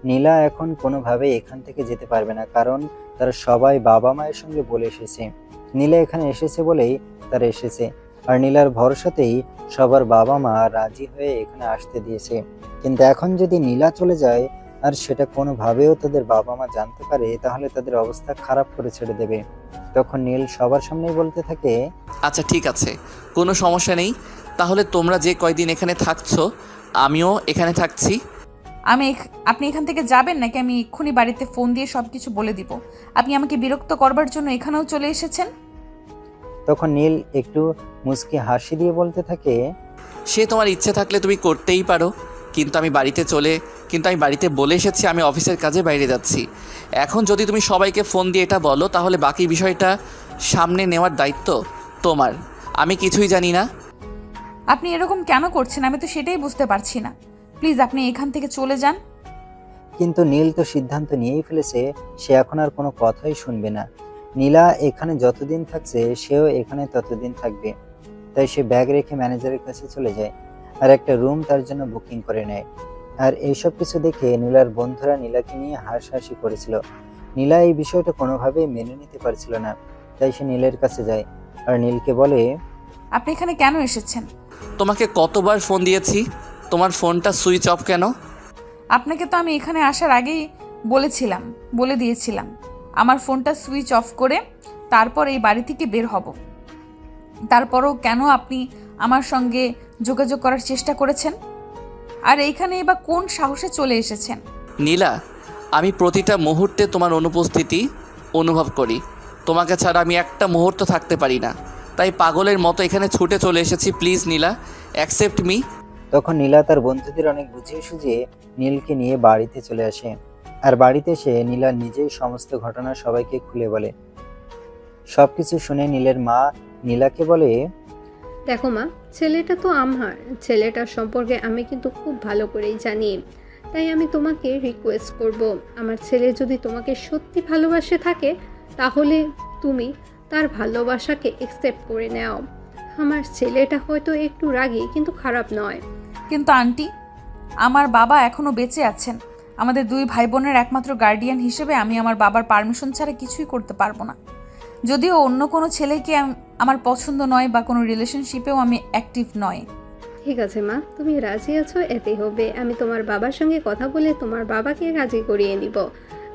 নীলা এখন কোনোভাবে এখান থেকে যেতে পারবে না, কারণ তারা সবাই বাবা মায়ের সঙ্গে বলে এসেছে নীলা এখানে এসেছে বলেই তারা এসেছে। আর নীলার ভরসাতেই সবার বাবা মা রাজি হয়ে এখানে আসতে দিয়েছে। কিন্তু এখন যদি নীলা চলে যায় আর সেটা কোনোভাবেও তাদের বাবা মা জানতে পারে, তাহলে তাদের অবস্থা খারাপ করে ছেড়ে দেবে। তখন নীল সবার সামনেই বলতে থাকে, আচ্ছা ঠিক আছে, কোনো সমস্যা নেই। তাহলে তোমরা যে কয়দিন এখানে থাকছো আমিও এখানে থাকছি। আপনি এখান থেকে যাবেন নাকি আমি এক্ষুনি বাড়িতে ফোন দিয়ে সব কিছু বলে দিব? আপনি আমাকে বিরক্ত করবার জন্য এখানেও চলে এসেছেন? তখন নীল একটু মুচকি হাসি দিয়ে বলতে থাকে, সে তোমার ইচ্ছে থাকলে তুমি করতেই পারো, কিন্তু আমি বাড়িতে বলে এসেছি আমি অফিসের কাজে বাইরে যাচ্ছি। এখন যদি তুমি সবাইকে ফোন দিয়ে এটা বলো তাহলে বাকি বিষয়টা সামনে নেওয়ার দায়িত্ব তোমার। আমি কিছুই জানি না। আপনি এরকম কেন করছেন? আমি তো সেটাই বুঝতে পারছি না। প্লিজ আপনি এখান থেকে চলে যান। কিন্তু নীল তো সিদ্ধান্ত নিয়েই ফেলেছে, সে এখন আর কোনো কথাই শুনবে না। নীলা এখানে যতদিন থাকছে সেও এখানে ততদিন থাকবে। তাই সে ব্যাগ রেখে ম্যানেজারের কাছে চলে যায় আর একটা রুম তার জন্য বুকিং করে নেয়। আর এইসব কিছু দেখে নীলার বন্ধুরা নীলাকে নিয়ে হাসাহাসি করেছিল। নীলা এই বিষয়টা কোনোভাবেই মেনে নিতে পারছিল না, তাই সে নীলের কাছে যায় আর নীলকে বলে, আপনি এখানে কেন এসেছেন? তোমাকে কতবার ফোন দিয়েছি, তোমার ফোনটা সুইচ অফ কেন? আপনাকে তো আমি এখানে আসার আগেই বলে দিয়েছিলাম আমার ফোনটা সুইচ অফ করে তারপর এই বাড়ি থেকে বের হব। তারপরও কেন আপনি আমার সঙ্গে যোগাযোগ করার চেষ্টা করেছেন? আর এইখানে এবার কোন সাহসে চলে এসেছেন? নীলা, আমি প্রতিটা মুহূর্তে তোমার অনুপস্থিতি অনুভব করি। তোমাকে ছাড়া আমি একটা মুহূর্ত থাকতে পারি না, তাই পাগলের মতো এখানে ছুটে চলে এসেছি। Please Nila, accept me. তখন নীলা তার বন্ধুদের অনেক বুঝিয়ে সুঝিয়ে নীলকে নিয়ে বাড়িতে চলে আসে। আর বাড়িতে এসে নীলা নিজেই সমস্ত ঘটনা সবাইকে খুলে বলে। সবকিছু শুনে নীলের মা নীলাকে বলে, দেখো মা, ছেলেটা তো আমার, ছেলেটার সম্পর্কে আমি কিন্তু খুব ভালো করেই জানি। তাই আমি তোমাকে রিকোয়েস্ট করব, আমার ছেলে যদি তোমাকে সত্যি ভালোবাসে থাকে তাহলে তুমি তার ভালোবাসাকে অ্যাকসেপ্ট করে নাও। আমার ছেলেটা হয়তো একটু রাগী, কিন্তু খারাপ নয়। কিন্তু আন্টি, আমার বাবা এখনো বেঁচে আছেন। আমাদের 2 ভাই বোনের একমাত্র গার্ডিয়ান হিসেবে আমি আমার বাবার পারমিশন ছাড়া কিছুই করতে পারবো না। যদিও অন্য কোনো ছেলেকে আমার পছন্দ নয় বা কোনো রিলেশনশিপেও আমি অ্যাক্টিভ নয়। ঠিক আছে মা, তুমি রাজি আছো এতেই হবে। আমি তোমার বাবার সঙ্গে কথা বলে তোমার বাবাকে রাজি করিয়ে নিব।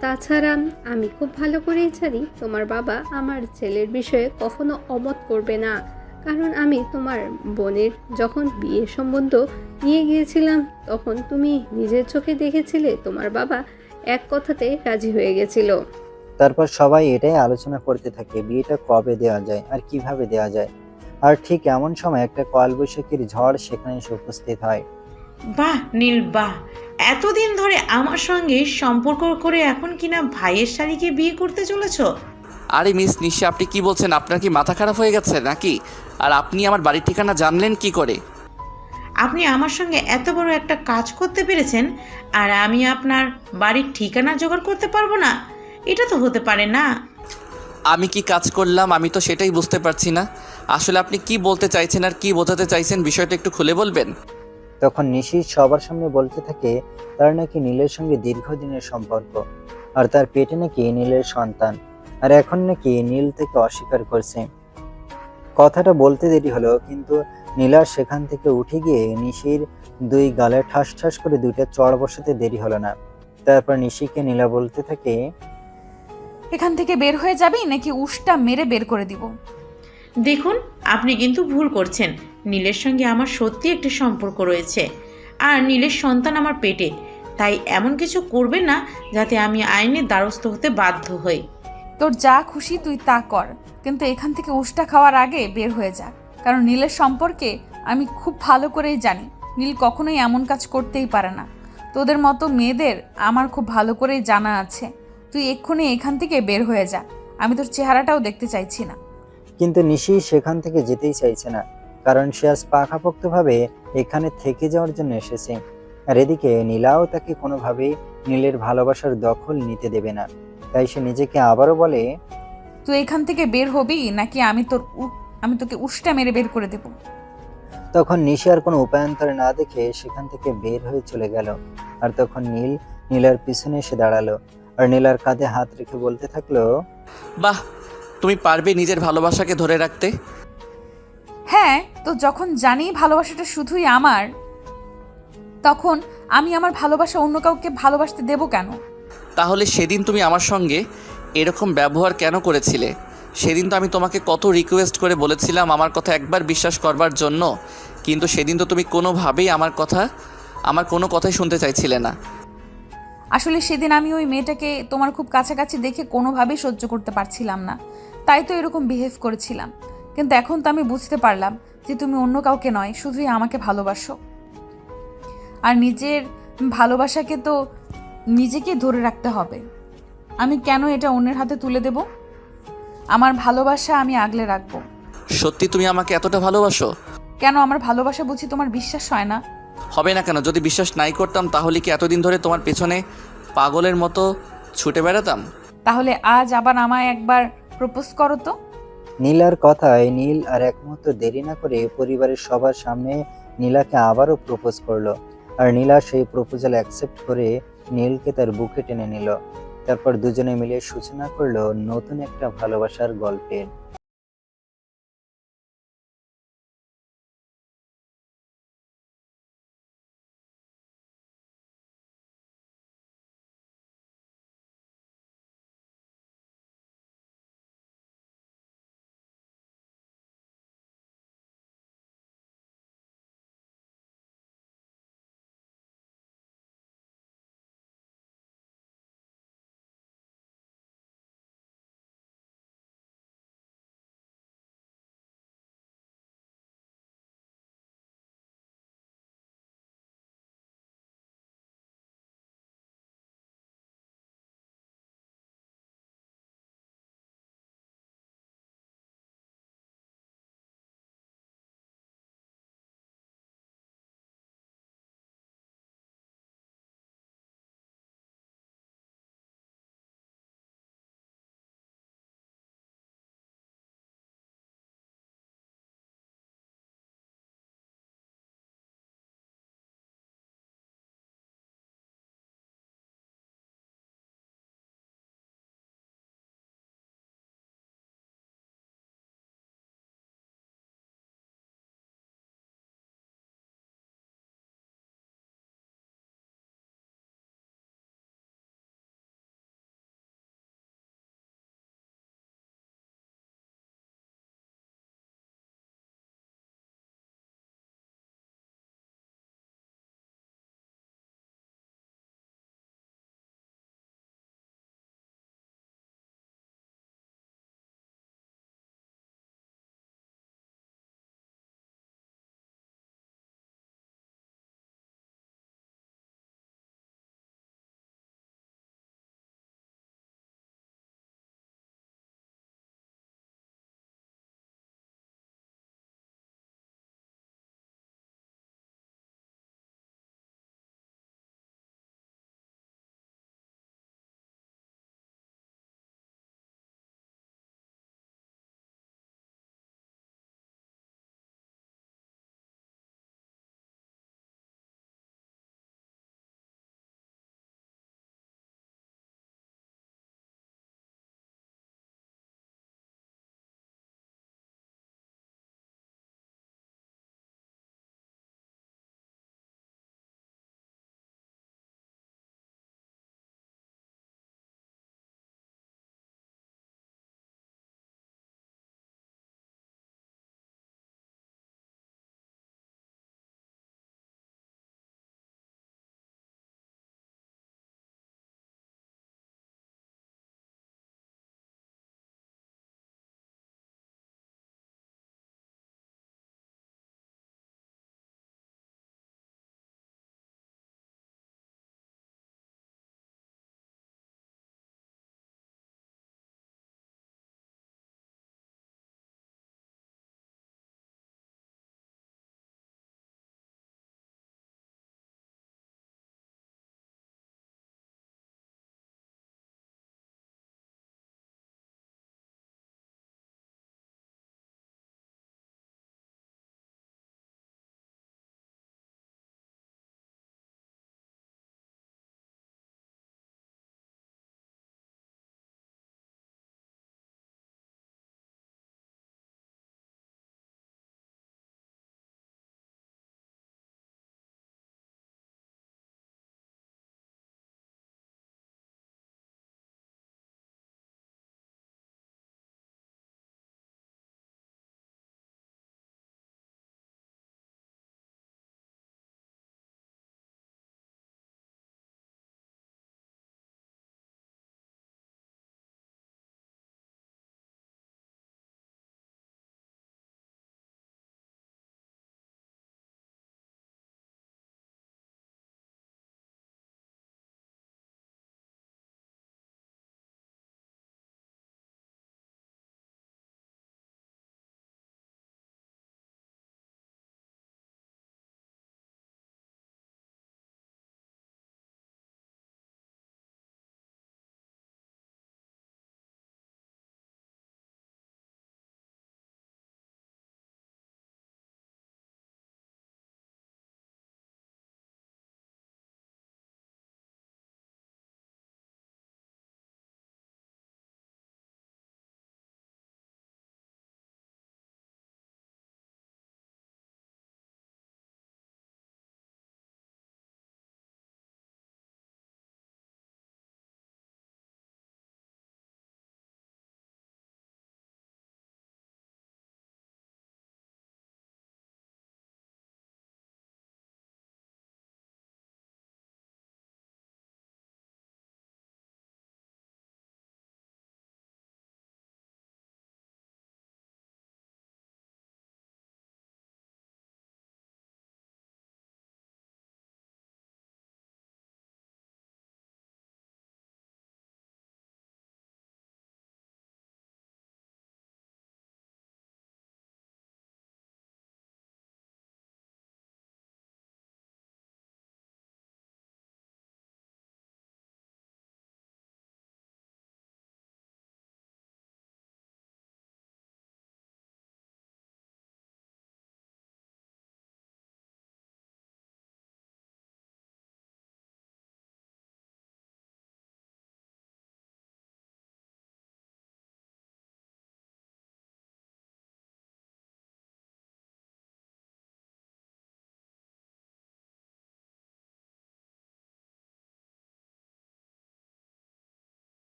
তাছাড়া আমি খুব ভালো করেই জানি তোমার বাবা আমার ছেলের বিষয়ে কখনো অমত করবে না, কারণ আমি তোমার বোনের যখন বিয়ের সম্বন্ধ নিয়ে গিয়েছিলাম তখন তুমি নিজের চোখে দেখেছিলে তোমার বাবা এক কথাতে রাজি হয়ে গেছিল। তারপর সবাই এটাই আলোচনা করতে থাকে, বিয়েটা কবে দেওয়া যায় আর কিভাবে দেওয়া যায়। আর ঠিক এমন সময় একটা কালবৈশাখীর ঝড় সেখানে এসে উপস্থিত হয়। বাহ নীল, বাহ! এতদিন ধরে আমার সঙ্গে সম্পর্ক করে এখন কিনা ভাইয়ের শাড়িকে বিয়ে করতে চলেছো? আরে মিস নিশা, আপনি কি বলছেন? আপনার কি মাথা খারাপ হয়ে গেছে নাকি? আর আপনি আমার বাড়ির ঠিকানা জানলেন কি করে? আপনি আমার সঙ্গে এত বড় একটা কাজ করতে পেরেছেন, আর আমি আপনার বাড়ির ঠিকানা জোগাড় করতে পারবো না? এটা তো হতে পারে না। আমি কি কাজ করলাম আমি তো সেটাই বুঝতে পারছি না। আসলে আপনি কি বলতে চাইছেন আর কি বোঝাতে চাইছেন বিষয়টা একটু খুলে বলবেন? তখন নিশি সবার সামনে বলতে থাকে তার নাকি নীলের সঙ্গে দীর্ঘদিনের সম্পর্ক, আর তার পেটে নাকি নীলের সন্তান, আর এখন নাকি নীল থেকে অস্বীকার করছে। কথাটা বলতে দেরি হলো, কিন্তু নীলা সেখান থেকে উঠে গিয়ে নিশির দুই গালে ঠাস ঠাস করে দুইটা চড় বসাতে দেরি হলো না। তারপর নিশিকে নীলা বলতে থাকে, এখান থেকে বের হয়ে যাবি নাকি উষ্টা মেরে বের করে দিব? দেখুন, আপনি কিন্তু ভুল করছেন। নীলের সঙ্গে আমার সত্যি একটি সম্পর্ক রয়েছে, আর নীলের সন্তান আমার পেটে। তাই এমন কিছু করবেন না যাতে আমি আইনের দ্বারস্থ হতে বাধ্য হই। তোর যা খুশি তুই তা কর, কিন্তু এখান থেকে উষ্টা খাওয়ার আগে বের হয়ে যা। কারণ নীলের সম্পর্কে আমি খুব ভালো করেই জানি নীল কখনোই এমন কাজ করতেই পারে না। তোদের মতো মেয়েদের আমার খুব ভালো করেই জানা আছে। তুই এক্ষুনি এখান থেকে বের হয়ে যা, আমি তোর চেহারাটাও দেখতে চাইছি না। কিন্তু নিশি সেখান থেকে যেতেই চাইছে না, কারণ সে আজ পাকাপোক্তভাবে এখানে থেকে যাওয়ার জন্য এসেছে। আর এদিকে নীলাও তাকে কোনোভাবেই নীলের ভালোবাসার দখল নিতে দেবে না। তাই সে নিজেকে আবারও বলে, তুই এখান থেকে বের হবি নাকি আমি তোকে উষ্টা মেরে বের করে দেব। তখন নিশি আর কোনো উপায়ান্তর না দেখে সেখান থেকে বের হয়ে চলে গেল। আর তখন নীলার পিছনে এসে দাঁড়ালো, আর নীলার কাঁধে হাত রেখে বলতে থাকলো, বাহ, তুমি পারবে নিজের ভালোবাসাকে ধরে রাখতে? হ্যাঁ, তো যখন জানি ভালোবাসাটা শুধুই আমার, তখন আমি আমার ভালোবাসা অন্য কাউকে ভালোবাসতে দেব কেন? তাহলে সেদিন তুমি আমার সঙ্গে এরকম ব্যবহার কেন করেছিলে? সেদিন তো আমি তোমাকে কত রিকোয়েস্ট করে বলেছিলাম আমার কথা একবার বিশ্বাস করবার জন্য, কিন্তু সেদিন তো তুমি কোনোভাবেই আমার কোনো কথাই শুনতে চাইছিলে না। আসলে সেদিন আমি ওই মেয়েটাকে তোমার খুব কাছাকাছি দেখে কোনোভাবেই সহ্য করতে পারছিলাম না, তাই তো এরকম বিহেভ করেছিলাম। কিন্তু এখন তো আমি বুঝতে পারলাম যে তুমি অন্য কাউকে নয়, শুধুই আমাকে ভালোবাসো। আর নিজের ভালোবাসাকে তো নিজেকে ধরে রাখতে হবে। আমি কেন এটা অন্যের হাতে তুলে দেব? আমার ভালোবাসা আমি আগলে রাখবো। সত্যি তুমি আমাকে এতটা ভালোবাসো? কেন, আমার ভালোবাসা বুঝি তোমার বিশ্বাস হয় না? হবে না কেন? যদি বিশ্বাস নাই করতাম তাহলে কি এতদিন ধরে তোমার পেছনে পাগলের মতো ছুটে বেড়াতাম? তাহলে আজ আবার আমায় একবার প্রপোজ করো তো। নীলার কথায় নীল আর এক মুহূর্ত দেরি না করে পরিবারের সবার সামনে নীলাকে আবারও প্রপোজ করলো। আর নীলা সেই প্রপোজাল অ্যাকসেপ্ট করে নীলকে তার বুকে টেনে নিল। তারপর দুজনে মিলে সূচনা করলো নতুন একটা ভালোবাসার গল্পের।